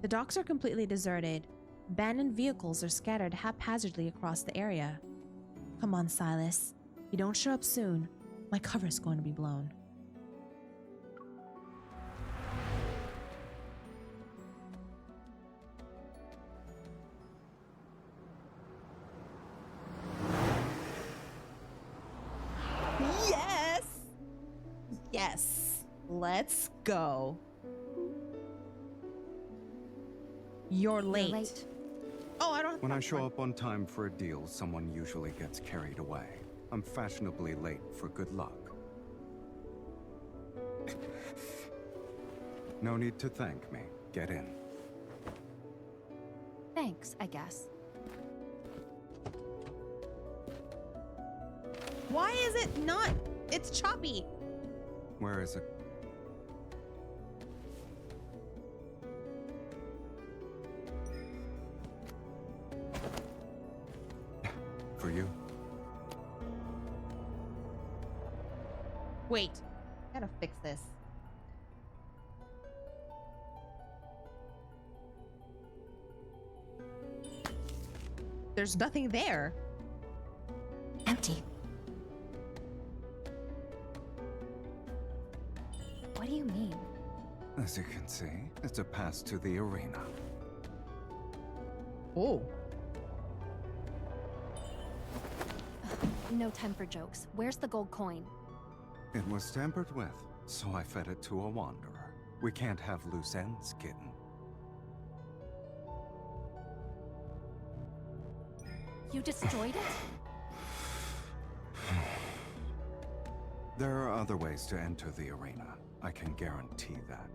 The docks are completely deserted. Abandoned vehicles are scattered haphazardly across the area. Come on, Silas. If you don't show up soon, my cover's going to be blown. Yes! Yes. Let's go. You're late. Oh, I don't have When I show up on time for a deal, someone usually gets carried away. I'm fashionably late for good luck. No need to thank me. Get in. Thanks, I guess. Why is it not? It's choppy. Where is it? For you. Wait. Gotta fix this. There's nothing there. Empty. What do you mean? As you can see, it's a pass to the arena. Oh. No time for jokes. Where's the gold coin? It was tampered with, so I fed it to a wanderer. We can't have loose ends, kitten. You destroyed it? There are other ways to enter the arena. I can guarantee that.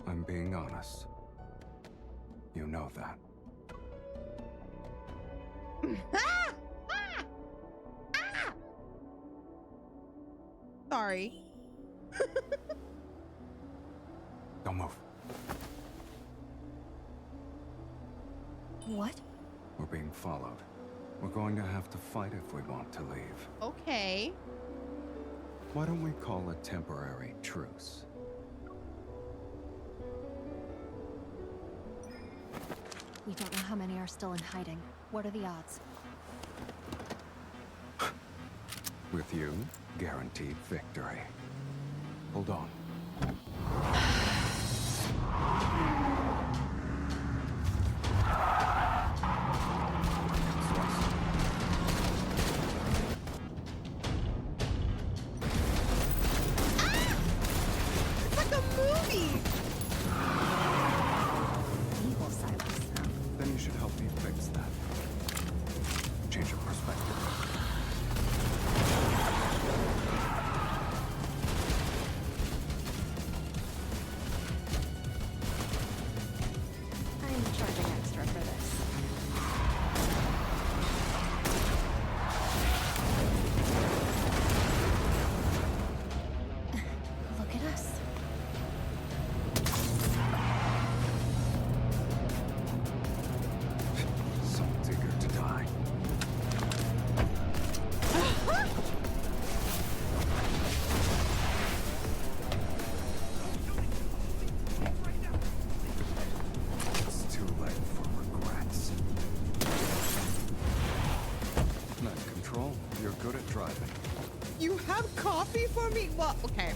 I'm being honest. You know that. Sorry. Don't move. What? We're being followed. We're going to have to fight if we want to leave. Okay. Why don't we call a temporary truce? We don't know how many are still in hiding. What are the odds? With you, guaranteed victory. Hold on. It's like a movie. Evil Silas. Then you should help me fix that. have coffee for me? Well, okay.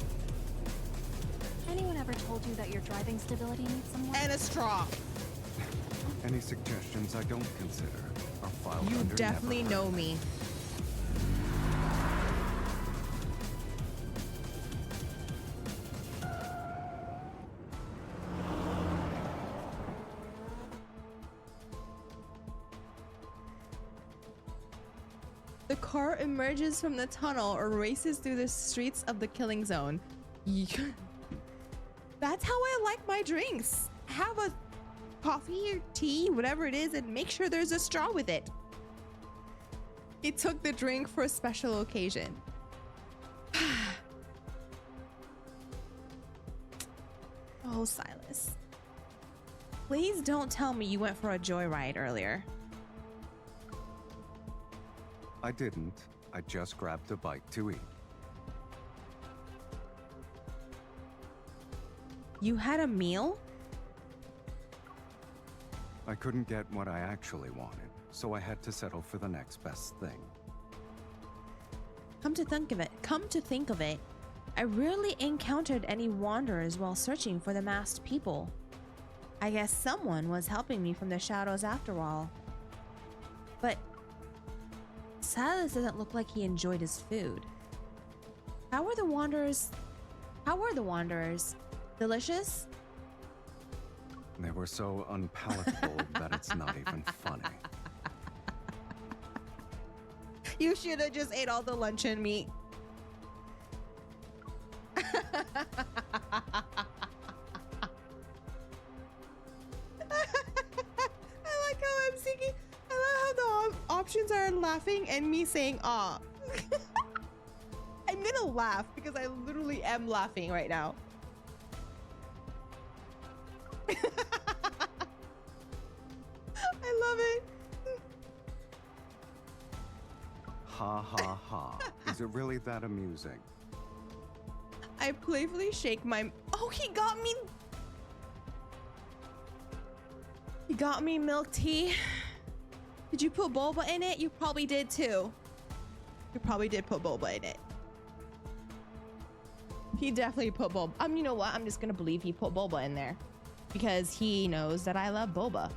Anyone ever told you that your driving stability needs some work? And a straw. Any suggestions I don't consider are filed You under definitely never know heard. me. The car emerges from the tunnel or races through the streets of the killing zone. That's how I like my drinks. Have a coffee or tea, whatever it is, and make sure there's a straw with it. He took the drink for a special occasion. Oh, Silas. Please don't tell me you went for a joyride earlier. I didn't. I just grabbed a bite to eat. You had a meal? I couldn't get what I actually wanted, so I had to settle for the next best thing. Come to think of it, I rarely encountered any wanderers while searching for the masked people. I guess someone was helping me from the shadows after all. But Silas doesn't look like he enjoyed his food. How were the wanderers? Delicious? They were so unpalatable that it's not even funny. You should have just ate all the luncheon meat. I like how I'm singing. I love how the options are laughing and me saying "ah." I'm gonna laugh because I literally am laughing right now. I love it. Ha ha ha. Is it really that amusing? I playfully shake my... Oh, he got me... He got me milk tea. Did you put boba in it? You probably did too. You probably did put boba in it. He definitely put boba. You know what? I'm just gonna believe he put boba in there. Because he knows that I love boba.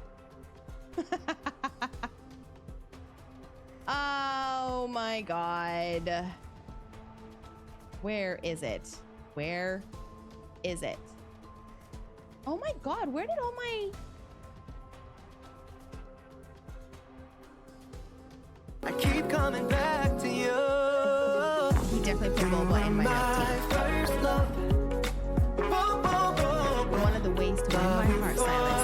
Oh my god. Where is it? Where is it? Oh my god, where did all my... I keep coming back to you. He definitely put boba in my milk tea. One of the ways to win my heart, Silas.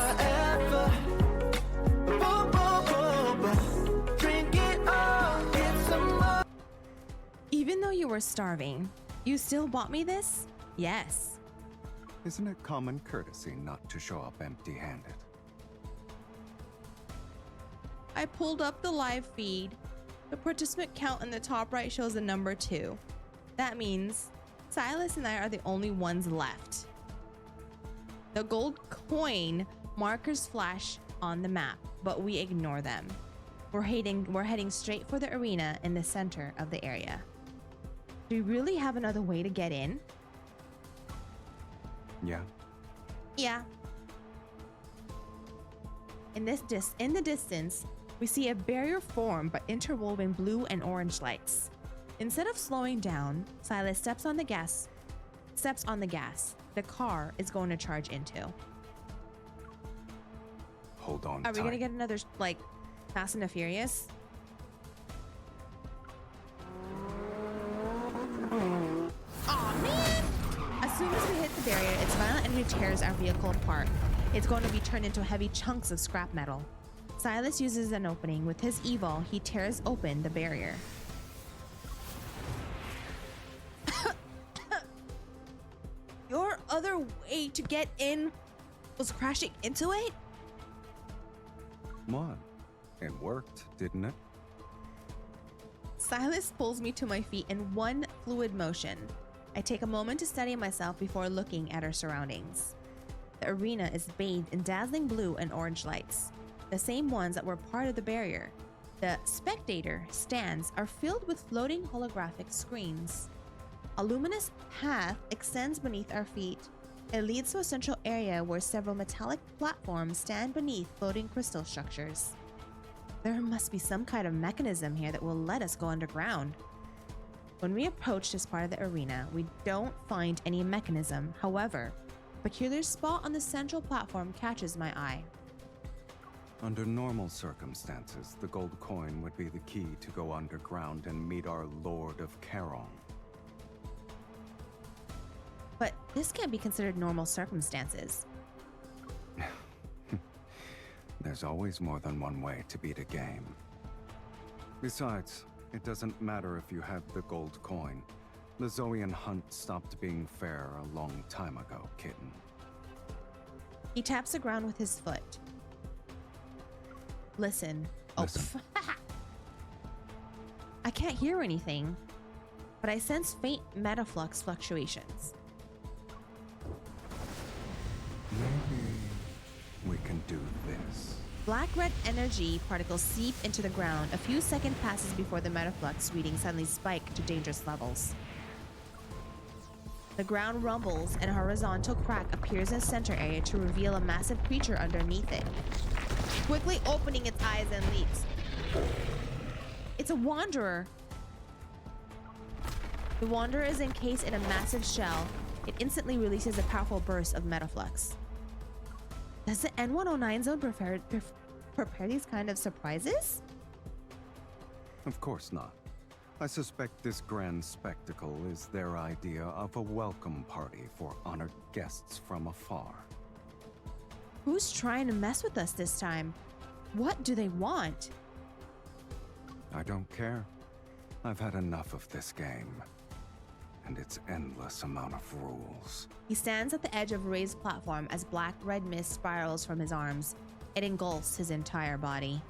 Even though you were starving, you still bought me this? Yes. Isn't it common courtesy not to show up empty-handed? I pulled up the live feed. The participant count in the top right shows the number 2. That means Silas and I are the only ones left. The gold coin markers flash on the map, but we ignore them. We're heading straight for the arena in the center of the area. Do we really have another way to get in? Yeah. Yeah. In the distance, we see a barrier form but interwoven blue and orange lights. Instead of slowing down, Silas steps on the gas. The car is going to charge into. Hold on Are we tight. gonna get another like Fast and the Furious? Aw, man! As soon as we hit the barrier, its violent energy tears our vehicle apart. It's going to be turned into heavy chunks of scrap metal. Silas uses an opening. With his evil, he tears open the barrier. Your other way to get in was crashing into it? What? It worked, didn't it? Silas pulls me to my feet in one fluid motion. I take a moment to steady myself before looking at our surroundings. The arena is bathed in dazzling blue and orange lights, the same ones that were part of the barrier. The spectator stands are filled with floating holographic screens. A luminous path extends beneath our feet. It leads to a central area where several metallic platforms stand beneath floating crystal structures. There must be some kind of mechanism here that will let us go underground. When we approach this part of the arena, we don't find any mechanism. However, a peculiar spot on the central platform catches my eye. Under normal circumstances, the gold coin would be the key to go underground and meet our Lord of Charon. But this can't be considered normal circumstances. There's always more than one way to beat a game. Besides, it doesn't matter if you had the gold coin. The Zoian hunt stopped being fair a long time ago, kitten. He taps the ground with his foot. Listen. Listen. Oh, I can't hear anything, but I sense faint metaflux fluctuations. Maybe we can do this. Black-red energy particles seep into the ground. A few seconds passes before the metaflux reading suddenly spike to dangerous levels. The ground rumbles and a horizontal crack appears in the center area to reveal a massive creature underneath it, quickly opening its eyes and leaps. It's a wanderer. The wanderer is encased in a massive shell. It instantly releases a powerful burst of metaflux. Does the N109 zone prepare these kind of surprises? Of course not. I suspect this grand spectacle is their idea of a welcome party for honored guests from afar. Who's trying to mess with us this time? What do they want? I don't care. I've had enough of this game. And its endless amount of rules. He stands at the edge of a raised platform as black-red mist spirals from his arms. It engulfs his entire body.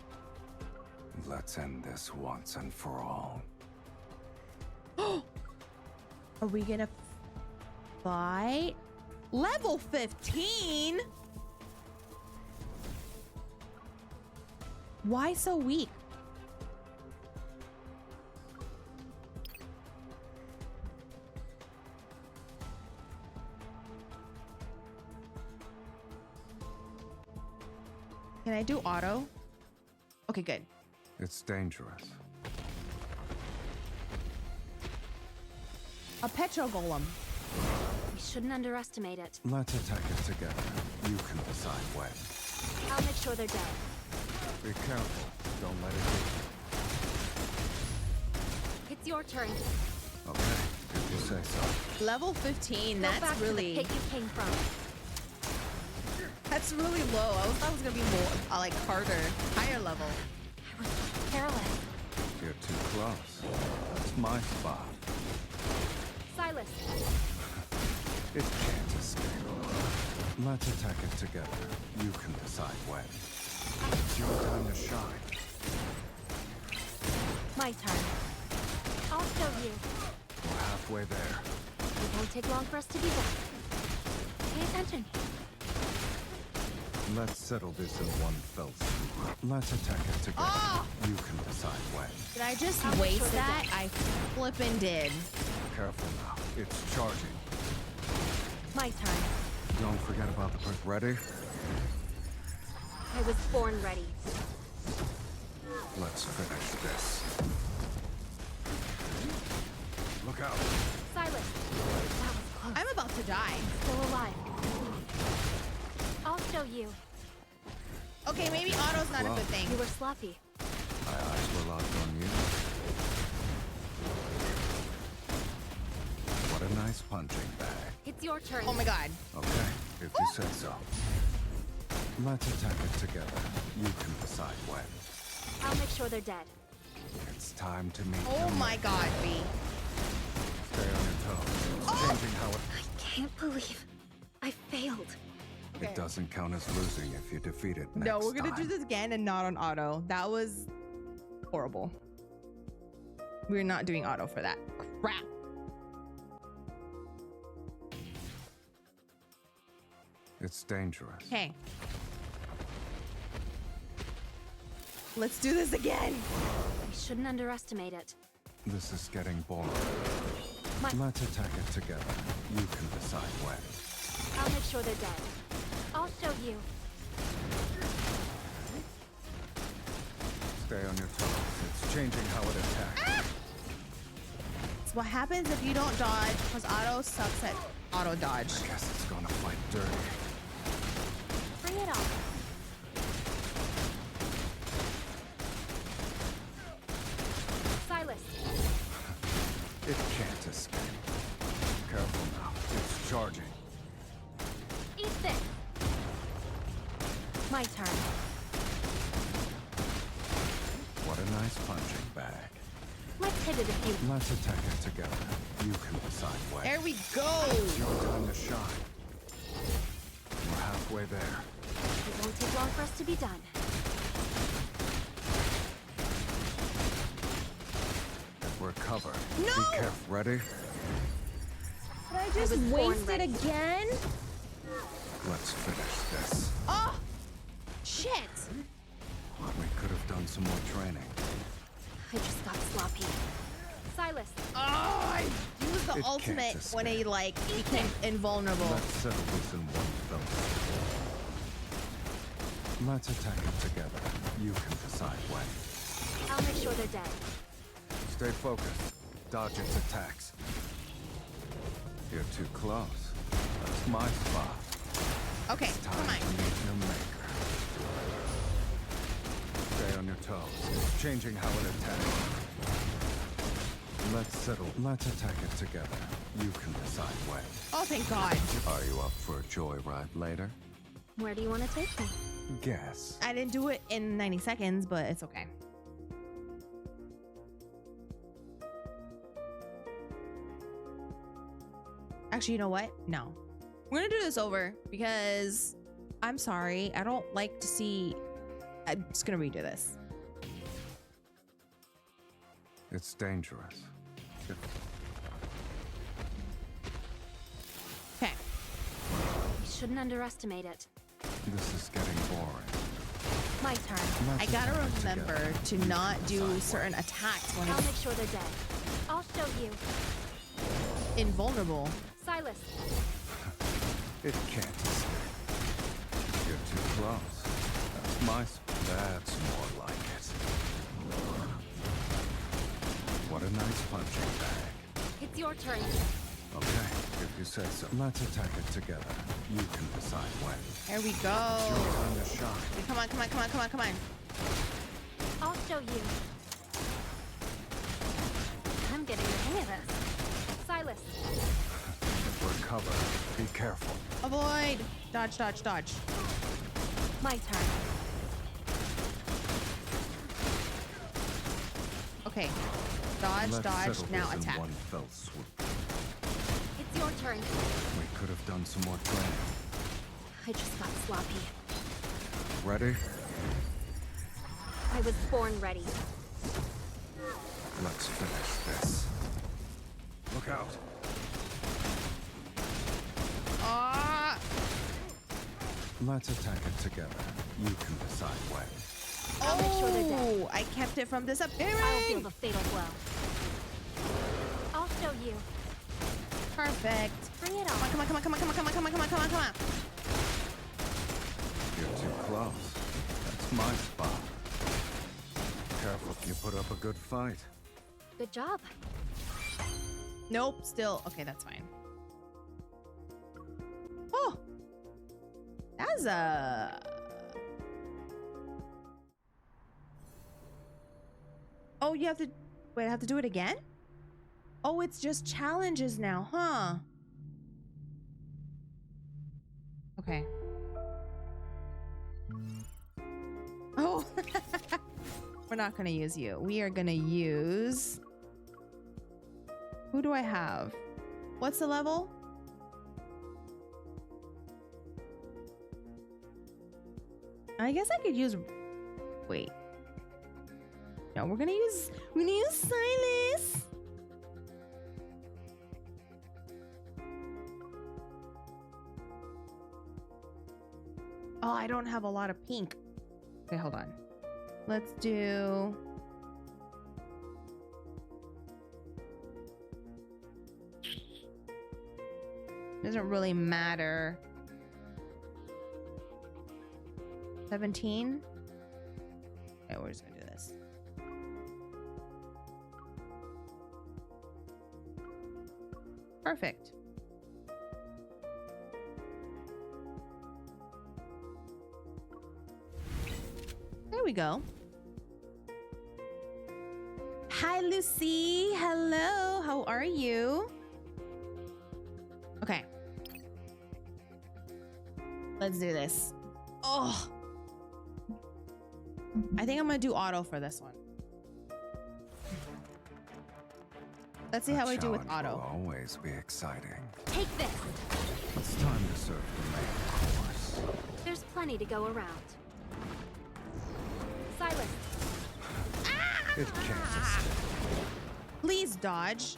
Let's end this once and for all. Are we gonna fight? Level 15? Why so weak? Can I do auto? Okay, good. It's dangerous. A petro golem. We shouldn't underestimate it. Let's attack it together. You can decide when. I'll make sure they're dead. Be careful. Don't let it hit It's your turn. you. Okay, if you say so. Level 15, Go that's back really... to the pit you came from. That's really low. I thought it was gonna be more, like, harder. Higher level. I was careless. You're too close. It's my spot. Silas. It can't escape. Let's attack it together. You can decide when. It's your time to shine. My turn. I'll show you. We're halfway there. It won't take long for us to be done. Pay attention. Let's settle this in one fell swoop. Let's attack it together. Oh! You can decide when. Did I just I'll make waste sure they're that? dead. I flippin' did. Careful now. It's charging. My turn. Don't forget about the perk. Ready? I was born ready. Let's finish this. Look out. Silas. That was close. I'm about to die. Still alive. I'll show you. Okay, maybe auto's not a good thing. You were sloppy. My eyes were locked on you. What a nice punching bag. It's your turn. Oh my god. Okay, if you say so. Let's attack it together. You can decide when. I'll make sure they're dead. It's time to meet Oh your my god, B. Stay on your toes. It's changing how it... I can't believe I failed. It doesn't count as losing if you defeat it next No, we're gonna time. do this again and not on auto. That was horrible. We're not doing auto for that. Crap. It's dangerous. Okay. Let's do this again. We shouldn't underestimate it. This is getting boring. Let's attack it together. You can decide when. I'll make sure they're dead. I'll show you. Stay on your toes. It's changing how it attacks. It's what happens if you don't dodge, because Otto sucks at auto dodge. I guess it's gonna fight dirty. Bring it on. Silas. It can't escape. Careful now. It's charging. Eat this. My turn. What a nice punching bag. Let's hit it a few. Let's attack it together. You can decide when. There we go. It's your time to shine. We're halfway there. It won't take long for us to be done. We're covered. No! Be careful. Ready? Did I just waste it again? Let's finish this. Oh! Shit! We could have done some more training. I just got sloppy. Silas. Oh, I used the It ultimate can't when he like became invulnerable. Let's settle this in one fell swoop. Let's attack it together. You can decide when. I'll make sure they're dead. Stay focused. Dodge its attacks. You're too close. That's my spot. Okay, It's time come on. to meet your maker. Stay on your toes. It's changing how it attacks. Let's settle. Let's attack it together. You can decide when. Oh, thank God. Are you up for a joyride later? Where do you want to take me? Guess. I didn't do it in 90 seconds, but it's okay. Actually, you know what? No. We're gonna do this over because I'm sorry. I don't like to see. I'm just gonna redo this. It's dangerous. Okay. We shouldn't underestimate it. This is getting boring. My turn. I gotta remember to not do certain attacks when I'll it's make sure they're dead. I'll show you. invulnerable. Silas. It can't escape. You're too close. That's my That's more like it. What a nice punching bag. It's your turn. Okay, if you say so. Let's attack it together. You can decide when. There we go. It's your time to shine. Come on, come on, come on, come on, come on. I'll show you. I'm getting the hang of this. Silas. We're covered. Be careful. Avoid. Dodge, dodge, dodge. My turn. Okay. Dodge, Let's dodge, settle now this in attack. one fell swoop. It's your turn. We could have done some more training. I just got sloppy. Ready? I was born ready. Let's finish this. Look out. Ah! Let's attack it together. You can decide when. I'll make sure they're dead. Oh, I kept it from disappearing. I'll feel the fatal blow. I'll show you. Perfect. Bring it on. Come on, come on, come on, come on, come on, come on, come on, come on, come on. You're too close. That's my spot. Careful, you put up a good fight. Good job. Nope, still. Okay, that's fine. Oh! That's a... Oh, you have to... Wait, I have to do it again? Oh, it's just challenges now, huh? Okay. Oh! We're not gonna use you. We are gonna use... Who do I have? What's the level? I guess I could use... Wait. No, we're gonna use Silas. Oh, I don't have a lot of pink. Okay, hold on. Let's do... Doesn't really matter. 17. Okay, we're just gonna do this. Perfect. There we go. Hi, Lucy. Hello. How are you? Okay. Let's do this. Oh. I think I'm gonna do auto for this one. Let's see how I do with Challenge auto. will always be exciting. Take this. It's time to serve the main course. There's plenty to go around. Silas. It can't escape. Please dodge.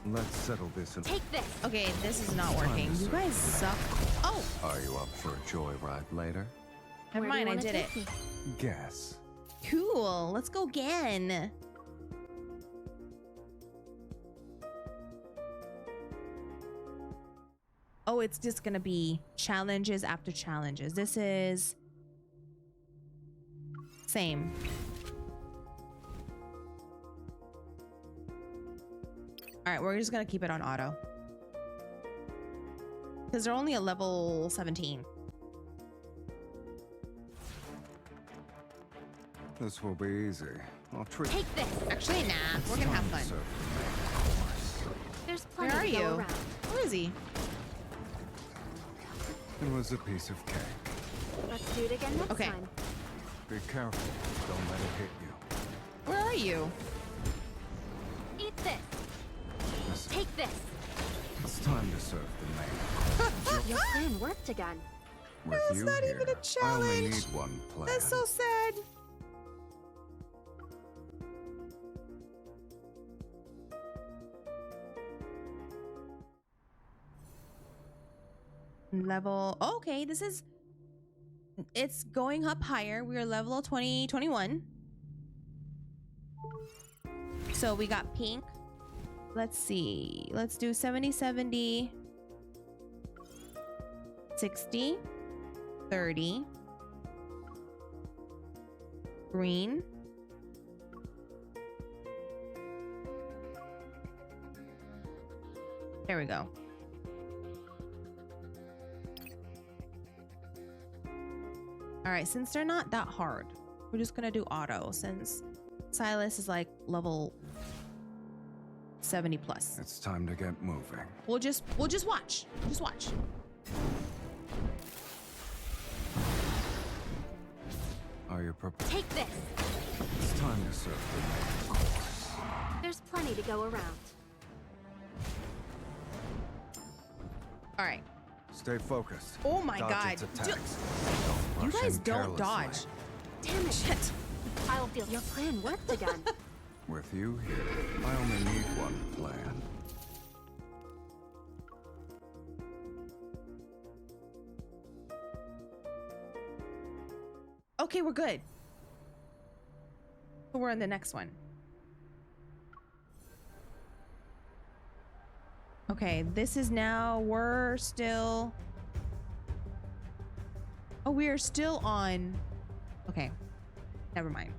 Let's settle this in. Take this. Okay, this is not working. You guys suck. Oh. Are you up for a joyride later? Never mind, I did it. Guess. Cool. Let's go again. Oh, it's just gonna be challenges after challenges. This is same. All right, we're just gonna keep it on auto because they're only a level 17. This will be easy. I'll treat. Take this. Actually, nah. We're gonna have fun. There's plenty Where are to go you? around. Where is he? It was a piece of cake. Let's do it again next time. Be careful. Don't let it hit you. Where are you? Eat this. Listen, Take this. it's time to serve the main. Your plan worked again. With That's you not here, even a I only challenge. need one plan. That's so sad. Level. Oh, okay, this is. It's going up higher. We are level 20, 21. So we got pink. Let's see. Let's do 70, 70, 60, 30. Green. There we go. All right, since they're not that hard, we're just gonna do auto since Silas is like level 70 plus. It's time to get moving. We'll just watch. Just watch. Are you prepared? Take this. It's time to serve the main course. There's plenty to go around. All right. Stay focused. Oh my Dodge God. its attacks. You Rush guys in don't dodge. carelessly. Damn it. Shit. I'll feel your plan worked again. With you here, I only need one plan. Okay, we're good. So we're on the next one. Okay, this is now, we're still... Oh, we are still on... Okay, never mind.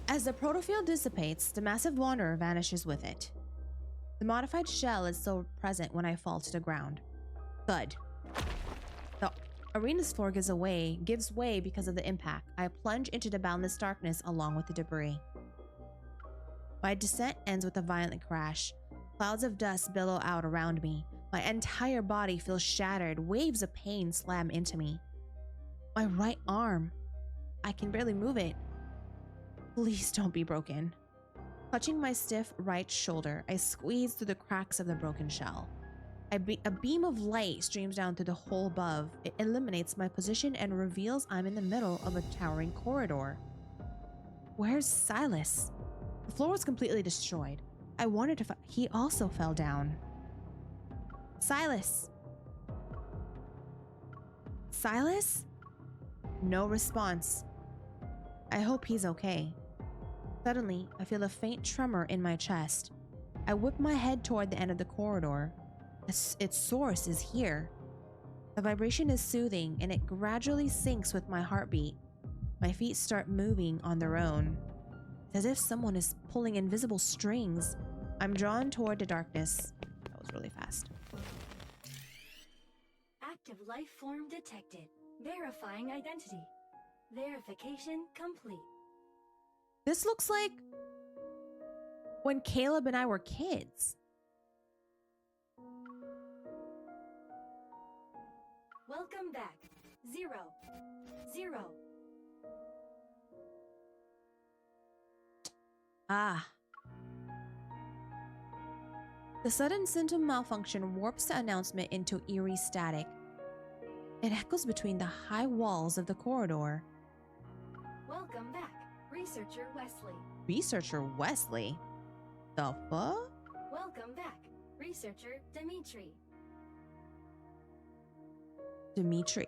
As the protofield dissipates, the massive wanderer vanishes with it. The modified shell is still present when I fall to the ground. Thud. The arena's floor gives way because of the impact. I plunge into the boundless darkness along with the debris. My descent ends with a violent crash. Clouds of dust billow out around me. My entire body feels shattered. Waves of pain slam into me. My right arm. I can barely move it. Please don't be broken. Clutching my stiff right shoulder, I squeeze through the cracks of the broken shell. A beam of light streams down through the hole above. It eliminates my position and reveals I'm in the middle of a towering corridor. Where's Silas? The floor was completely destroyed. I wondered if he also fell down. Silas? Silas? No response. I hope he's okay. Suddenly, I feel a faint tremor in my chest. I whip my head toward the end of the corridor. Its source is here. The vibration is soothing and it gradually syncs with my heartbeat. My feet start moving on their own. It's as if someone is pulling invisible strings. I'm drawn toward the darkness. That was really fast. Active life form detected. Verifying identity. Verification complete. This looks like when Caleb and I were kids. Welcome back. 0. 0. Ah. The sudden symptom malfunction warps the announcement into eerie static. It echoes between the high walls of the corridor. Welcome back, Researcher Wesley. Researcher Wesley? The fuck? Welcome back, Researcher Dimitri. Dimitri.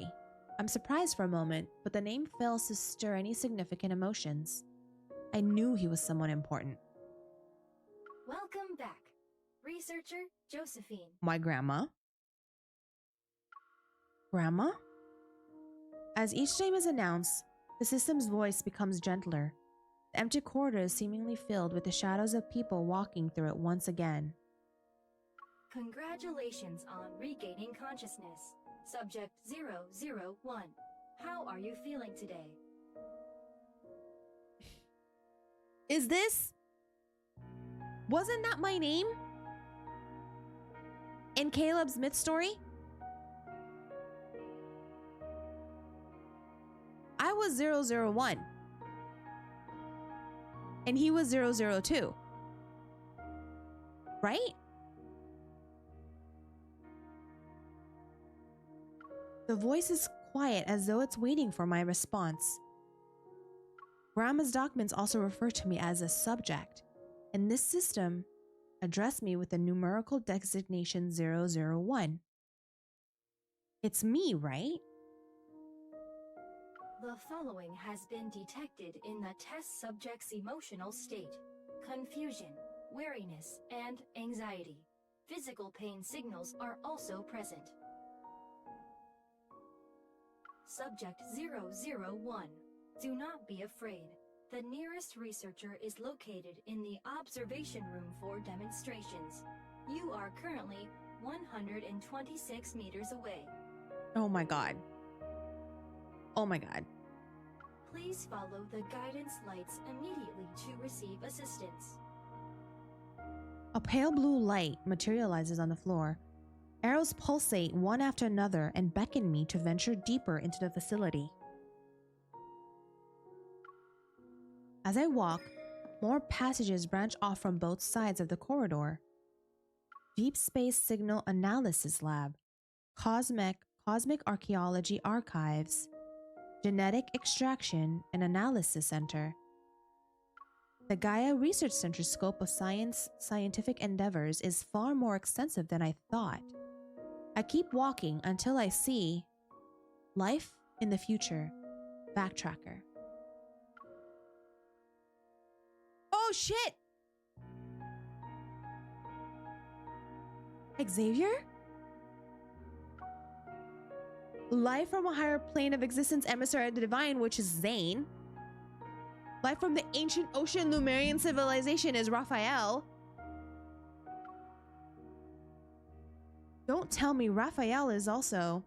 I'm surprised for a moment, but the name fails to stir any significant emotions. I knew he was someone important. Welcome back, Researcher Josephine. My grandma? Grandma? As each name is announced, the system's voice becomes gentler. The empty corridor is seemingly filled with the shadows of people walking through it once again. Congratulations on regaining consciousness. Subject 001. How are you feeling today? Is this? Wasn't that my name? In Caleb's myth story? I was 001. And he was 002. Right? The voice is quiet as though it's waiting for my response. Grandma's documents also refer to me as a subject, and this system addressed me with the numerical designation 001. It's me, right? The following has been detected in the test subject's emotional state: confusion, weariness, and anxiety. Physical pain signals are also present. Subject 001. Do not be afraid. The nearest researcher is located in the observation room for demonstrations. You are currently 126 meters away. Oh my god. Oh my god. Please follow the guidance lights immediately to receive assistance. A pale blue light materializes on the floor. Arrows pulsate one after another and beckon me to venture deeper into the facility. As I walk, more passages branch off from both sides of the corridor. Deep Space Signal Analysis Lab, Cosmic Archaeology Archives, Genetic Extraction and Analysis Center. The Gaia Research Center's scope of scientific endeavors is far more extensive than I thought. I keep walking until I see Life in the Future, Backtracker. Oh shit! Xavier? Life from a higher plane of existence, emissary of the divine, which is Zane. Life from the ancient ocean Lemurian civilization is Raphael. Don't tell me Raphael is also...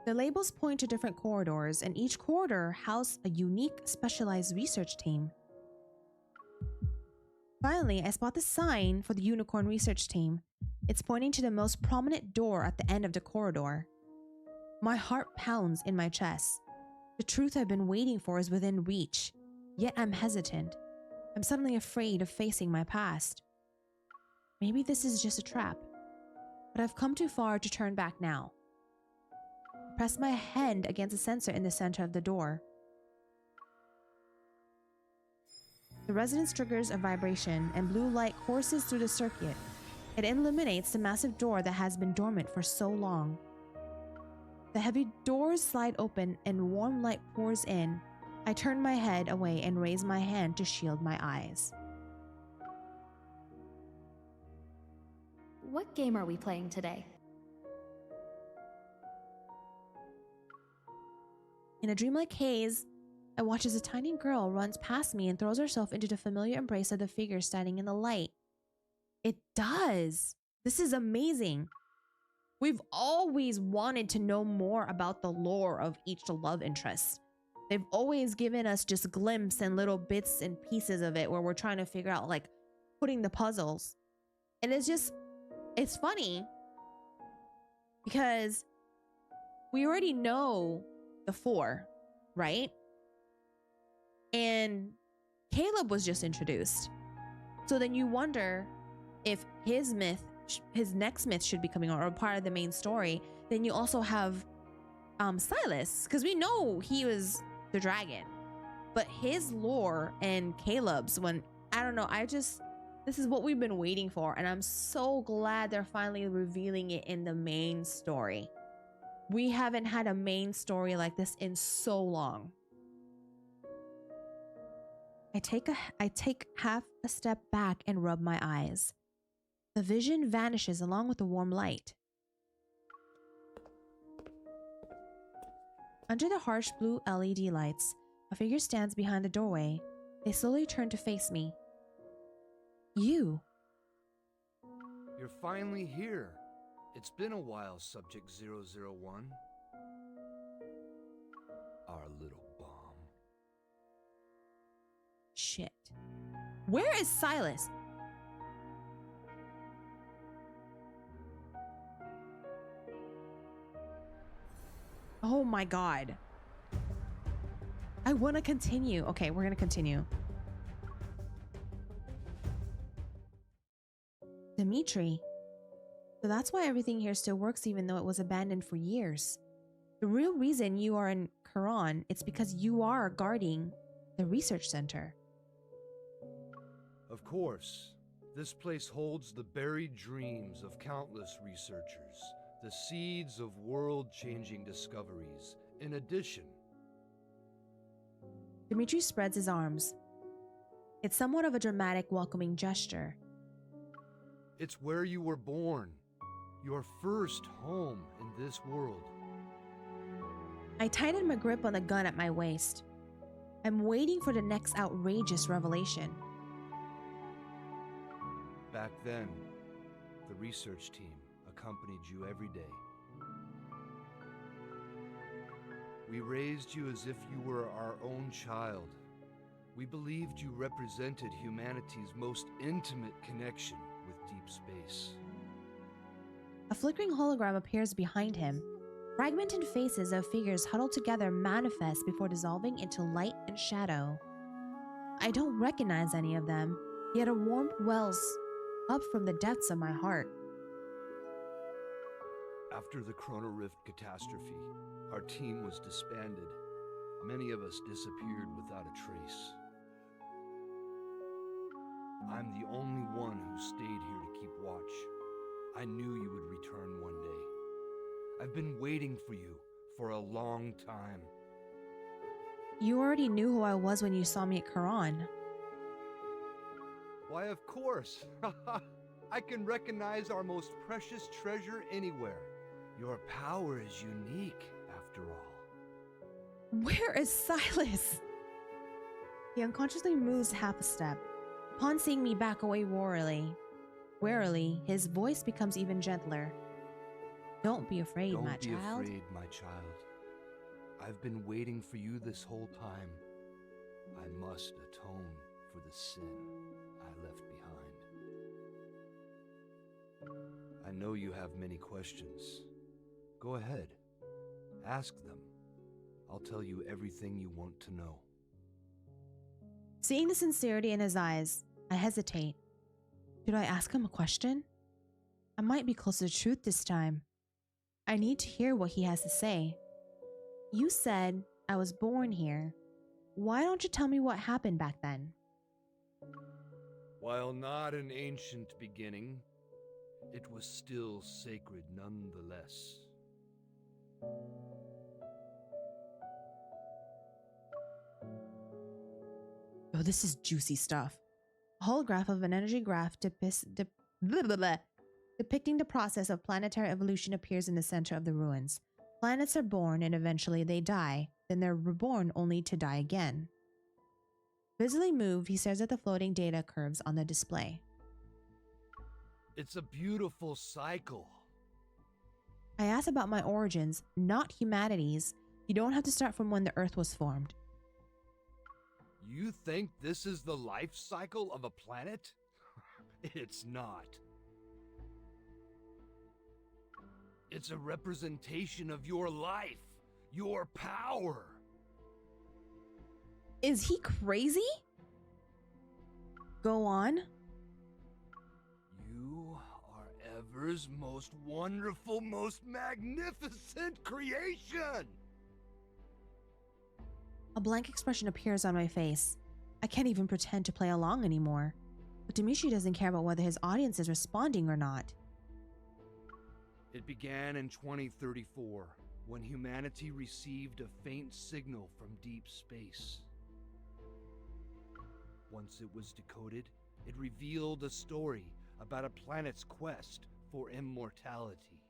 The labels point to different corridors, and each corridor houses a unique, specialized research team. Finally, I spot the sign for the Unicorn Research Team. It's pointing to the most prominent door at the end of the corridor. My heart pounds in my chest. The truth I've been waiting for is within reach, yet I'm hesitant. I'm suddenly afraid of facing my past. Maybe this is just a trap, but I've come too far to turn back now. I press my hand against a sensor in the center of the door. The resonance triggers a vibration, and blue light courses through the circuit. It illuminates the massive door that has been dormant for so long. The heavy doors slide open and warm light pours in. I turn my head away and raise my hand to shield my eyes. What game are we playing today? In a dreamlike haze, I watch as a tiny girl runs past me and throws herself into the familiar embrace of the figure standing in the light. It does. This is amazing. We've always wanted to know more about the lore of each love interest. They've always given us just glimpses and little bits and pieces of it where we're trying to figure out, like, putting the puzzles. And it's funny because we already know the four, right? And Caleb was just introduced. So then you wonder if his next myth should be coming on, or part of the main story. Then you also have Silas, because we know he was the dragon, but his lore and Caleb's, this is what we've been waiting for, and I'm so glad they're finally revealing it in the main story. We haven't had a main story like this in so long. I take half a step back and rub my eyes. The vision vanishes along with the warm light. Under the harsh blue LED lights, a figure stands behind the doorway. They slowly turn to face me. You. You're finally here. It's been a while, Subject 001. Our little bomb. Shit. Where is Silas? Oh my god. I want to continue. Okay, we're going to continue. Dimitri. So that's why everything here still works even though it was abandoned for years. The real reason you are in Quran, it's because you are guarding the research center. Of course. This place holds the buried dreams of countless researchers, the seeds of world-changing discoveries. In addition, Dimitri spreads his arms. It's somewhat of a dramatic, welcoming gesture. it's where you were born, your first home in this world. I tighten my grip on the gun at my waist. I'm waiting for the next outrageous revelation. Back then, the research team accompanied you every day. We raised you as if you were our own child. We believed you represented humanity's most intimate connection with deep space. A flickering hologram appears behind him. Fragmented faces of figures huddled together manifest before dissolving into light and shadow. I don't recognize any of them, yet a warmth wells up from the depths of my heart. After the Chrono Rift catastrophe, our team was disbanded. Many of us disappeared without a trace. I'm the only one who stayed here to keep watch. I knew you would return one day. I've been waiting for you for a long time. You already knew who I was when you saw me at Quran. Why, of course. I can recognize our most precious treasure anywhere. Your power is unique, after all. Where is Silas? He unconsciously moves half a step. Upon seeing me back away warily, his voice becomes even gentler. Don't be afraid, my child. Don't be afraid, my child. I've been waiting for you this whole time. I must atone for the sin I left behind. I know you have many questions. Go ahead. Ask them. I'll tell you everything you want to know. Seeing the sincerity in his eyes, I hesitate. Should I ask him a question? I might be closer to truth this time. I need to hear what he has to say. You said I was born here. Why don't you tell me what happened back then? While not an ancient beginning, it was still sacred nonetheless. Oh, this is juicy stuff. A holograph of an energy graph depicting the process of planetary evolution appears in the center of the ruins. Planets are born and eventually they die. Then they're reborn only to die again. Visibly moved, he stares at the floating data curves on the display. It's a beautiful cycle. I ask about my origins, not humanity's. You don't have to start from when the Earth was formed. You think this is the life cycle of a planet? It's not. It's a representation of your life, your power. Is he crazy? Go on. You are Ever's most wonderful, most magnificent creation! A blank expression appears on my face. I can't even pretend to play along anymore. But Dimitri doesn't care about whether his audience is responding or not. It began in 2034, when humanity received a faint signal from deep space. Once it was decoded, it revealed a story about a planet's quest for immortality.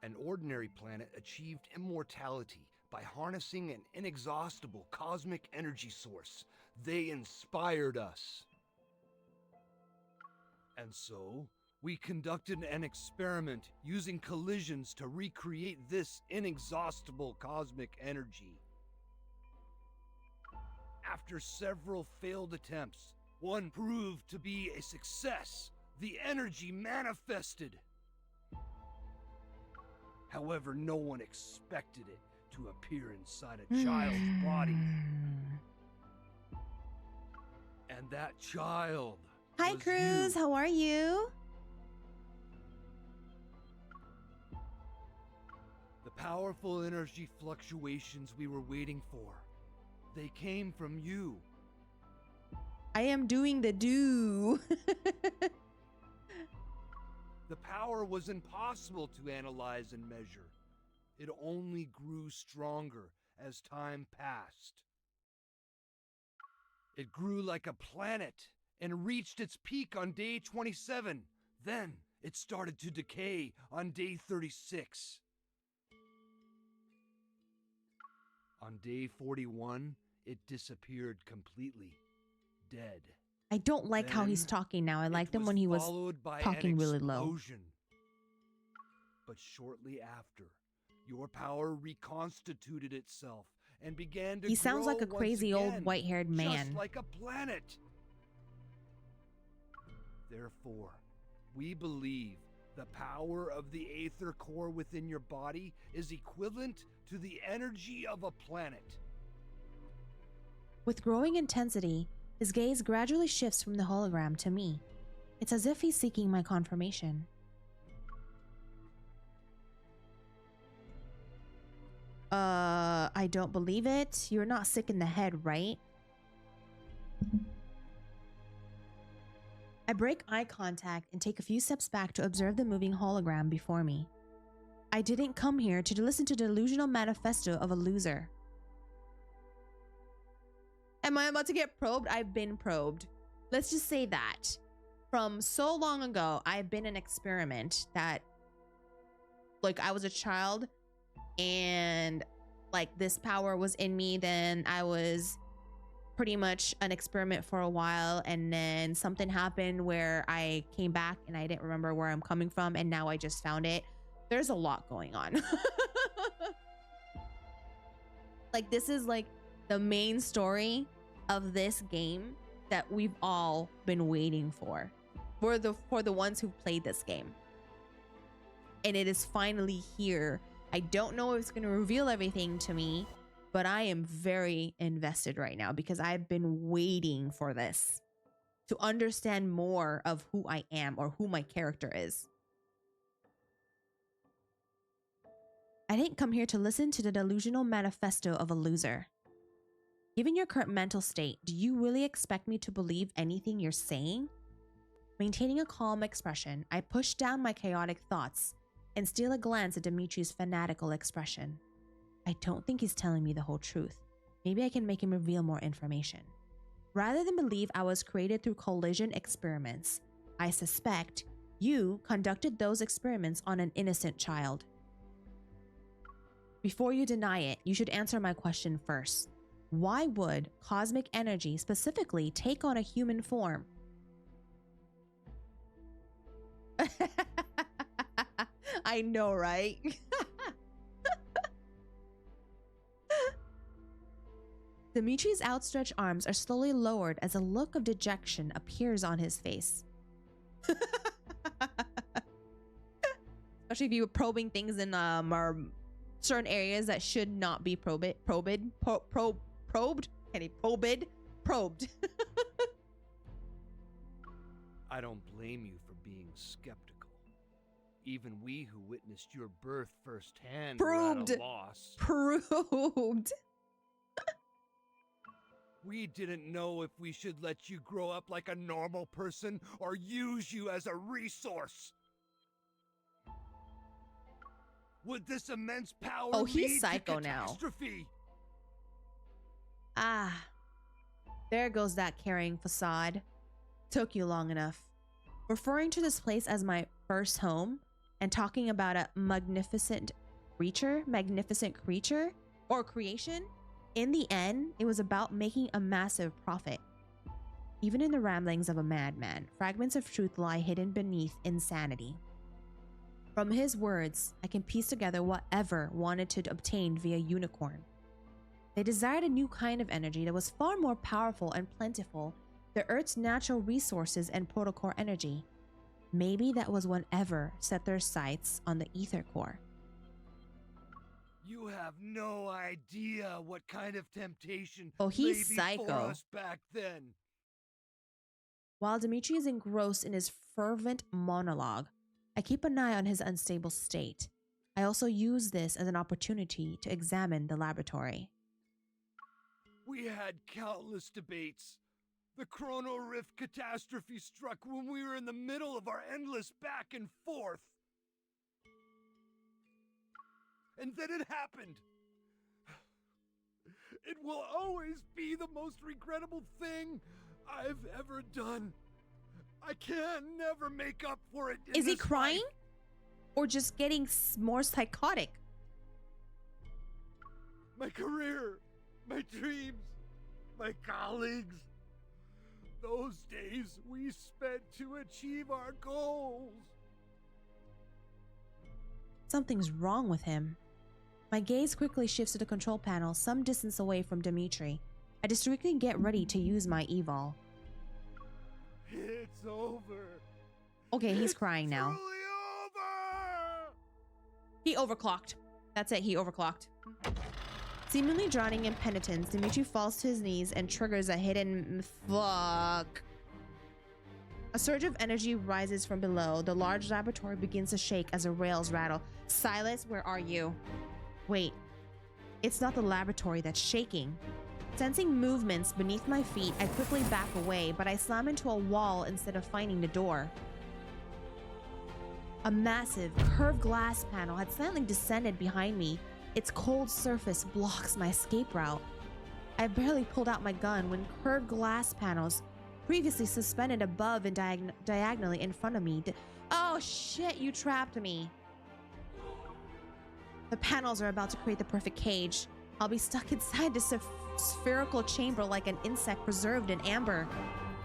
An ordinary planet achieved immortality by harnessing an inexhaustible cosmic energy source. They inspired us. And so, we conducted an experiment using collisions to recreate this inexhaustible cosmic energy. After several failed attempts, one proved to be a success. The energy manifested. However, no one expected it to appear inside a child's body. And that child. Hi, was Cruz. you. How are you? The powerful energy fluctuations we were waiting for. They came from you. I am doing the do. The power was impossible to analyze and measure. It only grew stronger as time passed. It grew like a planet and reached its peak on day 27. Then it started to decay on day 36. On day 41, it disappeared completely, dead. I don't like how he's Then talking now. I liked it him when he was followed by talking an really low. explosion. But shortly after, your power reconstituted itself and began to He sounds grow like a once crazy old again, white-haired man. just like a planet. Therefore, we believe the power of the Aether core within your body is equivalent to the energy of a planet. With growing intensity, his gaze gradually shifts from the hologram to me. It's as if he's seeking my confirmation. I don't believe it. You're not sick in the head, right? I break eye contact and take a few steps back to observe the moving hologram before me. I didn't come here to listen to the delusional manifesto of a loser. Am I about to get probed? I've been probed. Let's just say that. From so long ago, I've been an experiment that, like, I was a child and, like, this power was in me. Then I was pretty much an experiment for a while, and then something happened where I came back and I didn't remember where I'm coming from, and now I just found it. There's a lot going on. Like, this is like the main story of this game that we've all been waiting for. For the ones who've played this game. And it is finally here. I don't know if it's going to reveal everything to me, but I am very invested right now because I've been waiting for this to understand more of who I am or who my character is. I didn't come here to listen to the delusional manifesto of a loser. Given your current mental state, do you really expect me to believe anything you're saying? Maintaining a calm expression, I push down my chaotic thoughts and steal a glance at Dimitri's fanatical expression. I don't think he's telling me the whole truth. Maybe I can make him reveal more information. Rather than believe I was created through collision experiments, I suspect you conducted those experiments on an innocent child. Before you deny it, you should answer my question first. Why would cosmic energy specifically take on a human form? I know, right? Dimitri's outstretched arms are slowly lowered as a look of dejection appears on his face. Especially if you were probing things in certain areas that should not be probed. I don't blame you for being skeptical. Even we who witnessed your birth firsthand were at a loss. Probed. We didn't know if we should let you grow up like a normal person or use you as a resource. Would this immense power he's lead psycho to now. catastrophe? Ah, there goes that carrying facade. Took you long enough. Referring to this place as my first home and talking about a magnificent creature or creation, in the end, it was about making a massive profit. Even in the ramblings of a madman, fragments of truth lie hidden beneath insanity. From his words, I can piece together whatever wanted to obtain via unicorn. They desired a new kind of energy that was far more powerful and plentiful than Earth's natural resources and protocore energy. Maybe that was whenever set their sights on the ether core. You have no idea what kind of temptation he's lay before psycho. us back then. While Dimitri is engrossed in his fervent monologue, I keep an eye on his unstable state. I also use this as an opportunity to examine the laboratory. We had countless debates. The Chrono Rift catastrophe struck when we were in the middle of our endless back and forth. And then it happened. It will always be the most regrettable thing I've ever done. I can never make up for it. Is he crying? Or just getting more psychotic? My career, my dreams, my colleagues. Those days we spent to achieve our goals. Something's wrong with him. My gaze quickly shifts to the control panel some distance away from Dimitri. I discreetly get ready to use my evol. It's over. Okay, he's crying now. Over. He overclocked. That's it, he overclocked. Seemingly drowning in penitence, Dimitri falls to his knees and triggers a hidden fuck. A surge of energy rises from below. The large laboratory begins to shake as the rails rattle. Silas, where are you? Wait, it's not the laboratory that's shaking. Sensing movements beneath my feet, I quickly back away, but I slam into a wall instead of finding the door. A massive, curved glass panel had slightly descended behind me. Its cold surface blocks my escape route. I barely pulled out my gun when curved glass panels, previously suspended above and diagonally in front of me. Oh shit, you trapped me. The panels are about to create the perfect cage. I'll be stuck inside this spherical chamber like an insect preserved in amber.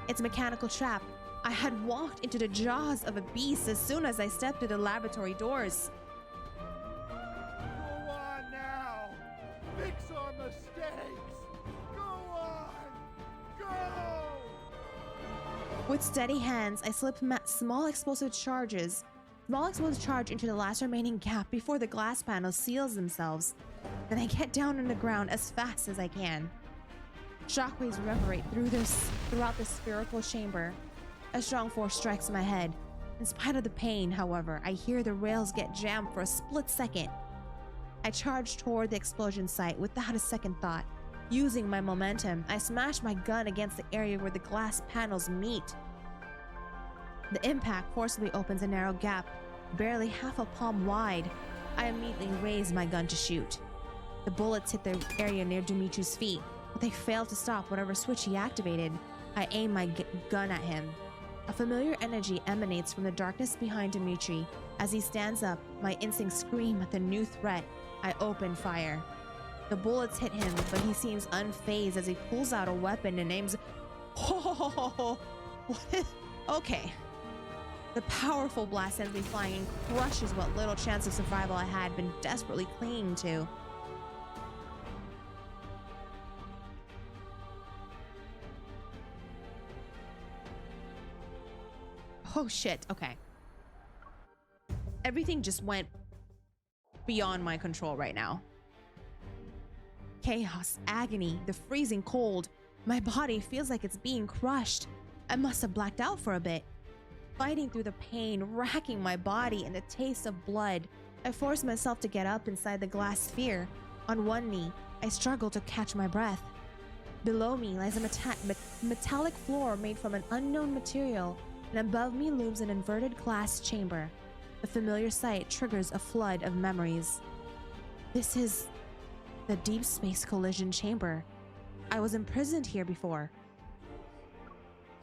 It's a mechanical trap. I had walked into the jaws of a beast as soon as I stepped through the laboratory doors. Go on now. Fix our mistakes. Go on. Go. With steady hands, I slip small explosive charge into the last remaining gap before the glass panels seals themselves. Then I get down on the ground as fast as I can. Shockwaves reverberate throughout the spherical chamber. A strong force strikes my head. In spite of the pain, however, I hear the rails get jammed for a split second. I charge toward the explosion site without a second thought. Using my momentum, I smash my gun against the area where the glass panels meet. The impact forcibly opens a narrow gap, barely half a palm wide. I immediately raise my gun to shoot. The bullets hit the area near Dimitri's feet, but they failed to stop whatever switch he activated. I aim my gun at him. A familiar energy emanates from the darkness behind Dimitri. As he stands up, my instincts scream at the new threat. I open fire. The bullets hit him, but he seems unfazed as he pulls out a weapon and aims. Oh, okay. The powerful blast sends me flying and crushes what little chance of survival I had been desperately clinging to. Oh shit, okay. Everything just went beyond my control right now. Chaos, agony, the freezing cold. My body feels like it's being crushed. I must have blacked out for a bit. Fighting through the pain, racking my body and the taste of blood, I force myself to get up inside the glass sphere. On one knee, I struggle to catch my breath. Below me lies a metallic floor made from an unknown material, and above me looms an inverted glass chamber. The familiar sight triggers a flood of memories. This is the deep space collision chamber. I was imprisoned here before.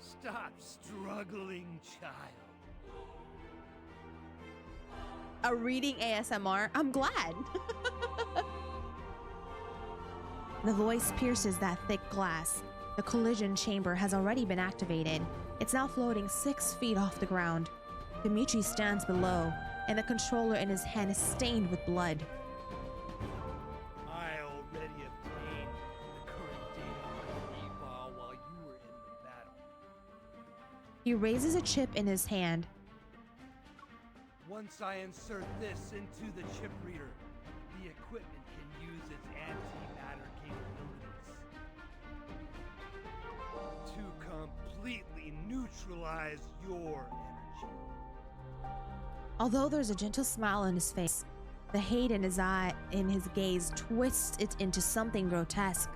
Stop struggling, child. A reading ASMR? I'm glad. The voice pierces that thick glass. The collision chamber has already been activated. It's now floating 6 feet off the ground. Dimitri stands below, and the controller in his hand is stained with blood. I already obtained the current data from the eval while you were in the battle. He raises a chip in his hand. Once I insert this into the chip reader, the equipment can use its antimatter capabilities to completely neutralize your energy. Although there's a gentle smile on his face, the hate in his eye, in his gaze, twists it into something grotesque.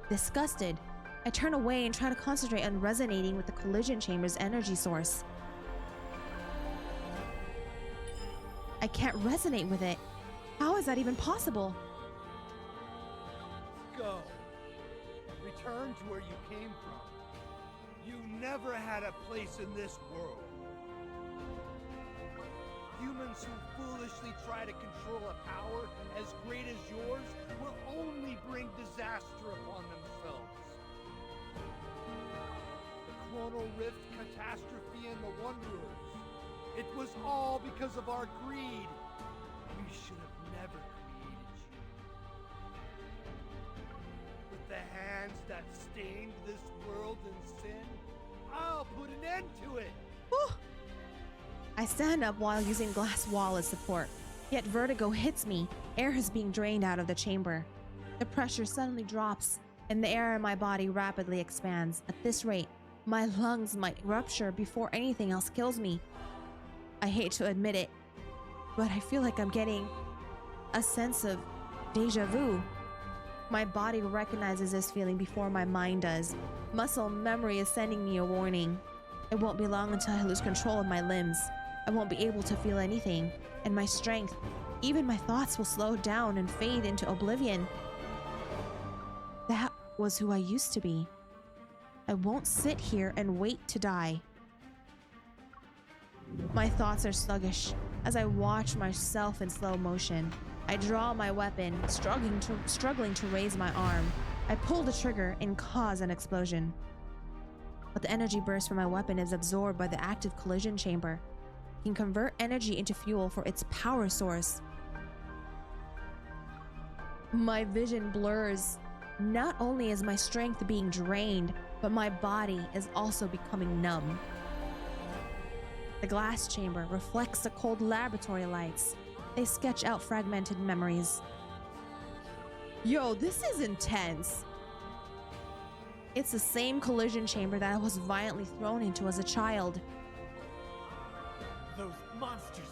Disgusted, I turn away and try to concentrate on resonating with the collision chamber's energy source. I can't resonate with it. How is that even possible? Go. Return to where you came from. You never had a place in this world. Humans who foolishly try to control a power as great as yours will only bring disaster upon themselves. The Chronal Rift catastrophe and the Wanderers. It was all because of our greed. We should have never created you. With the hands that stained this world in sin, I'll put an end to it. Whew. I stand up while using glass wall as support, yet vertigo hits me. Air is being drained out of the chamber. The pressure suddenly drops, and the air in my body rapidly expands. At this rate, my lungs might rupture before anything else kills me. I hate to admit it, but I feel like I'm getting a sense of deja vu. My body recognizes this feeling before my mind does. Muscle memory is sending me a warning. It won't be long until I lose control of my limbs. I won't be able to feel anything, and my strength, even my thoughts, will slow down and fade into oblivion. That was who I used to be. I won't sit here and wait to die. My thoughts are sluggish as I watch myself in slow motion. I draw my weapon, struggling to raise my arm. I pull the trigger and cause an explosion. But the energy burst from my weapon is absorbed by the active collision chamber. It can convert energy into fuel for its power source. My vision blurs. Not only is my strength being drained, but my body is also becoming numb. The glass chamber reflects the cold laboratory lights. They sketch out fragmented memories. Yo, this is intense. It's the same collision chamber that I was violently thrown into as a child. Those monsters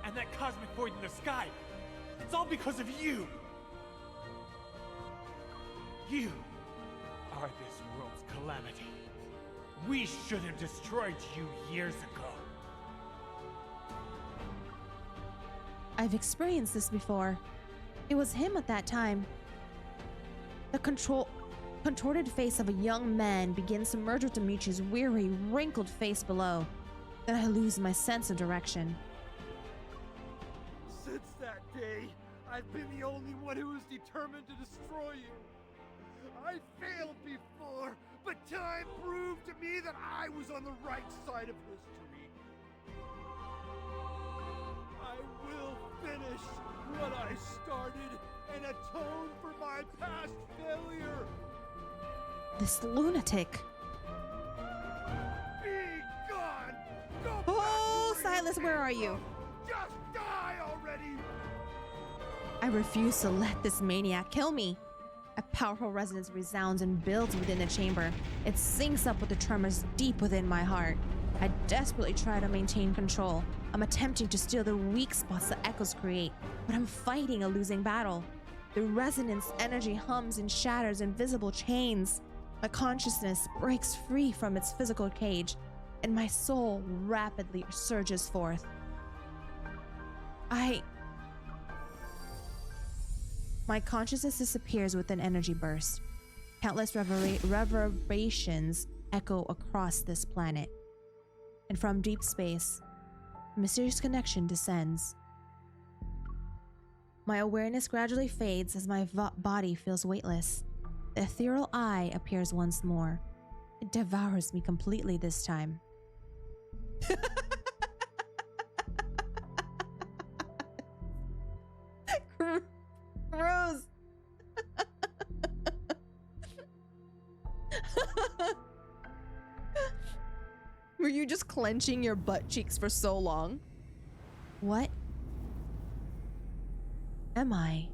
and that cosmic void in the sky. It's all because of you. You are this world's calamity. We should have destroyed you years ago. I've experienced this before. It was him at that time. The contorted face of a young man begins to merge with Dimitri's weary, wrinkled face below. Then I lose my sense of direction. Since that day, I've been the only one who is determined to destroy you. I failed before, but time proved to me that I was on the right side of history. I will finish what I started and atone for my past failure. This lunatic. Be gone! Go Oh, back to where Silas, you where came are you? from. Just die already! I refuse to let this maniac kill me. A powerful resonance resounds and builds within the chamber. It syncs up with the tremors deep within my heart. I desperately try to maintain control. I'm attempting to steal the weak spots the echoes create, but I'm fighting a losing battle. The resonance energy hums and shatters invisible chains. My consciousness breaks free from its physical cage, and my soul rapidly surges forth. My consciousness disappears with an energy burst. Countless reverberations echo across this planet. And from deep space, a mysterious connection descends. My awareness gradually fades as my body feels weightless. The ethereal eye appears once more. It devours me completely this time. Gross. Were you just clenching your butt cheeks for so long? What am I?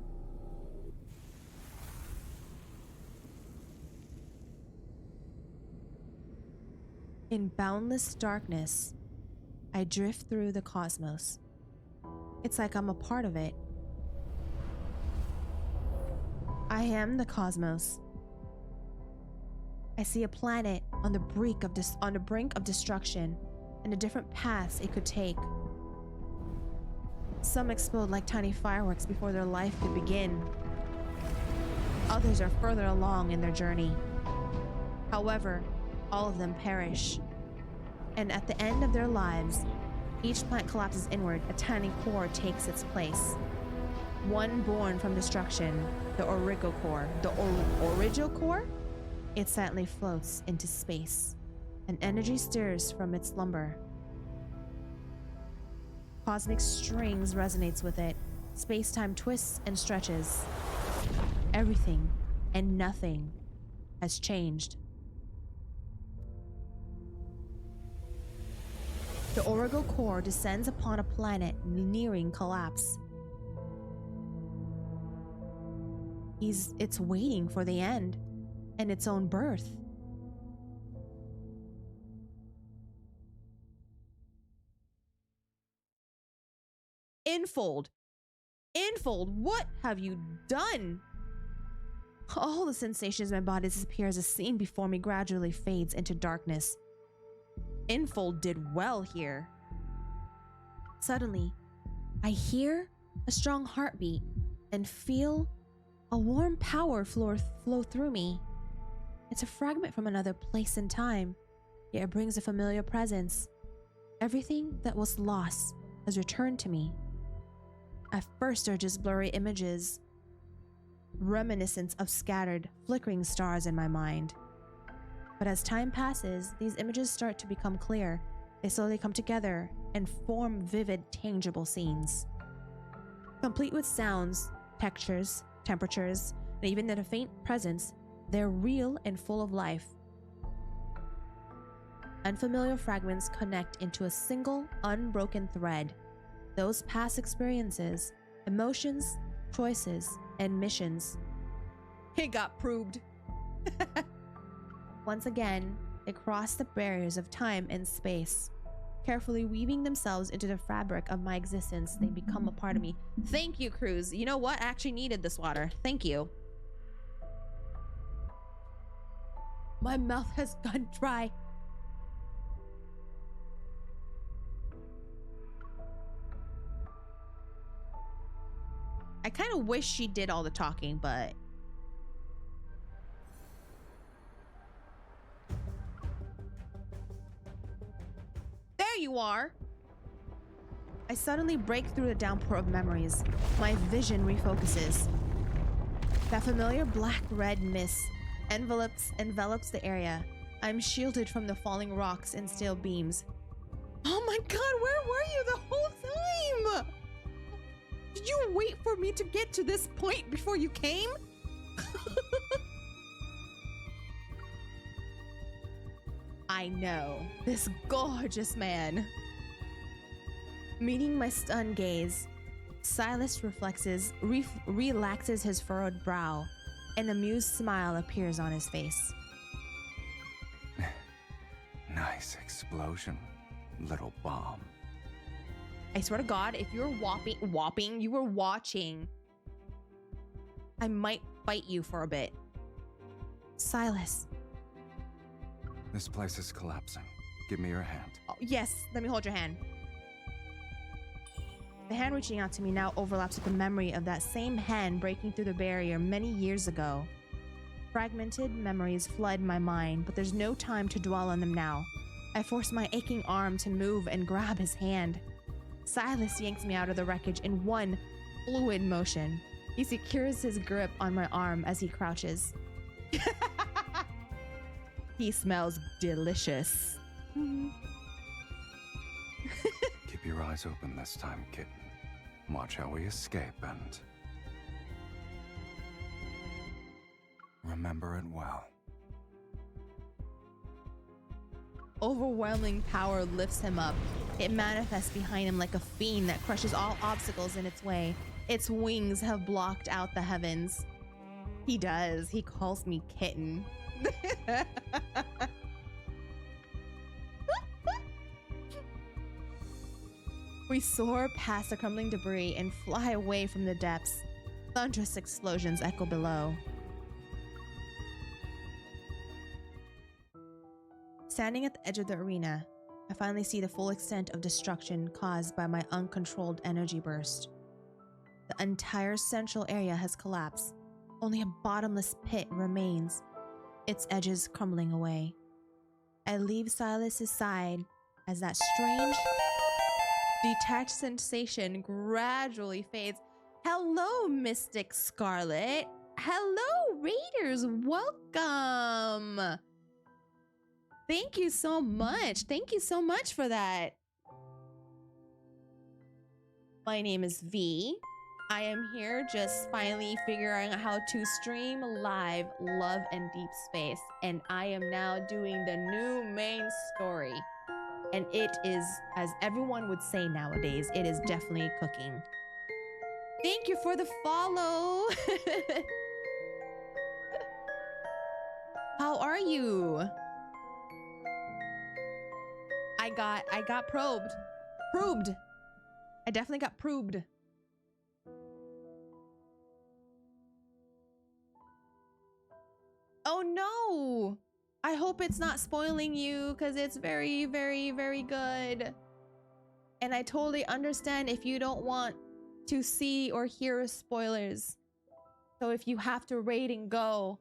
In boundless darkness, I drift through the cosmos. It's like I'm a part of it. I am the cosmos. I see a planet on the brink of destruction and the different paths it could take. Some explode like tiny fireworks before their life could begin. Others are further along in their journey. However, all of them perish. And at the end of their lives, each planet collapses inward. A tiny core takes its place. One born from destruction, the Origo core. The Origo core? It silently floats into space. An energy stirs from its slumber. Cosmic strings resonates with it. Space-time twists and stretches. Everything and nothing has changed. The Origo core descends upon a planet nearing collapse. It's waiting for the end and its own birth. Infold, what have you done? All the sensations in my body disappear as the scene before me gradually fades into darkness. Infold did well here. Suddenly, I hear a strong heartbeat and feel a warm power flow through me. It's a fragment from another place and time, yet it brings a familiar presence. Everything that was lost has returned to me. At first are just blurry images, reminiscence of scattered, flickering stars in my mind. But as time passes, these images start to become clear. They slowly come together and form vivid, tangible scenes. Complete with sounds, textures, temperatures, and even a faint presence, they're real and full of life. Unfamiliar fragments connect into a single, unbroken thread. Those past experiences, emotions, choices, and missions. It got proved. Once again, they cross the barriers of time and space. Carefully weaving themselves into the fabric of my existence, they become a part of me. Thank you, Cruz. You know what? I actually needed this water. Thank you. My mouth has gone dry. I kind of wish she did all the talking, but... There you are! I suddenly break through the downpour of memories. My vision refocuses. That familiar black-red mist envelops the area. I'm shielded from the falling rocks and steel beams. Oh my god, where were you the whole time? Did you wait for me to get to this point before you came? I know, this gorgeous man. Meeting my stunned gaze, Silas relaxes his furrowed brow. An amused smile appears on his face. Nice explosion, little bomb. I swear to God, if you're you were watching, I might fight you for a bit. Silas. This place is collapsing. Give me your hand. Oh, yes, let me hold your hand. The hand reaching out to me now overlaps with the memory of that same hand breaking through the barrier many years ago. Fragmented memories flood my mind, but there's no time to dwell on them now. I force my aching arm to move and grab his hand. Silas yanks me out of the wreckage in one fluid motion. He secures his grip on my arm as he crouches. He smells delicious. Keep your eyes open this time, kitten. Watch how we escape and... remember it well. Overwhelming power lifts him up. It manifests behind him like a fiend that crushes all obstacles in its way. Its wings have blocked out the heavens. He does. He calls me kitten. We soar past the crumbling debris and fly away from the depths. Thunderous explosions echo below. Standing at the edge of the arena, I finally see the full extent of destruction caused by my uncontrolled energy burst. The entire central area has collapsed. Only a bottomless pit remains, its edges crumbling away. I leave Silas's side as that strange, detached sensation gradually fades. Hello, Mystic Scarlet. Hello, Raiders. Welcome. Thank you so much. Thank you so much for that. My name is V. I am here just finally figuring out how to stream live Love and Deep Space, and I am now doing the new main story. And it is, as everyone would say nowadays, it is definitely cooking. Thank you for the follow. How are you? I got probed. I definitely got probed. Oh no! I hope it's not spoiling you because it's very, very, very good. And I totally understand if you don't want to see or hear spoilers. So if you have to rate and go,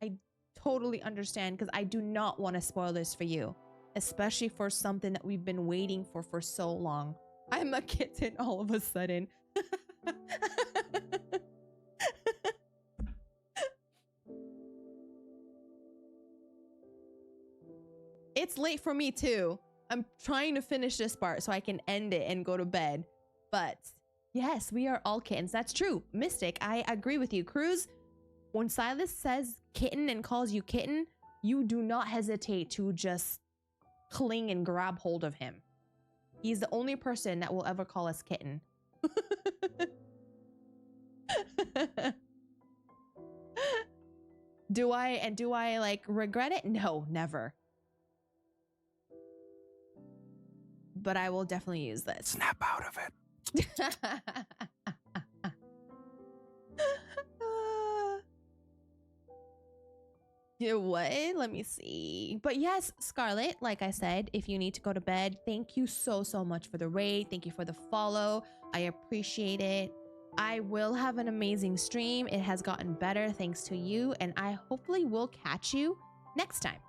I totally understand because I do not want to spoil this for you. Especially for something that we've been waiting for so long. I'm a kitten all of a sudden. It's late for me too. I'm trying to finish this part so I can end it and go to bed. But yes, we are all kittens. That's true. Mystic, I agree with you. Cruz, when Silas says kitten and calls you kitten, you do not hesitate to just cling and grab hold of him. He's the only person that will ever call us kitten. Do I like regret it? No, never. But I will definitely use this. Snap out of it. You know what? Let me see. But yes, Scarlet, like I said, if you need to go to bed, thank you so much for the raid. Thank you for the follow. I appreciate it. I will have an amazing stream. It has gotten better thanks to you, and I hopefully will catch you next time.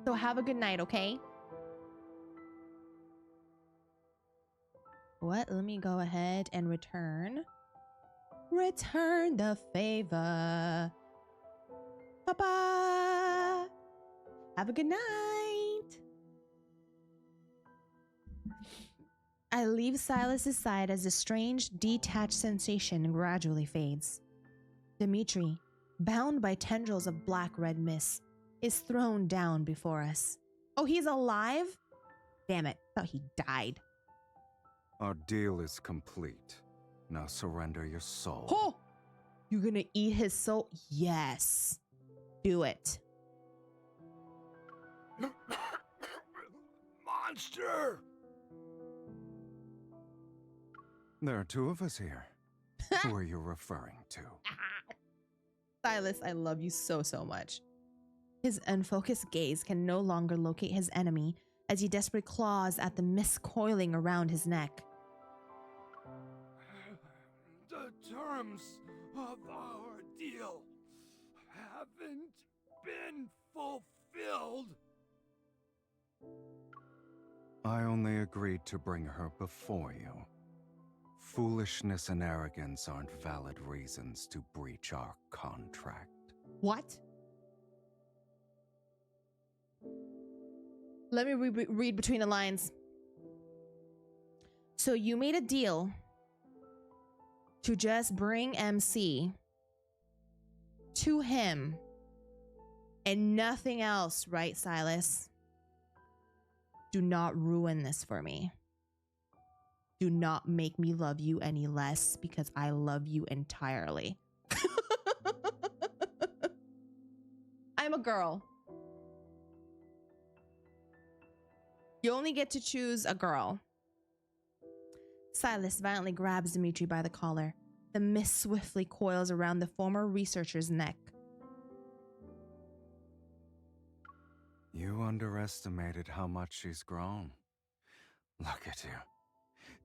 So have a good night, okay? What? Let me go ahead and return. Return the favor. Bye-bye. Have a good night. I leave Silas's side as a strange, detached sensation gradually fades. Dimitri, bound by tendrils of black-red mist, is thrown down before us. Oh, he's alive? Damn it, I thought he died. Our deal is complete. Now surrender your soul. Oh! You're gonna eat his soul? Yes. Do it. Monster! There are two of us here. Who are you referring to? Silas, I love you so, so much. His unfocused gaze can no longer locate his enemy as he desperately claws at the mist coiling around his neck. The terms of our deal haven't been fulfilled. I only agreed to bring her before you. Foolishness and arrogance aren't valid reasons to breach our contract. What? Let me read between the lines. So you made a deal to just bring MC to him and nothing else, right, Silas? Do not ruin this for me. Do not make me love you any less because I love you entirely. I'm a girl. You only get to choose a girl. Silas violently grabs Dimitri by the collar. The mist swiftly coils around the former researcher's neck. You underestimated how much she's grown. Look at you.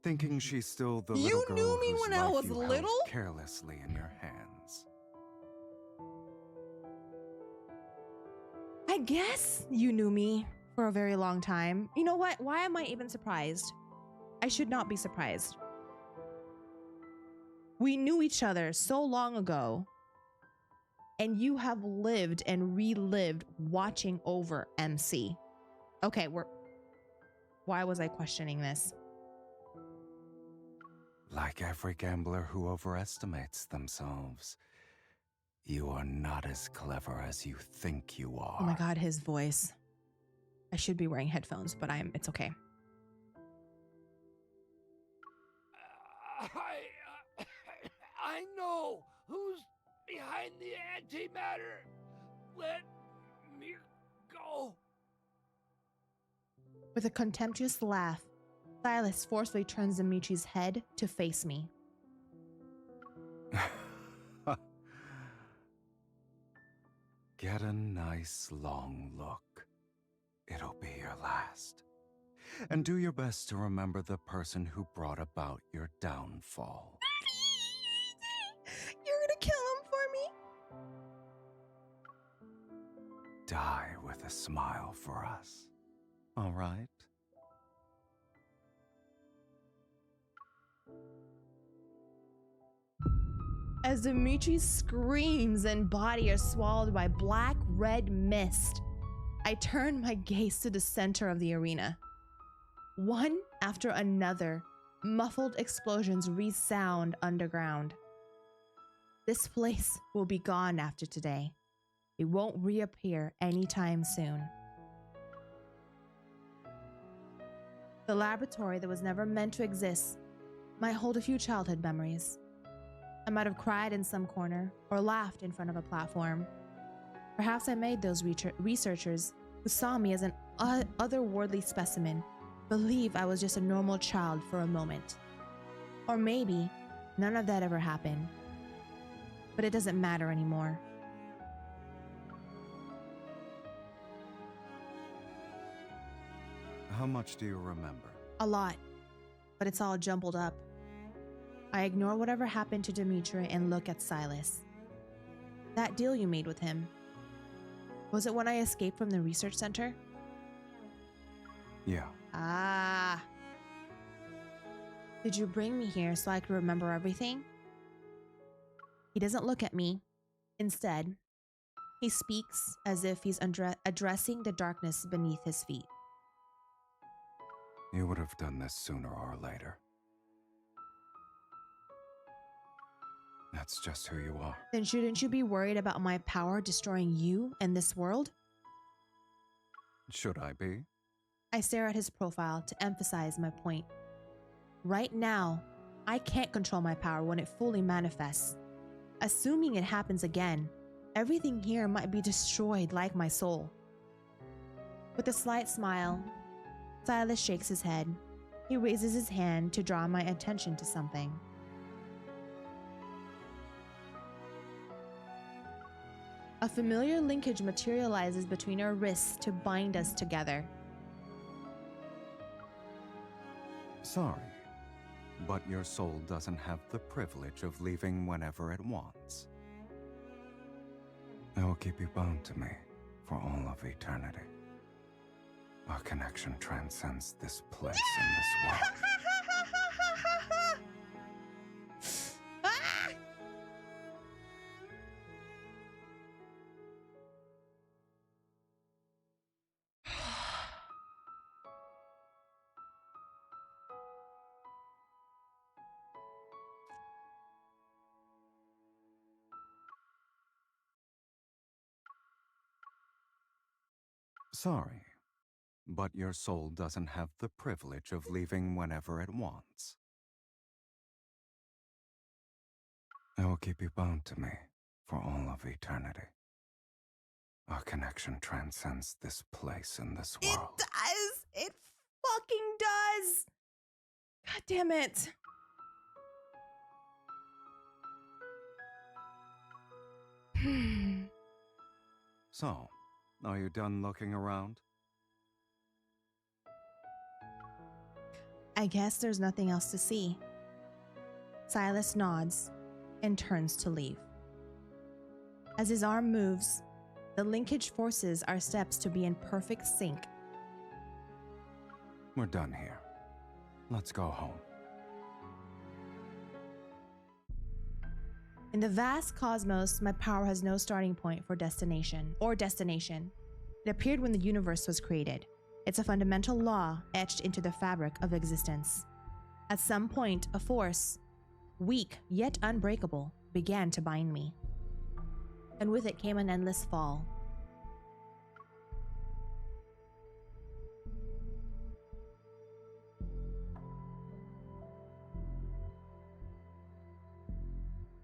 Thinking she's still the little girl knew me whose when I life was you held little? carelessly in your hands. I guess you knew me for a very long time. You know what? Why am I even surprised? I should not be surprised. We knew each other so long ago, and you have lived and relived watching over MC. Okay, why was I questioning this? Like every gambler who overestimates themselves, you are not as clever as you think you are. Oh my god, his voice. I should be wearing headphones, but it's okay. I know who's behind the antimatter. Let me go. With a contemptuous laugh, Silas forcefully turns Dimitri's head to face me. Get a nice long look. It'll be your last. And do your best to remember the person who brought about your downfall. You're gonna kill him for me? Die with a smile for us. All right? As Dimitri's screams and body are swallowed by black-red mist, I turn my gaze to the center of the arena. One after another, muffled explosions resound underground. This place will be gone after today. It won't reappear anytime soon. The laboratory that was never meant to exist might hold a few childhood memories. I might have cried in some corner or laughed in front of a platform. Perhaps I made those researchers who saw me as an otherworldly specimen believe I was just a normal child for a moment. Or maybe none of that ever happened. But it doesn't matter anymore. How much do you remember? A lot, but it's all jumbled up. I ignore whatever happened to Demetra and look at Silas. That deal you made with him. Was it when I escaped from the research center? Yeah. Ah. Did you bring me here so I could remember everything? He doesn't look at me. Instead, he speaks as if he's addressing the darkness beneath his feet. You would have done this sooner or later. That's just who you are. Then shouldn't you be worried about my power destroying you and this world? Should I be? I stare at his profile to emphasize my point. Right now, I can't control my power when it fully manifests. Assuming it happens again, everything here might be destroyed like my soul. With a slight smile, Silas shakes his head. He raises his hand to draw my attention to something. A familiar linkage materializes between our wrists to bind us together. Sorry, but your soul doesn't have the privilege of leaving whenever it wants. I will keep you bound to me for all of eternity. Our connection transcends this place and this world. Sorry, but your soul doesn't have the privilege of leaving whenever it wants. I will keep you bound to me for all of eternity. Our connection transcends this place and this world. It does! It fucking does! God damn it. So, are you done looking around? I guess there's nothing else to see. Silas nods and turns to leave. As his arm moves, the linkage forces our steps to be in perfect sync. We're done here. Let's go home. In the vast cosmos, my power has no starting point for destination. It appeared when the universe was created. It's a fundamental law etched into the fabric of existence. At some point, a force, weak yet unbreakable, began to bind me. And with it came an endless fall.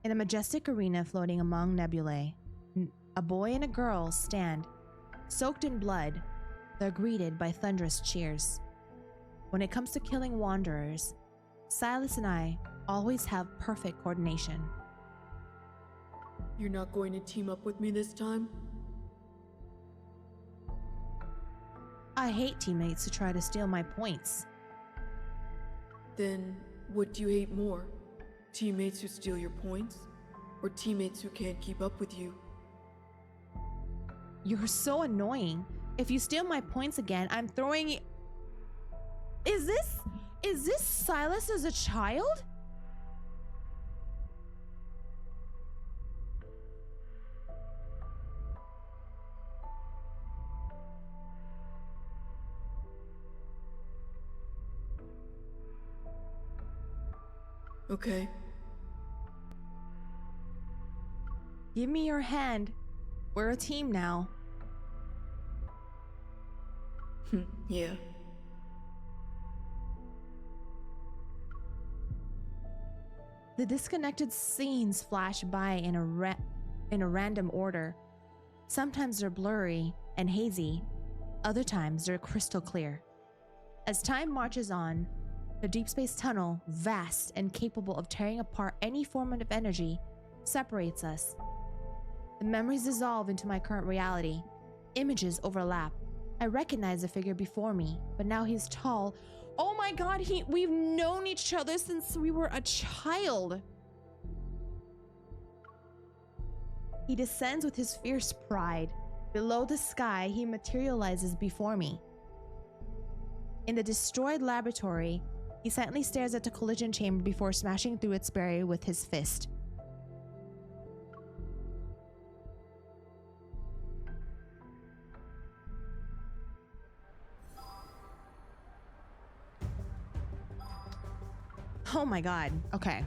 In a majestic arena floating among nebulae, a boy and a girl stand. Soaked in blood, they're greeted by thunderous cheers. When it comes to killing wanderers, Silas and I always have perfect coordination. You're not going to team up with me this time? I hate teammates who try to steal my points. Then, what do you hate more? Teammates who steal your points? Or teammates who can't keep up with you? You're so annoying. If you steal my points again, I'm throwing you. Is this Silas as a child? Okay. Give me your hand. We're a team now. Yeah. The disconnected scenes flash by in a random order. Sometimes they're blurry and hazy. Other times they're crystal clear. As time marches on, the deep space tunnel, vast and capable of tearing apart any form of energy, separates us. The memories dissolve into my current reality. Images overlap. I recognize the figure before me, but now he's tall. Oh my my god, we've known each other since we were a child. He descends with his fierce pride. Below the sky, he materializes before me. In the destroyed laboratory, he silently stares at the collision chamber before smashing through its barrier with his fist. Oh my god. Okay.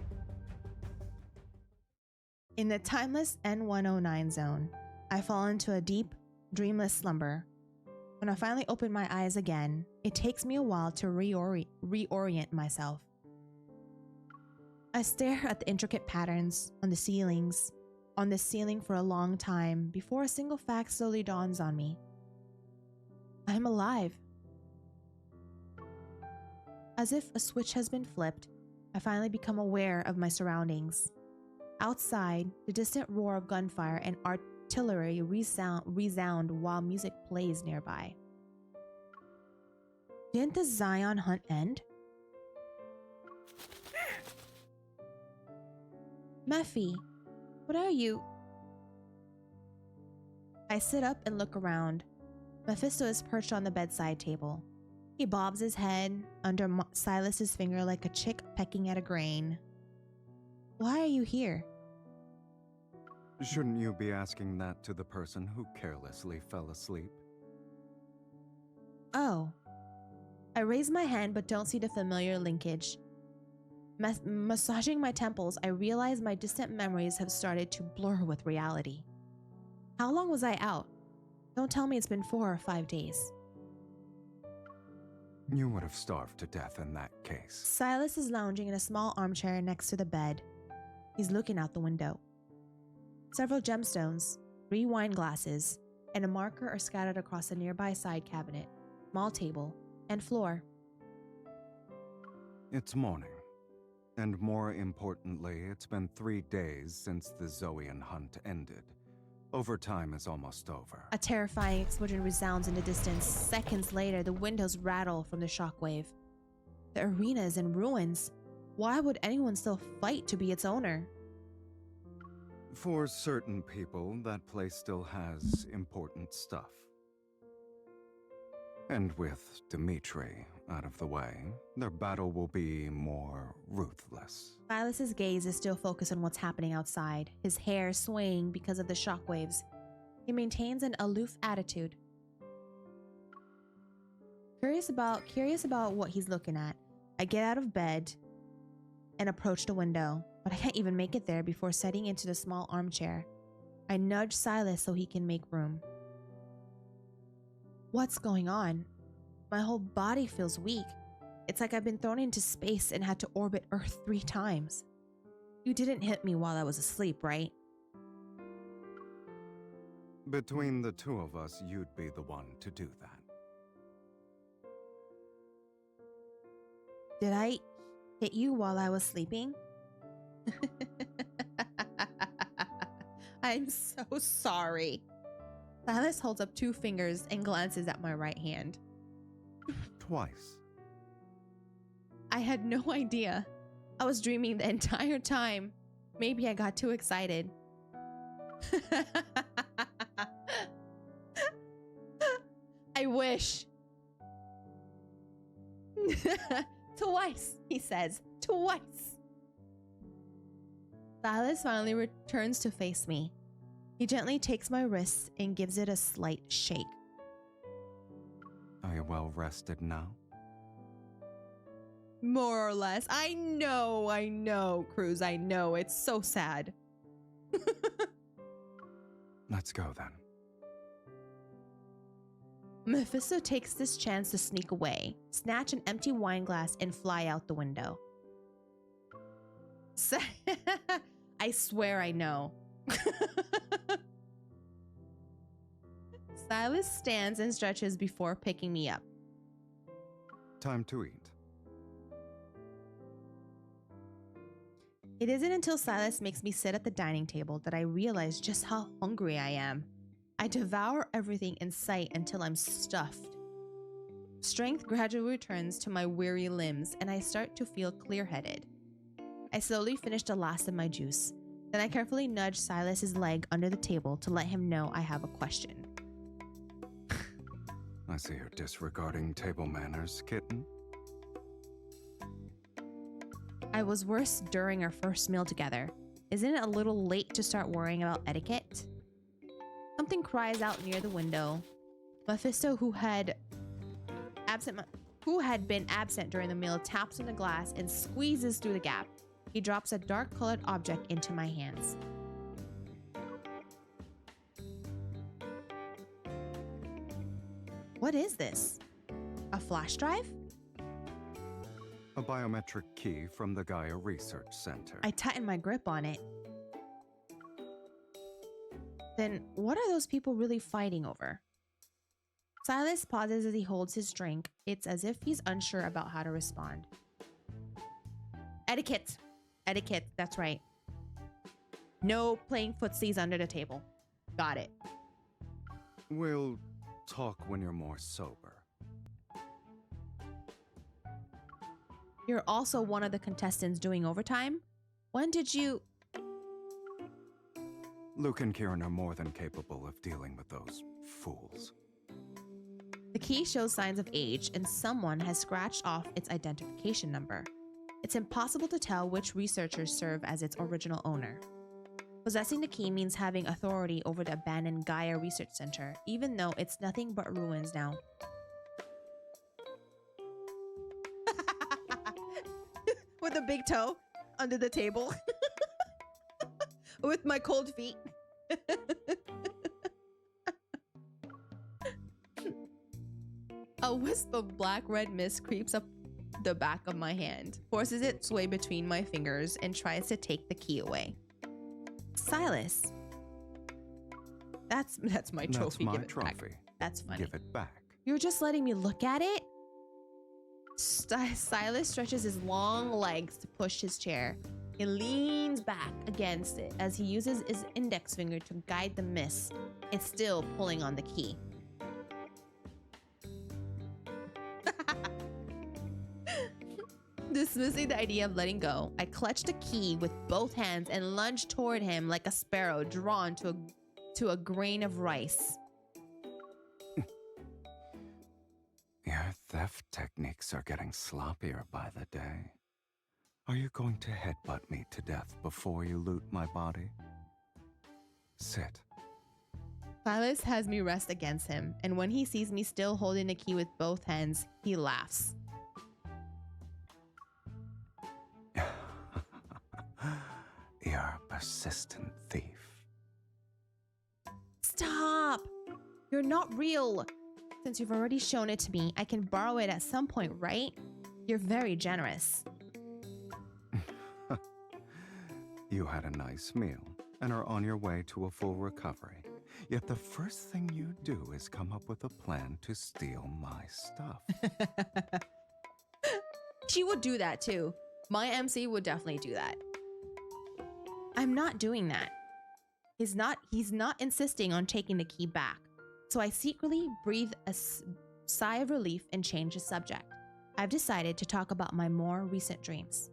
In the timeless N109 zone, I fall into a deep, dreamless slumber. When I finally open my eyes again, it takes me a while to reorient myself. I stare at the intricate patterns on the ceiling for a long time before a single fact slowly dawns on me. I'm alive. As if a switch has been flipped, I finally become aware of my surroundings. Outside, the distant roar of gunfire and artillery resound while music plays nearby. Didn't the Zion hunt end? Mephi, what are you? I sit up and look around. Mephisto is perched on the bedside table. He bobs his head under Silas's finger like a chick pecking at a grain. Why are you here? Shouldn't you be asking that to the person who carelessly fell asleep? Oh. I raise my hand but don't see the familiar linkage. Massaging my temples, I realize my distant memories have started to blur with reality. How long was I out? Don't tell me it's been 4 or 5 days. You would have starved to death in that case. Silas is lounging in a small armchair next to the bed. He's looking out the window. Several gemstones, 3 wine glasses, and a marker are scattered across a nearby side cabinet, small table, and floor. It's morning. And more importantly, it's been 3 days since the Zoian hunt ended. Overtime is almost over. A terrifying explosion resounds in the distance. Seconds later, the windows rattle from the shockwave. The arena is in ruins. Why would anyone still fight to be its owner? For certain people, that place still has important stuff. And with Dimitri out of the way, their battle will be more ruthless. Silas's gaze is still focused on what's happening outside, his hair swaying because of the shockwaves. He maintains an aloof attitude. Curious about what he's looking at, I get out of bed and approach the window, but I can't even make it there before setting into the small armchair. I nudge Silas so he can make room. What's going on? My whole body feels weak. It's like I've been thrown into space and had to orbit Earth 3 times. You didn't hit me while I was asleep, right? Between the two of us, you'd be the one to do that. Did I hit you while I was sleeping? I'm so sorry. Silas holds up 2 fingers and glances at my right hand. Twice. I had no idea. I was dreaming the entire time. Maybe I got too excited. I wish. Twice, he says. Twice. Silas finally returns to face me. He gently takes my wrist and gives it a slight shake. Are you well rested now? More or less. I know, Cruz. I know. It's so sad. Let's go then. Mephisto takes this chance to sneak away, snatch an empty wine glass, and fly out the window. I swear I know. Silas stands and stretches before picking me up. Time to eat. It isn't until Silas makes me sit at the dining table that I realize just how hungry I am. I devour everything in sight until I'm stuffed. Strength gradually returns to my weary limbs, and I start to feel clear-headed. I slowly finish the last of my juice. Then I carefully nudge Silas's leg under the table to let him know I have a question. I see you're disregarding table manners, kitten. I was worse during our first meal together. Isn't it a little late to start worrying about etiquette? Something cries out near the window. Mephisto, who had been absent during the meal, taps on the glass and squeezes through the gap. He drops a dark-colored object into my hands. What is this? A flash drive? A biometric key from the Gaia Research Center. I tighten my grip on it. Then what are those people really fighting over? Silas pauses as he holds his drink. It's as if he's unsure about how to respond. Etiquette. Etiquette, that's right. No playing footsies under the table. Got it. We'll talk when you're more sober. You're also one of the contestants doing overtime? When did you... Luke and Kieran are more than capable of dealing with those fools. The key shows signs of age, and someone has scratched off its identification number. It's impossible to tell which researchers serve as its original owner. Possessing the key means having authority over the abandoned Gaia Research Center, even though it's nothing but ruins now. With a big toe under the table. With my cold feet. A wisp of black-red mist creeps up the back of my hand, forces its way between my fingers, and tries to take the key away. Silas. That's my trophy. That's my Give it trophy. back. That's funny. Give it back. You were just letting me look at it? Silas stretches his long legs to push his chair. He leans back against it as he uses his index finger to guide the mist. It's still pulling on the key. Dismissing the idea of letting go, I clutch the key with both hands and lunge toward him like a sparrow drawn to a grain of rice. Your theft techniques are getting sloppier by the day. Are you going to headbutt me to death before you loot my body? Sit. Silas has me rest against him, and when he sees me still holding the key with both hands, he laughs. You're a persistent thief. Stop! You're not real. Since you've already shown it to me, I can borrow it at some point, right? You're very generous. You had a nice meal and are on your way to a full recovery. Yet the first thing you do is come up with a plan to steal my stuff. She would do that too. My MC would definitely do that. I'm not doing that. He's not insisting on taking the key back. So I secretly breathe a sigh of relief and change the subject. I've decided to talk about my more recent dreams.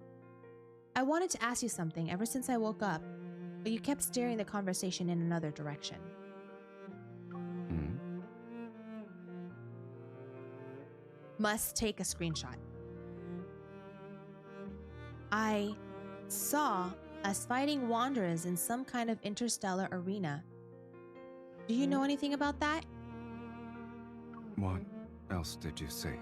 I wanted to ask you something ever since I woke up, but you kept steering the conversation in another direction. Must take a screenshot. I saw us fighting wanderers in some kind of interstellar arena. Do you know anything about that? What else did you see?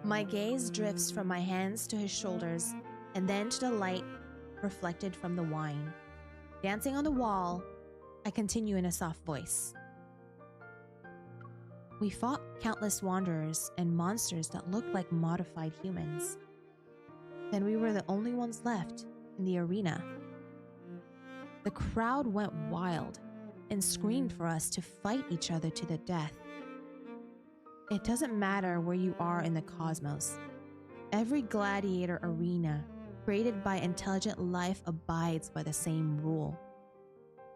My gaze drifts from my hands to his shoulders, and then to the light reflected from the wine. Dancing on the wall, I continue in a soft voice. We fought countless wanderers and monsters that looked like modified humans. Then we were the only ones left in the arena. The crowd went wild and screamed for us to fight each other to the death. It doesn't matter where you are in the cosmos. Every gladiator arena created by intelligent life abides by the same rule.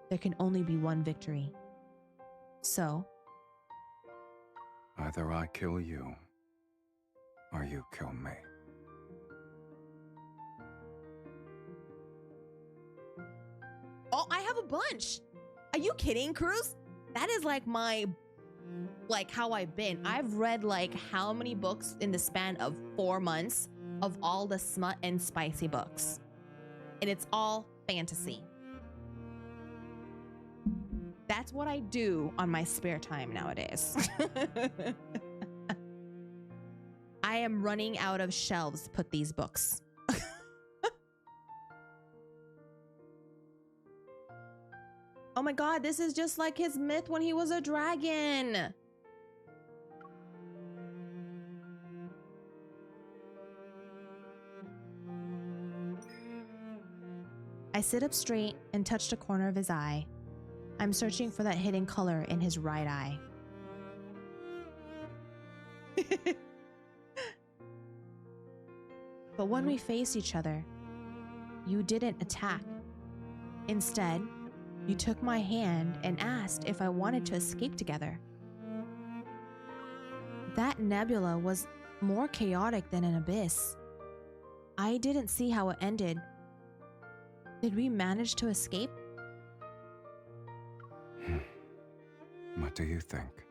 There can only be one victory. So, Either I kill you, or you kill me. Oh, I have a bunch. Are you kidding, Cruz? That is like how I've been. I've read like how many books in the span of 4 months of all the smut and spicy books. And it's all fantasy. That's what I do on my spare time nowadays. I am running out of shelves to put these books. Oh my god, this is just like his myth when he was a dragon. I sit up straight and touch the corner of his eye. I'm searching for that hidden color in his right eye. But when we faced each other, you didn't attack. Instead, you took my hand and asked if I wanted to escape together. That nebula was more chaotic than an abyss. I didn't see how it ended. Did we manage to escape? What do you think?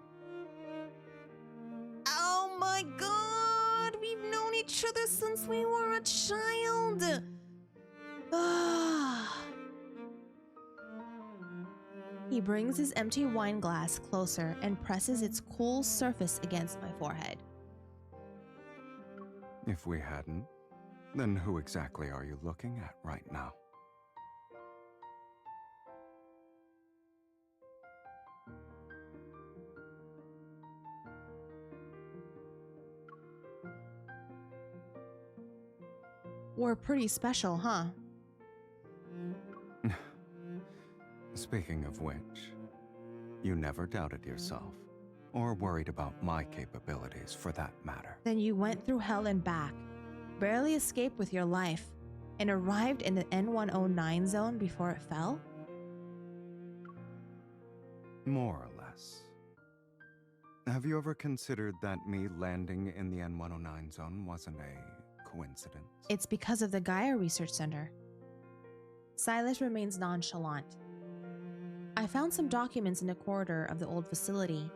Oh my god! We've known each other since we were a child! He brings his empty wine glass closer and presses its cool surface against my forehead. If we hadn't, then who exactly are you looking at right now? We're pretty special, huh? Speaking of which, you never doubted yourself, or worried about my capabilities for that matter. Then you went through hell and back, barely escaped with your life, and arrived in the N109 zone before it fell? More or less. Have you ever considered that me landing in the N109 zone wasn't a coincidence? It's because of the Gaia Research Center. Silas remains nonchalant. I found some documents in the corridor of the old facility.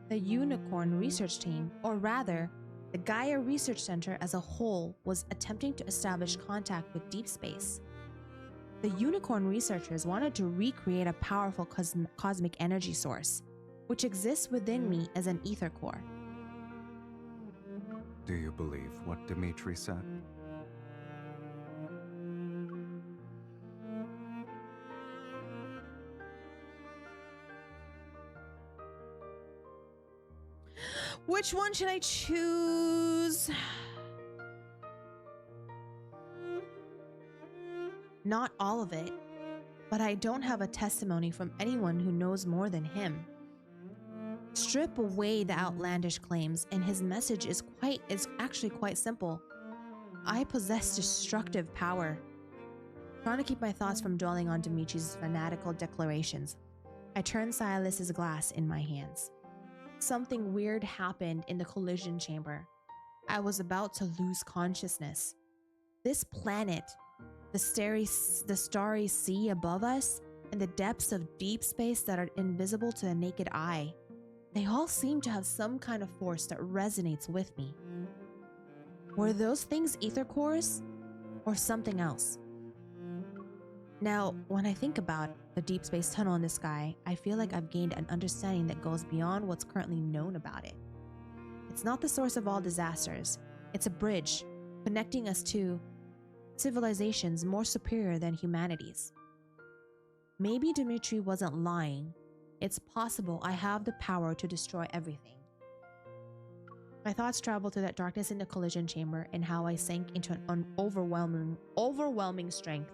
The Unicorn Research Team, or rather, the Gaia Research Center as a whole, was attempting to establish contact with deep space. The Unicorn researchers wanted to recreate a powerful cosmic energy source, which exists within me as an ether core. Do you believe what Dimitri said? Which one should I choose? Not all of it, but I don't have a testimony from anyone who knows more than him. Strip away the outlandish claims, and his message is actually quite simple. I possess destructive power. Trying to keep my thoughts from dwelling on Dimitri's fanatical declarations, I turn Silas's glass in my hands. Something weird happened in the collision chamber. I was about to lose consciousness. This planet, the starry sea above us, and the depths of deep space that are invisible to the naked eye, they all seem to have some kind of force that resonates with me. Were those things ether cores, or something else? Now, when I think about the deep space tunnel in the sky, I feel like I've gained an understanding that goes beyond what's currently known about it. It's not the source of all disasters. It's a bridge connecting us to civilizations more superior than humanity's. Maybe Dimitri wasn't lying. It's possible I have the power to destroy everything. My thoughts travel through that darkness in the collision chamber and how I sank into an overwhelming strength.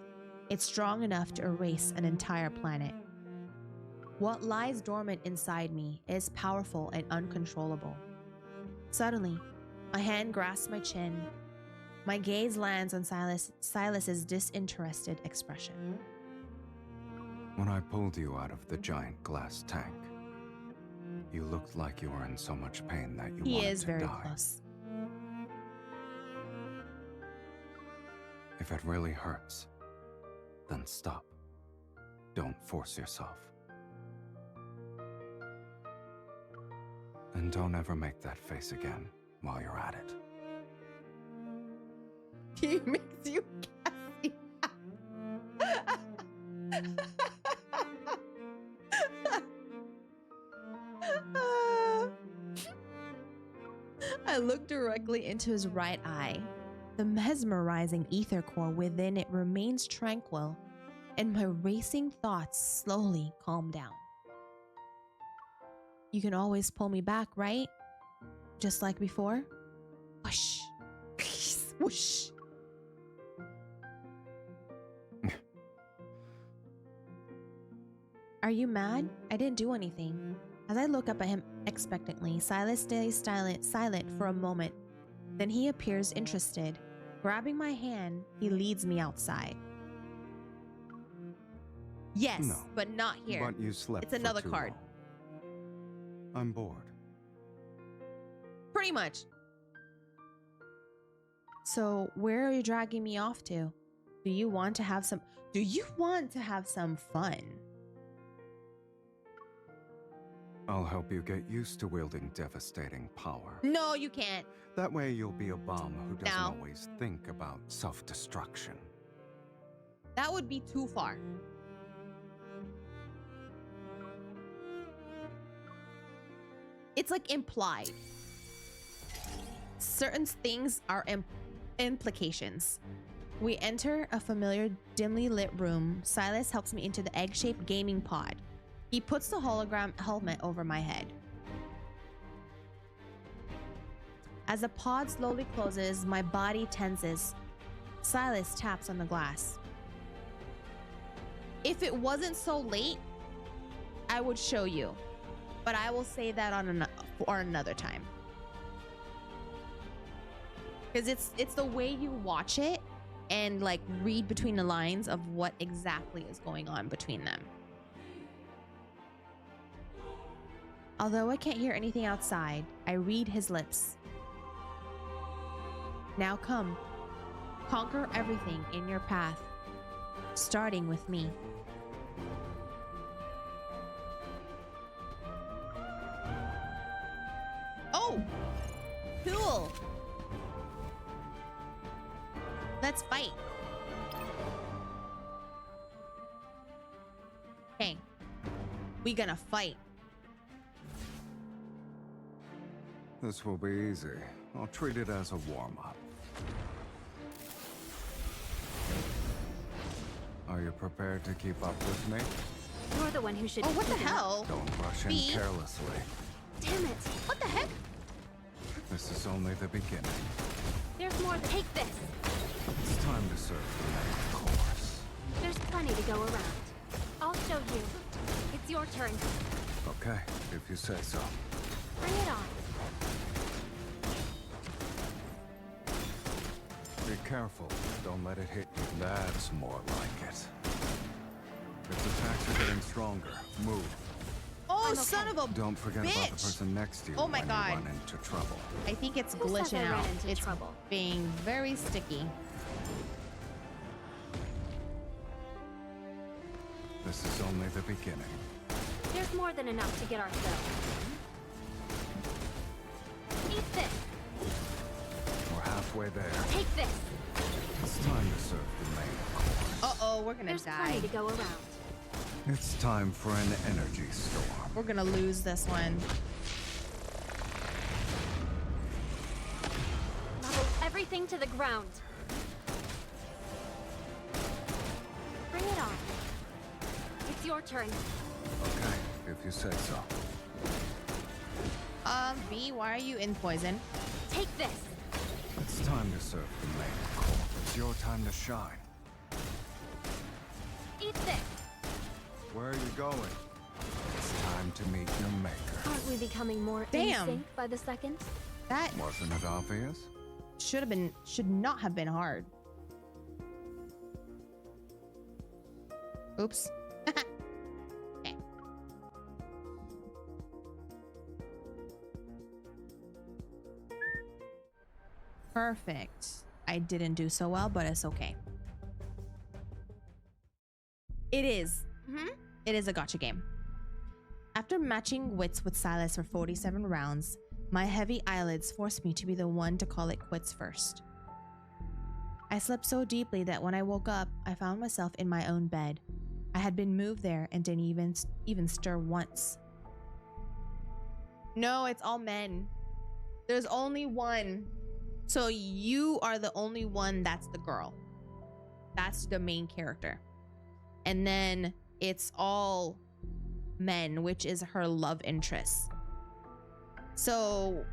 It's strong enough to erase an entire planet. What lies dormant inside me is powerful and uncontrollable. Suddenly, a hand grasps my chin. My gaze lands on Silas's disinterested expression. When I pulled you out of the giant glass tank, You looked like you were in so much pain that you He wanted is to very die. close. If it really hurts, then stop. Don't force yourself. And don't ever make that face again while you're at it. He makes you gassy. I looked directly into his right eye. The mesmerizing ether core within it remains tranquil, and my racing thoughts slowly calm down. You can always pull me back, right? Just like before? Whoosh. Peace. Whoosh. Are you mad? I didn't do anything. As I look up at him expectantly, Silas stays silent for a moment. Then he appears interested. Grabbing my hand, he leads me outside. Yes, No, but not here. But you slept It's another for too card. long. I'm bored. Pretty much. So, where are you dragging me off to? Do you want to have some fun? I'll help you get used to wielding devastating power. No, you can't. That way you'll be a bum who doesn't No. always think about self-destruction. That would be too far. It's like implied. Certain things are implications. We enter a familiar, dimly lit room. Silas helps me into the egg-shaped gaming pod. He puts the hologram helmet over my head. As the pod slowly closes, my body tenses. Silas taps on the glass. If it wasn't so late, I would show you. But I will say that for another time. Because it's the way you watch it and like read between the lines of what exactly is going on between them. Although I can't hear anything outside, I read his lips. Now come, conquer everything in your path, starting with me. Oh, cool. Let's fight. Okay, we gonna fight. This will be easy. I'll treat it as a warm-up. Are you prepared to keep up with me? You're the one who should. Oh, what the keep it up. hell? Don't rush in Bee? carelessly. Damn it! What the heck? This is only the beginning. There's more. Take this. It's time to serve the main course. There's plenty to go around. I'll show you. It's your turn. Okay, if you say so. Bring it on. Be careful. Don't let it hit you. That's more like it. Its attacks are getting stronger. Move. Oh, son of a Don't forget about the bitch. person next to you Oh my when God. you run into trouble. I think it's Who says I glitching ran out. into It's trouble? being very sticky. This is only the beginning. There's more than enough to get our fill. Eat this. We're halfway there. Take this. It's time to serve the main course. Uh-oh, we're gonna There's die. plenty to go around. It's time for an energy storm. We're gonna lose this one. Level everything to the ground. Bring it on. It's your turn. Okay, if you say so. V, why are you in poison? Take this. It's time to serve the main course. It's your time to shine. Eat this. Where are you going? It's time to meet your maker. Aren't we becoming more Damn. in sync by the second? That Wasn't it obvious? should not have been hard. Oops. Okay. Perfect. I didn't do so well, but it's okay. It is. It is a gotcha game. After matching wits with Silas for 47 rounds, my heavy eyelids forced me to be the one to call it quits first. I slept so deeply that when I woke up, I found myself in my own bed. I had been moved there and didn't even stir once. No, it's all men. There's only one. So you are the only one that's the girl. That's the main character. And then it's all men, which is her love interest. So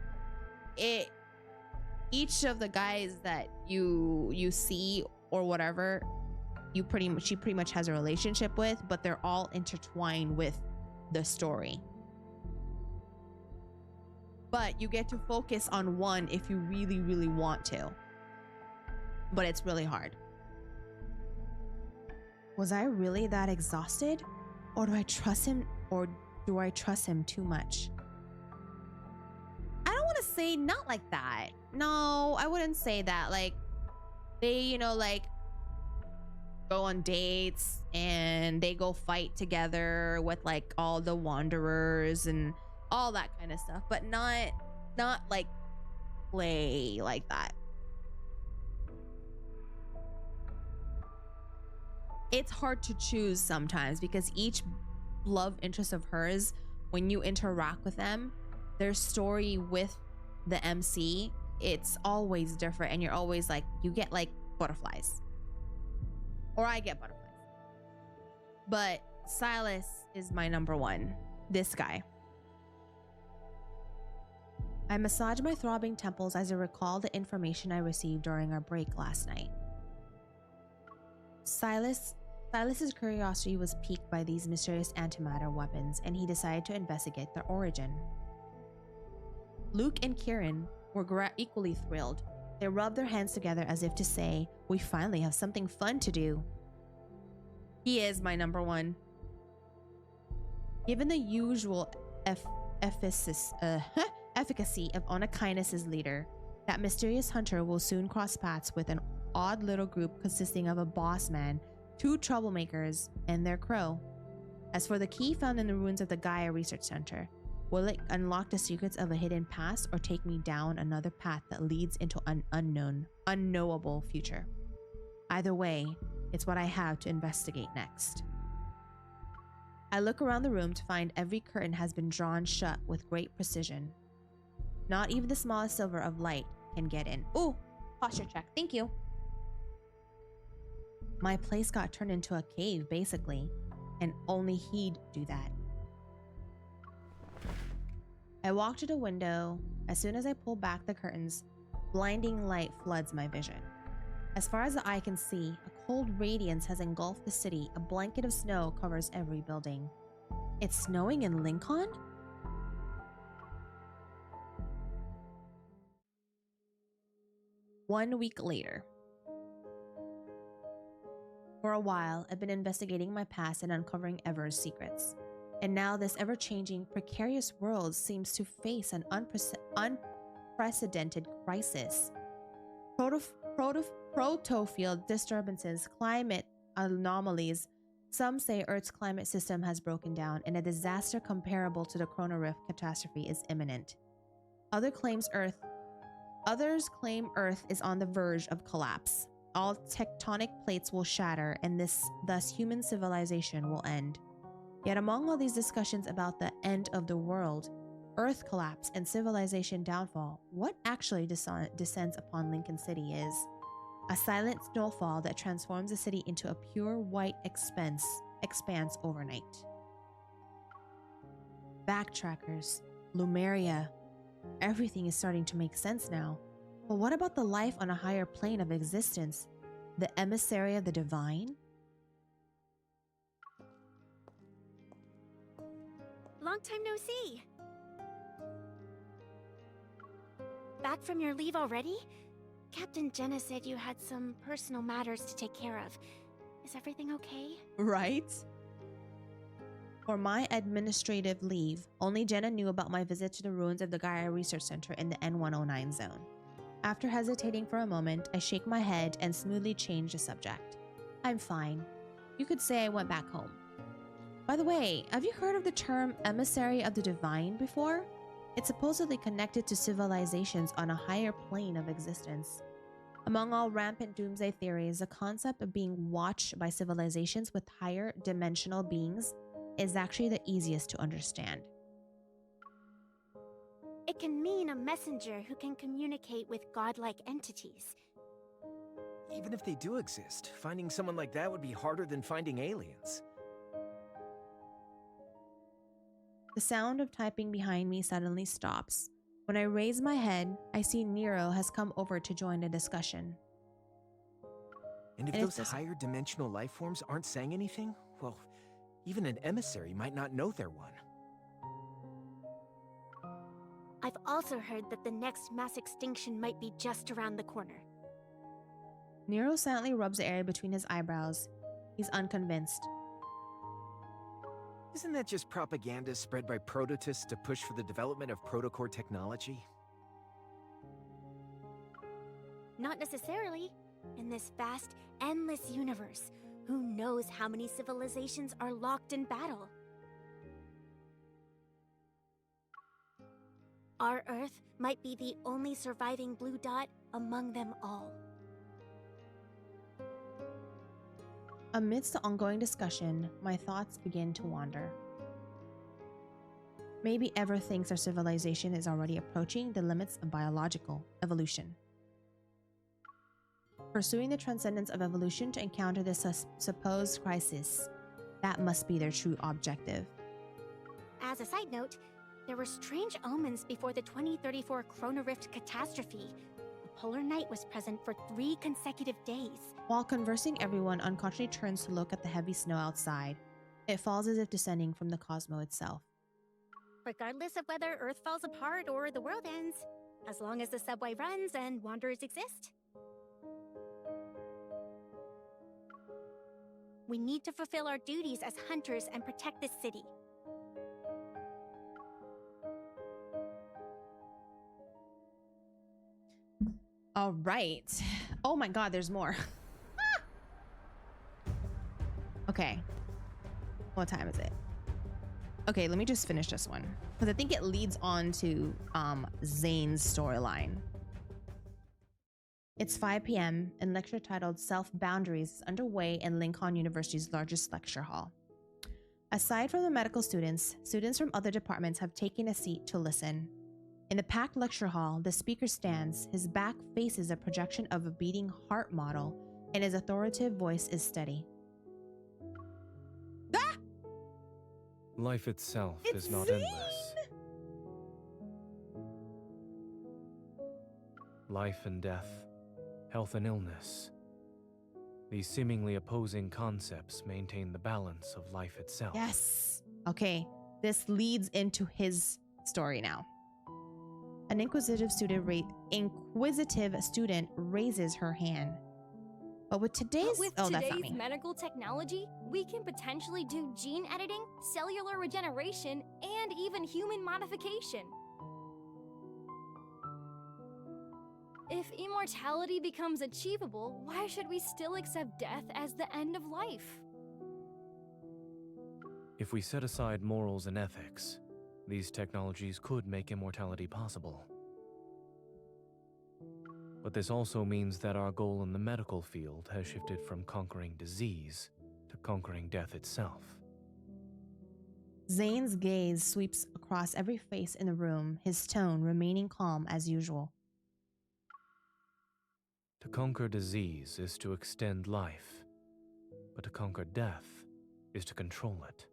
each of the guys that you see or whatever, she pretty much has a relationship with, but they're all intertwined with the story. But you get to focus on one if you really, really want to. But it's really hard. Was I really that exhausted? Or do I trust him too much? I don't want to say not like that. No, I wouldn't say that. Like, they, like, go on dates and they go fight together with, like, all the wanderers and all that kind of stuff, but not like play like that. It's hard to choose sometimes because each love interest of hers, when you interact with them, their story with the MC, it's always different, and you're always like, you get like butterflies, or I get butterflies. But Silas is my number one. This guy. I massage my throbbing temples as I recall the information I received during our break last night. Silas's curiosity was piqued by these mysterious antimatter weapons, and he decided to investigate their origin. Luke and Kieran were equally thrilled. They rubbed their hands together as if to say, we finally have something fun to do. He is my number one. Given the usual efficacy of Onakainus' leader, that mysterious hunter will soon cross paths with an odd little group consisting of a boss man, 2 troublemakers, and their crow. As for the key found in the ruins of the Gaia Research Center, will it unlock the secrets of a hidden past or take me down another path that leads into an unknowable future? Either way, it's what I have to investigate next. I look around the room to find every curtain has been drawn shut with great precision. Not even the smallest sliver of light can get in. Ooh, posture check, thank you. My place got turned into a cave, basically, and only he'd do that. I walk to the window. As soon as I pull back the curtains, blinding light floods my vision. As far as the eye can see, a cold radiance has engulfed the city. A blanket of snow covers every building. It's snowing in Lincoln? One week later. For a while, I've been investigating my past and uncovering Ever's secrets. And now this ever-changing, precarious world seems to face an unprecedented crisis. Protofield disturbances, climate anomalies. Some say Earth's climate system has broken down and a disaster comparable to the Chrono Rift catastrophe is imminent. Others claim Earth is on the verge of collapse. All tectonic plates will shatter and thus human civilization will end. Yet among all these discussions about the end of the world, Earth collapse, and civilization downfall, what actually descends upon Lincoln City is a silent snowfall that transforms the city into a pure white expanse overnight. Backtrackers, Lumeria, everything is starting to make sense now. But what about the life on a higher plane of existence? The emissary of the divine? Long time no see. Back from your leave already? Captain Jenna said you had some personal matters to take care of. Is everything okay? Right? For my administrative leave, only Jenna knew about my visit to the ruins of the Gaia Research Center in the N109 zone. After hesitating for a moment, I shake my head and smoothly change the subject. I'm fine. You could say I went back home. By the way, have you heard of the term emissary of the divine before? It's supposedly connected to civilizations on a higher plane of existence. Among all rampant doomsday theories, the concept of being watched by civilizations with higher dimensional beings is actually the easiest to understand. It can mean a messenger who can communicate with godlike entities. Even if they do exist, finding someone like that would be harder than finding aliens. The sound of typing behind me suddenly stops. When I raise my head, I see Nero has come over to join the discussion. And if those higher dimensional life forms aren't saying anything, well, even an emissary might not know they're one. I've also heard that the next mass extinction might be just around the corner. Nero silently rubs the air between his eyebrows. He's unconvinced. Isn't that just propaganda spread by prototists to push for the development of protocore technology? Not necessarily. In this vast, endless universe, who knows how many civilizations are locked in battle? Our Earth might be the only surviving blue dot among them all. Amidst the ongoing discussion, my thoughts begin to wander. Maybe Ever thinks our civilization is already approaching the limits of biological evolution. Pursuing the transcendence of evolution to encounter this supposed crisis, that must be their true objective. As a side note, there were strange omens before the 2034 Chrono Rift catastrophe. A polar night was present for 3 consecutive days. While conversing, everyone unconsciously turns to look at the heavy snow outside. It falls as if descending from the cosmos itself. Regardless of whether Earth falls apart or the world ends, as long as the subway runs and wanderers exist. We need to fulfill our duties as hunters and protect this city. All right. Oh my god, there's more. Okay. What time is it? Okay, let me just finish this one, because I think it leads on to Zane's storyline. It's 5 p.m. and lecture titled Self-Boundaries is underway in Lincoln University's largest lecture hall. Aside from the medical students, students from other departments have taken a seat to listen. In the packed lecture hall, the speaker stands, his back faces a projection of a beating heart model, and his authoritative voice is steady. Ah! Life itself is not endless. Life and death, health and illness. These seemingly opposing concepts maintain the balance of life itself. Yes. Okay, this leads into his story now. An inquisitive student raises her hand. But with today's that's not me. Today's medical technology, we can potentially do gene editing, cellular regeneration, and even human modification. If immortality becomes achievable, why should we still accept death as the end of life? If we set aside morals and ethics, these technologies could make immortality possible. But this also means that our goal in the medical field has shifted from conquering disease to conquering death itself. Zane's gaze sweeps across every face in the room, his tone remaining calm as usual. To conquer disease is to extend life, but to conquer death is to control it.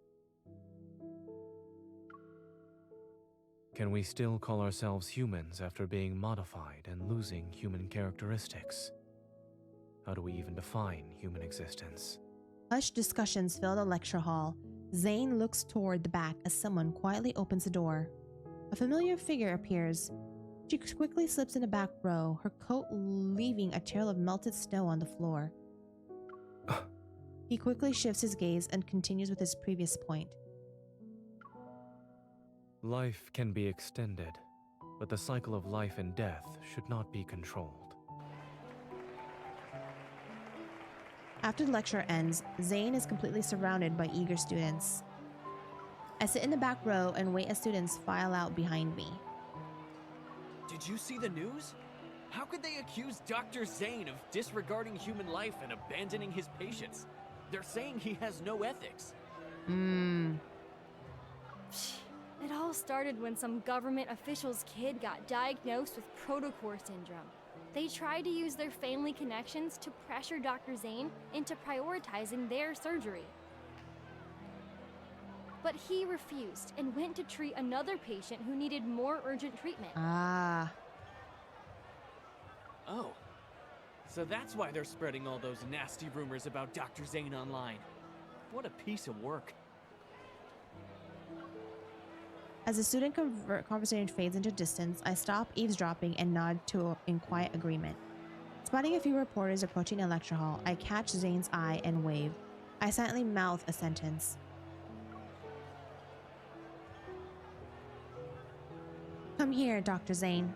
Can we still call ourselves humans after being modified and losing human characteristics? How do we even define human existence? Hushed discussions fill the lecture hall. Zane looks toward the back as someone quietly opens the door. A familiar figure appears. She quickly slips in the back row, her coat leaving a trail of melted snow on the floor. He quickly shifts his gaze and continues with his previous point. Life can be extended, but the cycle of life and death should not be controlled. After the lecture ends, Zane is completely surrounded by eager students. I sit in the back row and wait as students file out behind me. Did you see the news? How could they accuse Dr. Zane of disregarding human life and abandoning his patients? They're saying he has no ethics. It all started when some government official's kid got diagnosed with protocore syndrome. They tried to use their family connections to pressure Dr. Zane into prioritizing their surgery. But he refused and went to treat another patient who needed more urgent treatment. Ah. Oh. So that's why they're spreading all those nasty rumors about Dr. Zane online. What a piece of work. As the student conversation fades into distance, I stop eavesdropping and nod in quiet agreement. Spotting a few reporters approaching a lecture hall, I catch Zane's eye and wave. I silently mouth a sentence. Come here, Dr. Zane.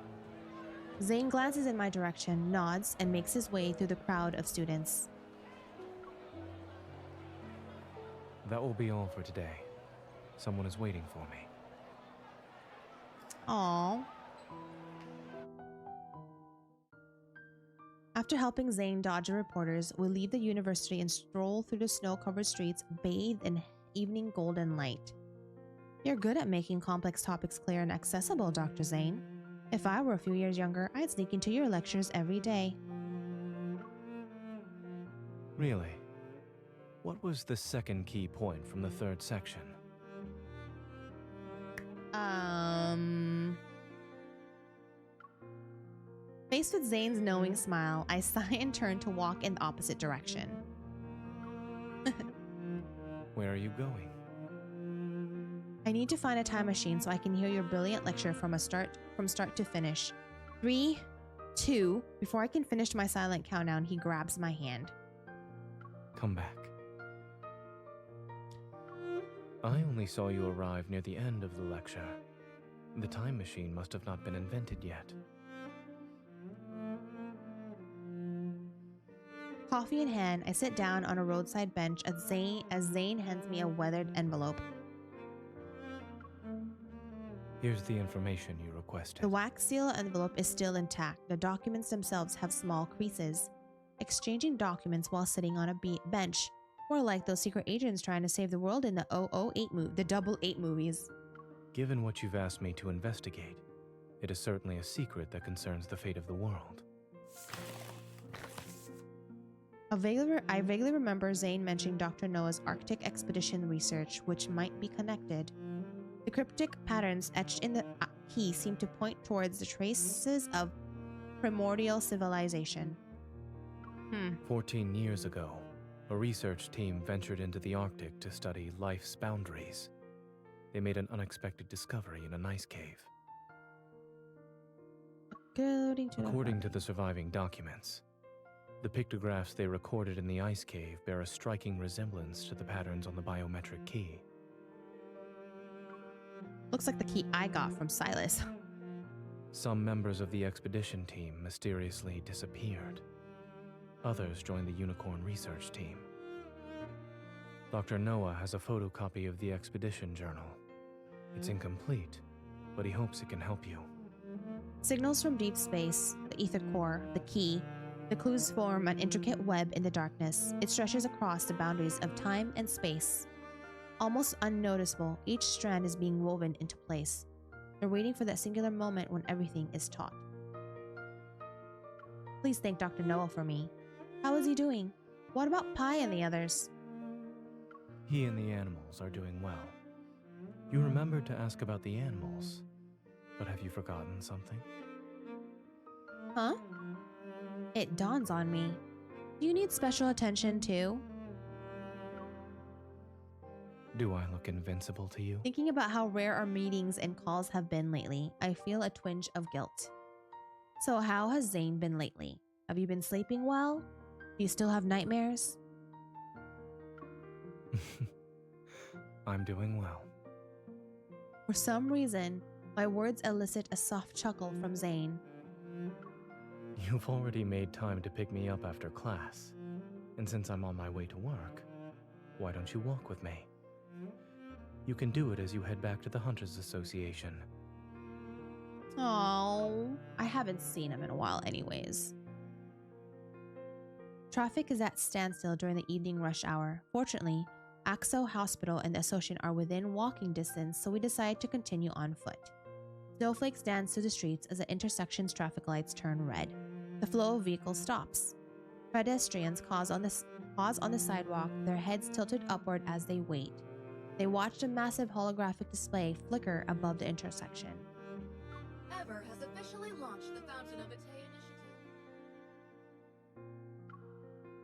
Zane glances in my direction, nods, and makes his way through the crowd of students. That will be all for today. Someone is waiting for me. Aww. After helping Zane dodge the reporters, we leave the university and stroll through the snow-covered streets bathed in evening golden light. You're good at making complex topics clear and accessible, Dr. Zane. If I were a few years younger, I'd sneak into your lectures every day. Really? What was the second key point from the third section? Faced with Zane's knowing smile, I sigh and turn to walk in the opposite direction. Where are you going? I need to find a time machine so I can hear your brilliant lecture from start to finish. 3, 2, before I can finish my silent countdown, he grabs my hand. Come back. I only saw you arrive near the end of the lecture. The time machine must have not been invented yet. Coffee in hand, I sit down on a roadside bench as Zane hands me a weathered envelope. Here's the information you requested. The wax seal envelope is still intact. The documents themselves have small creases. Exchanging documents while sitting on a bench, more like those secret agents trying to save the world in the 008 movies. Given what you've asked me to investigate, it is certainly a secret that concerns the fate of the world. I vaguely remember Zane mentioning Dr. Noah's Arctic expedition research, which might be connected. The cryptic patterns etched in the key seem to point towards the traces of primordial civilization. 14 years ago, a research team ventured into the Arctic to study life's boundaries. They made an unexpected discovery in an ice cave. According to the surviving documents, the pictographs they recorded in the ice cave bear a striking resemblance to the patterns on the biometric key. Looks like the key I got from Silas. Some members of the expedition team mysteriously disappeared. Others joined the Unicorn research team. Dr. Noah has a photocopy of the expedition journal. It's incomplete, but he hopes it can help you. Signals from deep space, the ether core, the key. The clues form an intricate web in the darkness. It stretches across the boundaries of time and space. Almost unnoticeable, each strand is being woven into place. They're waiting for that singular moment when everything is taught. Please thank Dr. Noah for me. How is he doing? What about Pi and the others? He and the animals are doing well. You remembered to ask about the animals, but have you forgotten something? Huh? It dawns on me. Do you need special attention too? Do I look invincible to you? Thinking about how rare our meetings and calls have been lately, I feel a twinge of guilt. So how has Zane been lately? Have you been sleeping well? Do you still have nightmares? I'm doing well. For some reason, My words elicit a soft chuckle from Zane. You've already made time to pick me up after class. And since I'm on my way to work, why don't you walk with me? You can do it as you head back to the Hunters Association. Oh, I haven't seen him in a while anyways. Traffic is at standstill during the evening rush hour. Fortunately, Axo Hospital and the Association are within walking distance, so we decide to continue on foot. Snowflakes dance through the streets as the intersection's traffic lights turn red. The flow of vehicles stops. Pedestrians pause on the sidewalk, their heads tilted upward as they wait. They watch a massive holographic display flicker above the intersection. Ever has officially launched the Fountain of Ite initiative.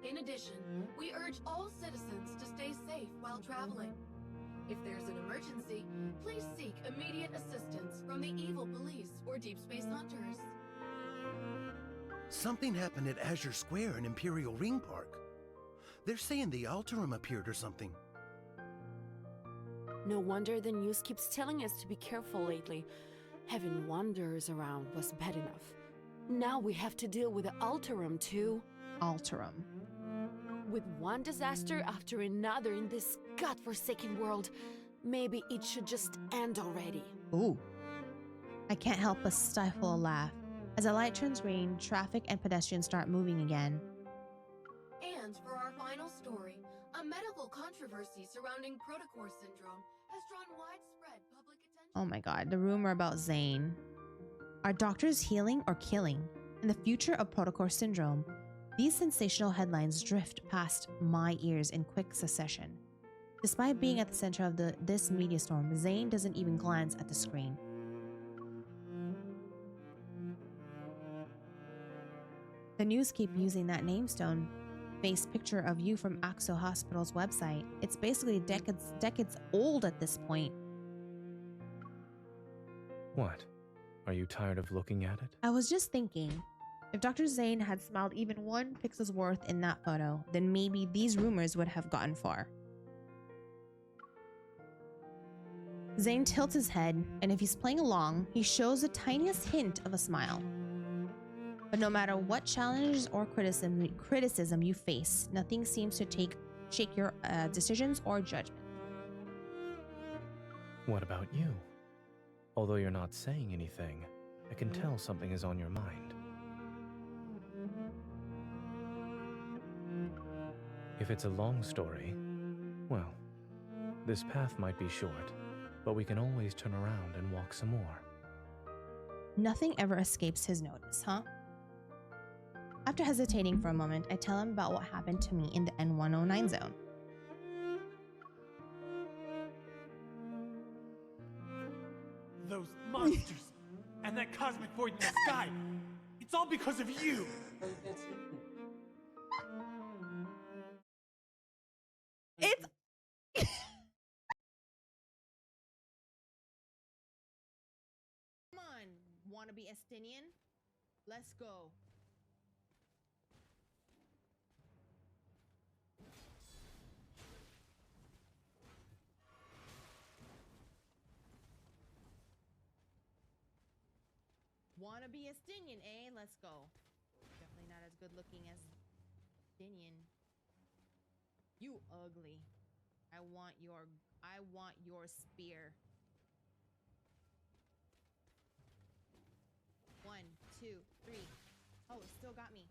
In addition, we urge all citizens to stay safe while traveling. If there's an emergency, please seek immediate assistance from the evil police or Deep Space Hunters. Something happened at Azure Square in Imperial Ring Park. They're saying the Alterum appeared or something. No wonder the news keeps telling us to be careful lately. Having wanderers around was bad enough. Now we have to deal with the Alterum too. Alterum. With one disaster after another in this godforsaken world, maybe it should just end already. Ooh. I can't help but stifle a laugh. As the light turns green, traffic and pedestrians start moving again. And for our final story, a medical controversy surrounding Protocore syndrome has drawn widespread public attention. Oh my god, the rumor about Zane. Are doctors healing or killing? And the future of Protocore syndrome. These sensational headlines drift past my ears in quick succession. Despite being at the center of this media storm, Zane doesn't even glance at the screen. The news keep using that namestone face picture of you from Axo Hospital's website. It's basically decades old at this point. What? Are you tired of looking at it? I was just thinking, if Dr. Zane had smiled even one pixel's worth in that photo, then maybe these rumors would have gotten far. Zane tilts his head, and if he's playing along, he shows the tiniest hint of a smile. But no matter what challenges or criticism you face, nothing seems to shake your decisions or judgment. What about you? Although you're not saying anything, I can tell something is on your mind. If it's a long story, well, this path might be short, but we can always turn around and walk some more. Nothing ever escapes his notice, huh? After hesitating for a moment, I tell him about what happened to me in the N109 zone. Those monsters and that cosmic void in the sky, it's all because of you! It's... Come on, wanna be Estinian? Let's go. Wanna be Estinian, eh? Let's go. Definitely not as good looking as Estinian. You ugly. I want your spear. 1, 2, 3. Oh, it still got me.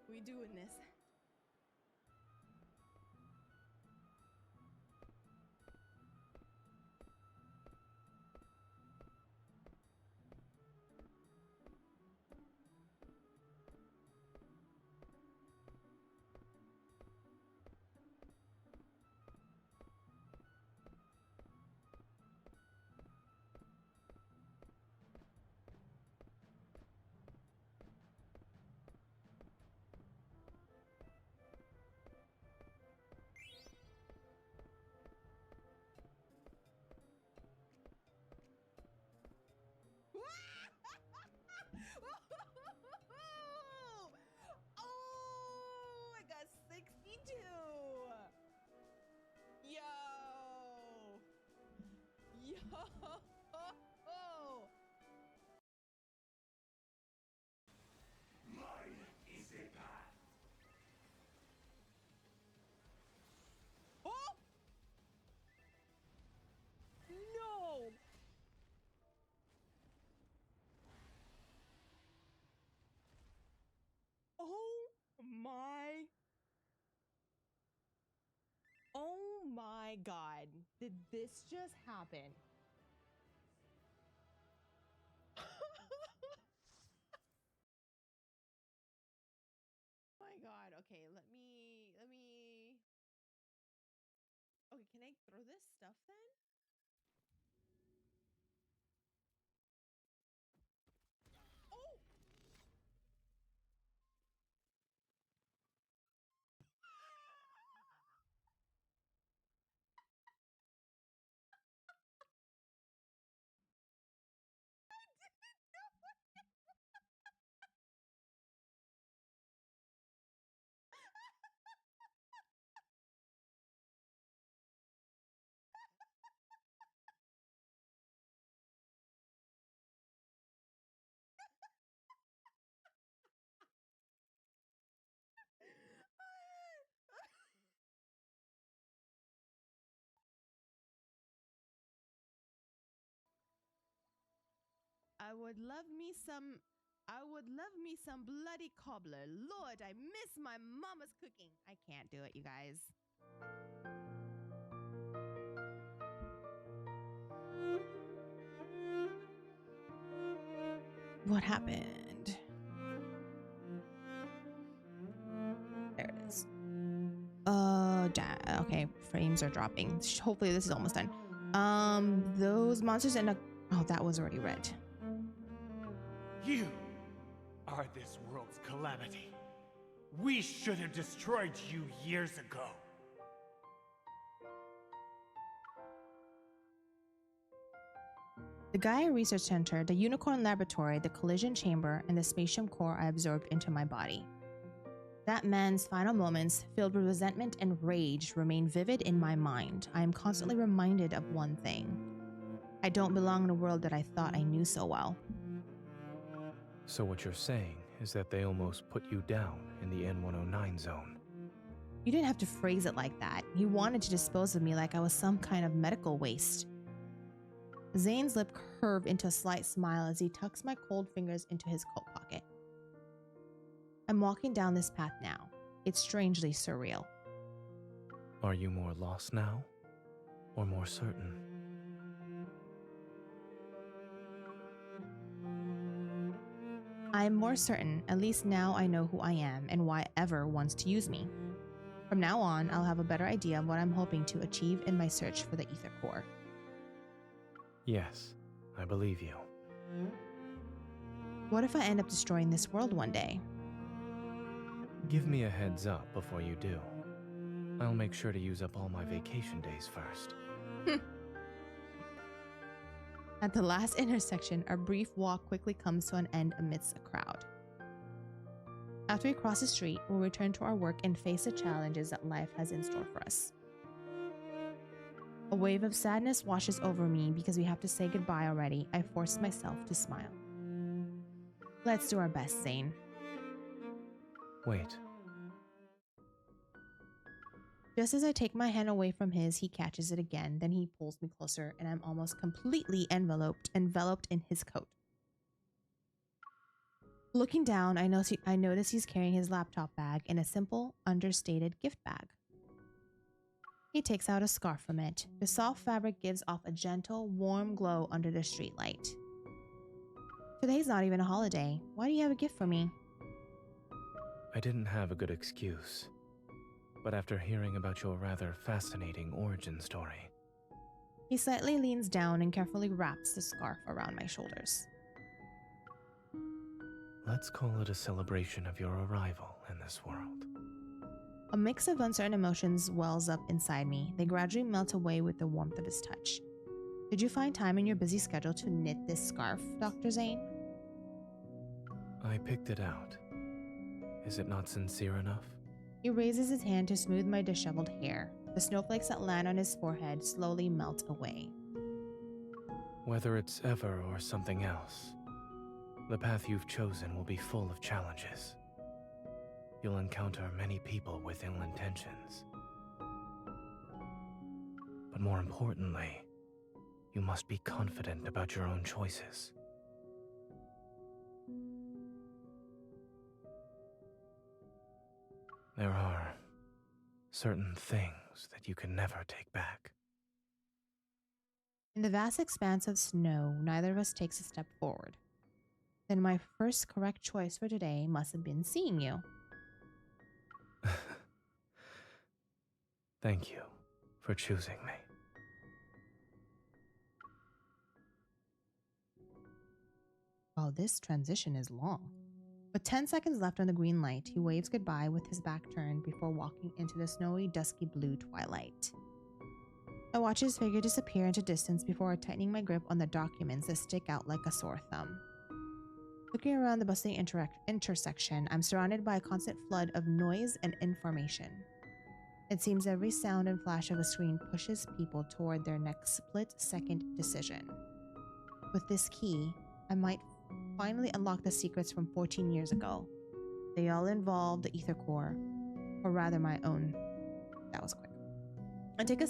We doing this. my god. Did this just happen? My god. Okay, let me Okay, can I throw this stuff then? Oh! I would love me some bloody cobbler. Lord, I miss my mama's cooking. I can't do it, you guys. What happened? There it is. Okay, frames are dropping. Hopefully this is almost done. Those monsters end up. Oh, that was already read. You are this world's calamity. We should have destroyed you years ago. The Gaia Research Center, the Unicorn Laboratory, the Collision Chamber, and the Spatium Core I absorbed into my body. That man's final moments, filled with resentment and rage, remain vivid in my mind. I am constantly reminded of one thing. I don't belong in a world that I thought I knew so well. So what you're saying is that they almost put you down in the N109 zone. You didn't have to phrase it like that. He wanted to dispose of me like I was some kind of medical waste. Zane's lip curved into a slight smile as he tucks my cold fingers into his coat pocket. I'm walking down this path now. It's strangely surreal. Are you more lost now, or more certain? I'm more certain, at least now I know who I am and why ever wants to use me. From now on, I'll have a better idea of what I'm hoping to achieve in my search for the Ether Core. Yes, I believe you. What if I end up destroying this world one day? Give me a heads up before you do. I'll make sure to use up all my vacation days first. At the last intersection, our brief walk quickly comes to an end amidst a crowd. After we cross the street, we'll return to our work and face the challenges that life has in store for us. A wave of sadness washes over me because we have to say goodbye already. I force myself to smile. Let's do our best, Zane. Wait. Just as I take my hand away from his, he catches it again. Then he pulls me closer, and I'm almost completely enveloped in his coat. Looking down, I notice he's carrying his laptop bag and a simple, understated gift bag. He takes out a scarf from it. The soft fabric gives off a gentle, warm glow under the streetlight. Today's not even a holiday. Why do you have a gift for me? I didn't have a good excuse. But after hearing about your rather fascinating origin story... He slightly leans down and carefully wraps the scarf around my shoulders. Let's call it a celebration of your arrival in this world. A mix of uncertain emotions wells up inside me. They gradually melt away with the warmth of his touch. Did you find time in your busy schedule to knit this scarf, Dr. Zane? I picked it out. Is it not sincere enough? He raises his hand to smooth my disheveled hair. The snowflakes that land on his forehead slowly melt away. Whether it's ever or something else, the path you've chosen will be full of challenges. You'll encounter many people with ill intentions. But more importantly, you must be confident about your own choices. There are certain things news that you can never take back. In the vast expanse of snow, neither of us takes a step forward. Then my first correct choice for today must have been seeing you. Thank you for choosing me. Wow, this transition is long. With 10 seconds left on the green light, he waves goodbye with his back turned before walking into the snowy, dusky blue twilight. I watch his figure disappear into distance before tightening my grip on the documents that stick out like a sore thumb. Looking around the bustling intersection, I'm surrounded by a constant flood of noise and information. It seems every sound and flash of a screen pushes people toward their next split-second decision. With this key, I might finally unlock the secrets from 14 years ago. They all involve the Ether Core, or rather my own. That was quick. I take a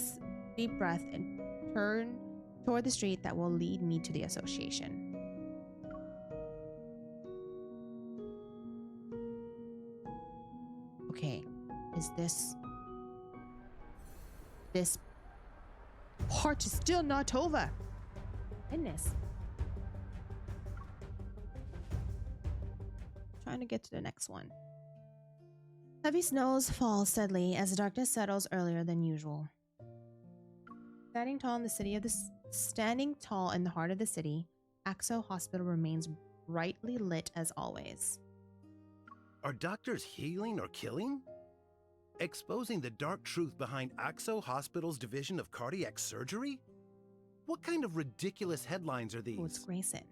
deep breath and turn toward the street that will lead me to the association. Okay, is this part is still not over? Goodness. Trying to get to the next one. Heavy snows fall steadily as the darkness settles earlier than usual. Standing tall in the heart of the city, Axo Hospital remains brightly lit as always. Are doctors healing or killing? Exposing the dark truth behind Axo Hospital's division of cardiac surgery? What kind of ridiculous headlines are these? Oh, it's Grayson.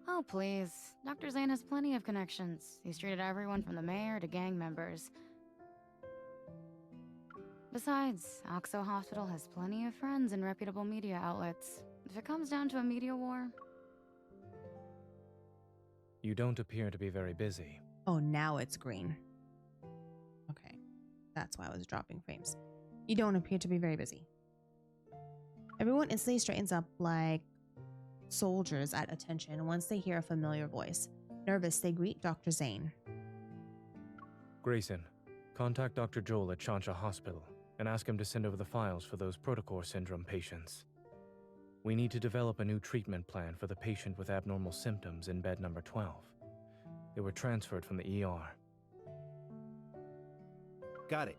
Oh, please. Dr. Zane has plenty of connections. He's treated everyone from the mayor to gang members. Besides, Axo Hospital has plenty of friends in reputable media outlets. If it comes down to a media war... You don't appear to be very busy. Oh, now it's green. Okay, that's why I was dropping frames. You don't appear to be very busy. Everyone instantly straightens up like soldiers at attention once they hear a familiar voice. Nervous, they greet Dr. Zane. Grayson, contact Dr. Joel at Chansha Hospital and ask him to send over the files for those Protocore syndrome patients. We need to develop a new treatment plan for the patient with abnormal symptoms in bed number 12. They were transferred from the ER. Got it.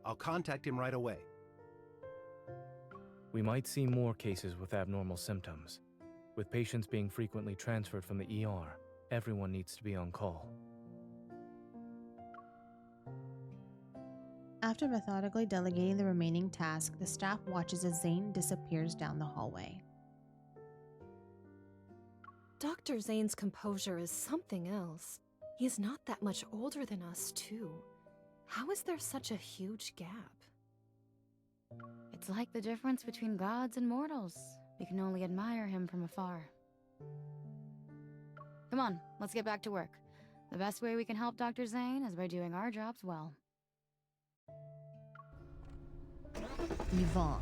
I'll contact him right away. We might see more cases with abnormal symptoms. With patients being frequently transferred from the ER, everyone needs to be on call. After methodically delegating the remaining task, the staff watches as Zane disappears down the hallway. Dr. Zane's composure is something else. He is not that much older than us, too. How is there such a huge gap? It's like the difference between gods and mortals. We can only admire him from afar. Come on, let's get back to work. The best way we can help Dr. Zane is by doing our jobs well. Yvonne.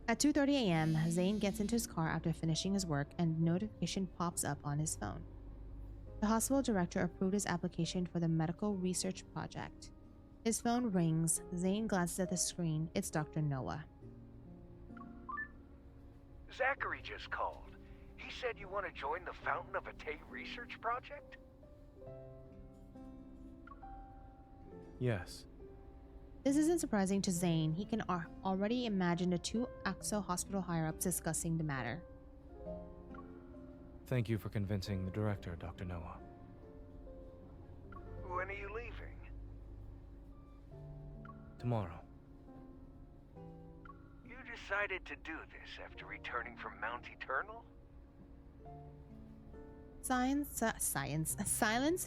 At 2:30 a.m., Zane gets into his car after finishing his work and a notification pops up on his phone. The hospital director approved his application for the medical research project. His phone rings. Zane glances at the screen. It's Dr. Noah. Zachary just called. He said you want to join the Fountain of Atay research project? Yes. This isn't surprising to Zane. He can already imagine the two Axo Hospital higher-ups discussing the matter. Thank you for convincing the director, Dr. Noah. When are you leaving? Tomorrow. You decided to do this after returning from Mount Eternal? Silence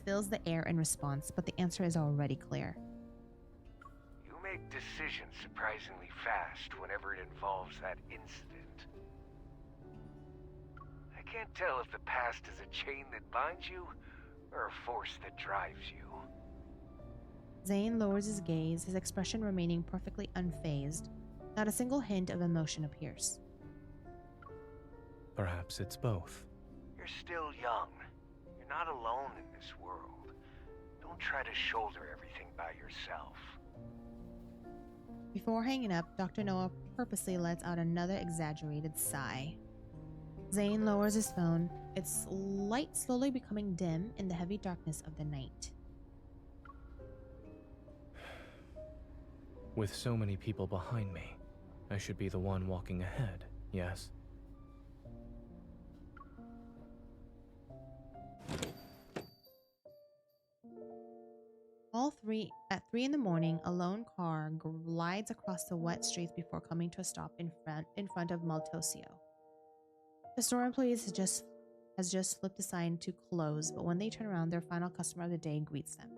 fills the air in response, but the answer is already clear. You make decisions surprisingly fast whenever it involves that incident. I can't tell if the past is a chain that binds you or a force that drives you. Zane lowers his gaze, his expression remaining perfectly unfazed. Not a single hint of emotion appears. Perhaps it's both. You're still young. You're not alone in this world. Don't try to shoulder everything by yourself. Before hanging up, Dr. Noah purposely lets out another exaggerated sigh. Zane lowers his phone, its light slowly becoming dim in the heavy darkness of the night. With so many people behind me, I should be the one walking ahead, yes? At 3 in the morning, a lone car glides across the wet streets before coming to a stop in front of Maltosio. The store employees has just flipped a sign to close, but when they turn around, their final customer of the day greets them.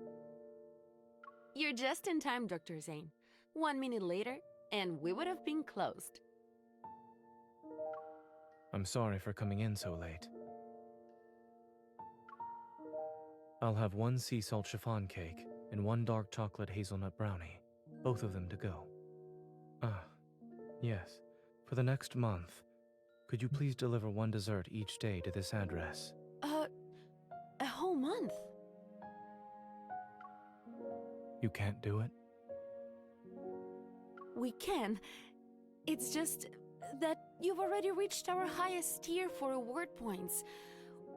You're just in time, Dr. Zane. 1 minute later, and we would have been closed. I'm sorry for coming in so late. I'll have 1 sea salt chiffon cake and 1 dark chocolate hazelnut brownie, both of them to go. Yes, for the next month, could you please deliver 1 dessert each day to this address? A whole month? You can't do it? We can. It's just that you've already reached our highest tier for award points.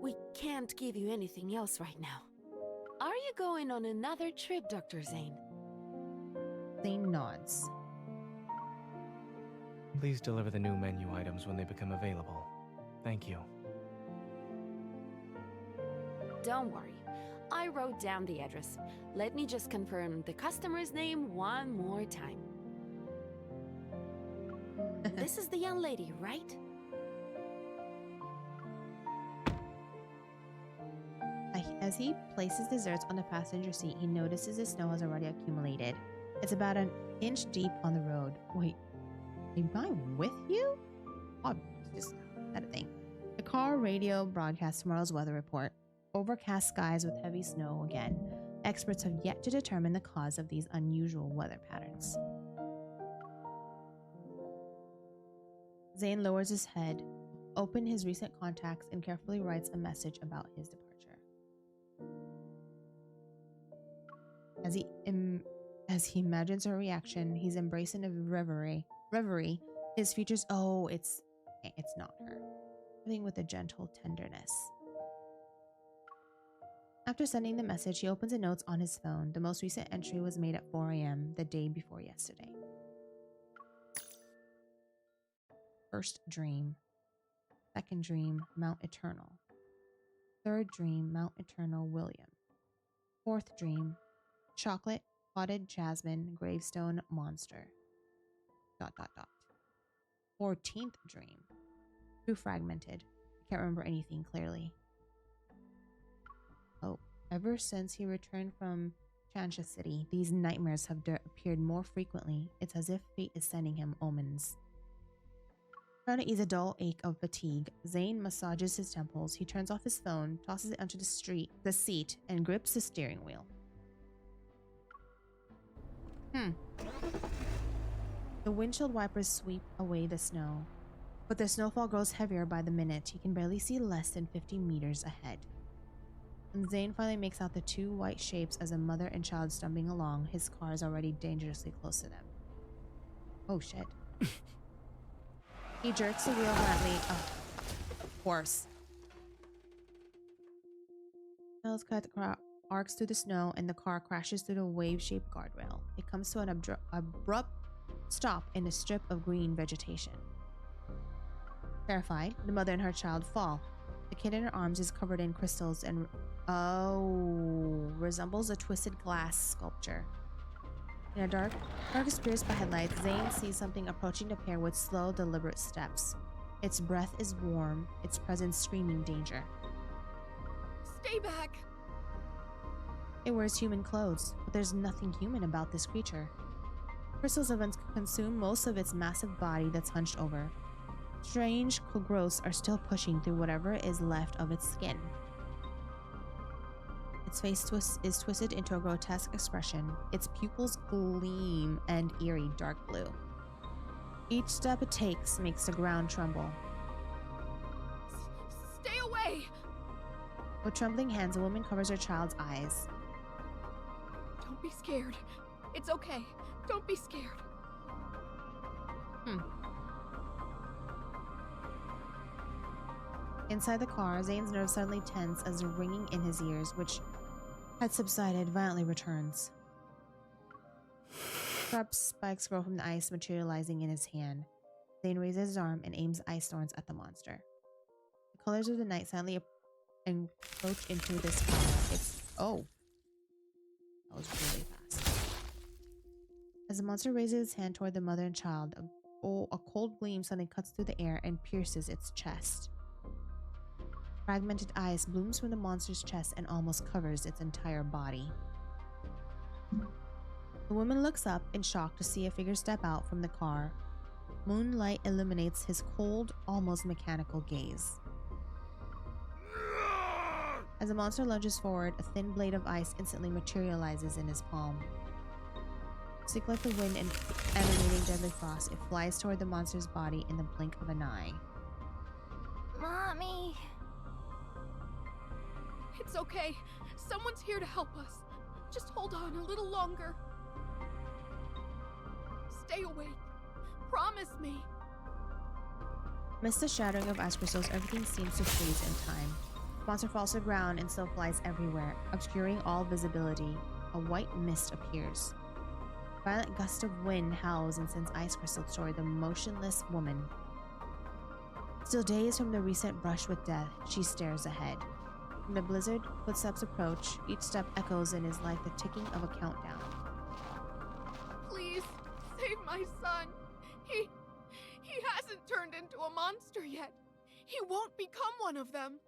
We can't give you anything else right now. Are you going on another trip, Dr. Zane? Zane nods. Please deliver the new menu items when they become available. Thank you. Don't worry. I wrote down the address. Let me just confirm the customer's name one more time. This is the young lady, right? As he places desserts on the passenger seat, he notices the snow has already accumulated. It's about an inch deep on the road. Wait, am I with you? Oh, just that a thing. The car radio broadcasts tomorrow's weather report. Overcast skies with heavy snow again. Experts have yet to determine the cause of these unusual weather patterns. Zane lowers his head, opens his recent contacts, and carefully writes a message about his departure. As he imagines her reaction, he's embracing a reverie. His features, it's not her. Living with a gentle tenderness. After sending the message, he opens the notes on his phone. The most recent entry was made at 4 a.m. the day before yesterday. First dream. Second dream, Mount Eternal. Third dream, Mount Eternal, William. Fourth dream, chocolate, potted jasmine, gravestone, monster. ... 14th dream. Too fragmented. I can't remember anything clearly. Oh, ever since he returned from Chansha City, these nightmares have appeared more frequently. It's as if fate is sending him omens. Trying to ease a dull ache of fatigue, Zane massages his temples. He turns off his phone, tosses it onto the seat, and grips the steering wheel. The windshield wipers sweep away the snow, but the snowfall grows heavier by the minute. He can barely see less than 50 meters ahead. When Zane finally makes out the 2 white shapes as a mother and child stumbling along, his car is already dangerously close to them. Oh shit. He jerks the wheel gently. Oh, of course. Snail's cut arcs through the snow, and the car crashes through the wave-shaped guardrail. It comes to an abrupt stop in a strip of green vegetation. Terrified, the mother and her child fall. The kid in her arms is covered in crystals and resembles a twisted glass sculpture. In a darkest pierced by headlights, Zane sees something approaching the pair with slow, deliberate steps. Its breath is warm, its presence screaming danger. Stay back! It wears human clothes, but there's nothing human about this creature. Crystals have consumed most of its massive body that's hunched over. Strange growths are still pushing through whatever is left of its skin. Its face is twisted into a grotesque expression. Its pupils gleam an eerie dark blue. Each step it takes makes the ground tremble. Stay away! With trembling hands, a woman covers her child's eyes. Don't be scared. It's okay. Don't be scared. Inside the car, Zane's nerves suddenly tense as the ringing in his ears, which had subsided, violently returns. Sharp spikes grow from the ice, materializing in his hand. Zane raises his arm and aims ice thorns at the monster. The colors of the night suddenly encroach into this car. Oh. That was really fast. As the monster raises its hand toward the mother and child, a cold gleam suddenly cuts through the air and pierces its chest. Fragmented ice blooms from the monster's chest and almost covers its entire body. The woman looks up in shock to see a figure step out from the car. Moonlight illuminates his cold, almost mechanical gaze. As the monster lunges forward, a thin blade of ice instantly materializes in his palm. Sick like the wind and emanating deadly frost, it flies toward the monster's body in the blink of an eye. Mommy! It's okay. Someone's here to help us. Just hold on a little longer. Stay awake. Promise me. Amidst the shattering of ice crystals, everything seems to freeze in time. The monster falls to the ground and still flies everywhere, obscuring all visibility. A white mist appears. A violent gust of wind howls and sends ice crystals toward the motionless woman. Still dazed from the recent brush with death, she stares ahead. From the blizzard, footsteps approach. Each step echoes and is like the ticking of a countdown. Please, save my son. He hasn't turned into a monster yet. He won't become one of them.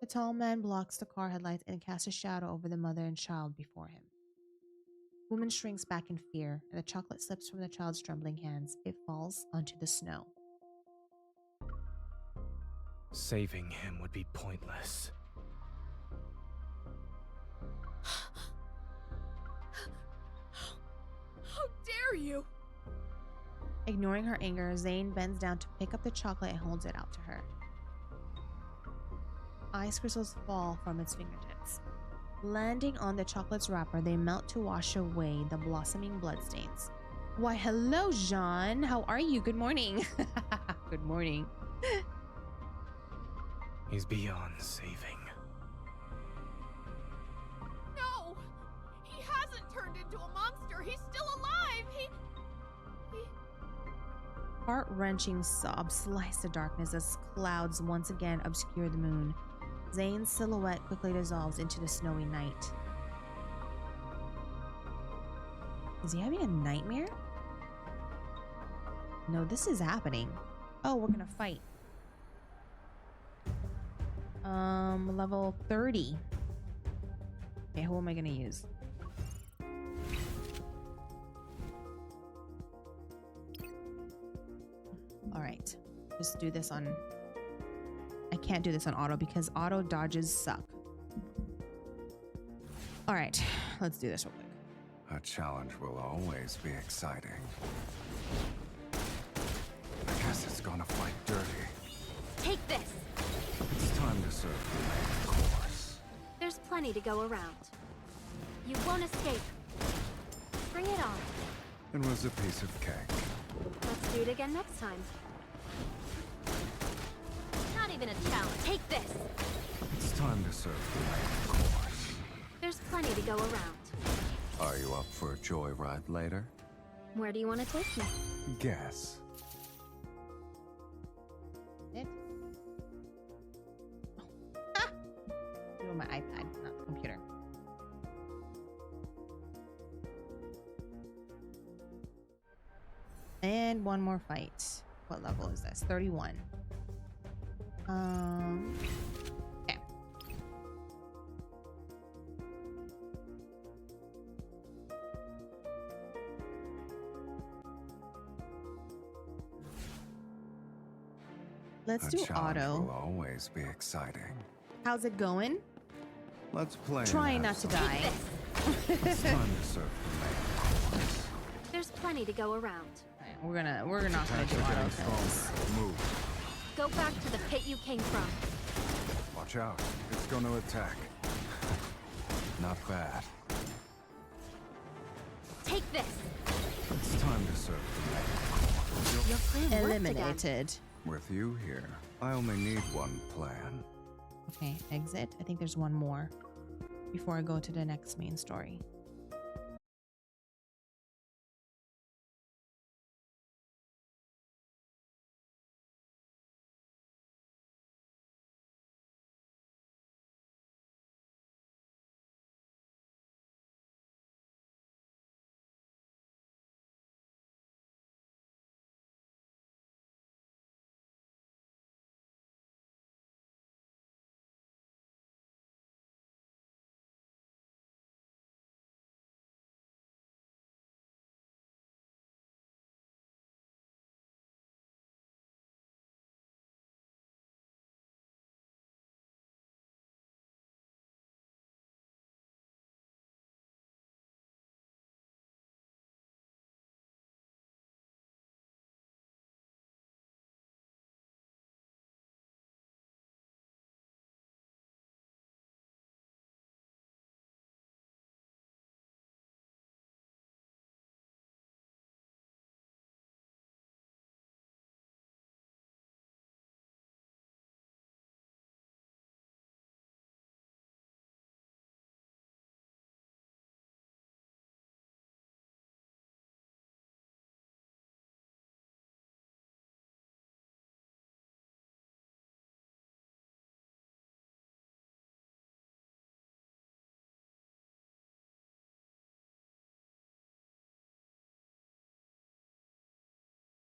The tall man blocks the car headlights and casts a shadow over the mother and child before him. The woman shrinks back in fear, and the chocolate slips from the child's trembling hands. It falls onto the snow. Saving him would be pointless. How dare you! Ignoring her anger, Zane bends down to pick up the chocolate and holds it out to her. Ice crystals fall from its fingertips. Landing on the chocolate's wrapper, they melt to wash away the blossoming bloodstains. Why, hello, Jean. How are you? Good morning. Good morning. He's beyond saving. No! He hasn't turned into a monster. He's still alive. He... Heart-wrenching sobs slice the darkness as clouds once again obscure the moon. Zane's silhouette quickly dissolves into the snowy night. Is he having a nightmare? No, this is happening. Oh, we're gonna fight. Level 30. Okay, who am I gonna use? Alright. Just do this on... I can't do this on auto because auto dodges suck. Alright, let's do this real quick. A challenge will always be exciting. I guess it's gonna fight dirty. Take this! It's time to serve the main course. There's plenty to go around. You won't escape. Bring it on. It was a piece of cake. Let's do it again next time. Not even a challenge. Take this! It's time to serve the main course. There's plenty to go around. Are you up for a joyride later? Where do you want to take me? Guess. It? Oh. Do it on my iPad, not the computer. And one more fight. What level is this? 31. Okay. Let's do auto. Will always be exciting. How's it going? Let's play. Trying not to die. It's time to serve the main course. There's plenty to go around. We're not gonna do auto kills. Move. Go back to the pit you came from. Watch Watch out. It's going to attack. Not bad. Take this. It's time to serve Your plan worked again. Eliminated. With you here, I only need one plan. Okay, exit. I think there's one more before I go to the next main story.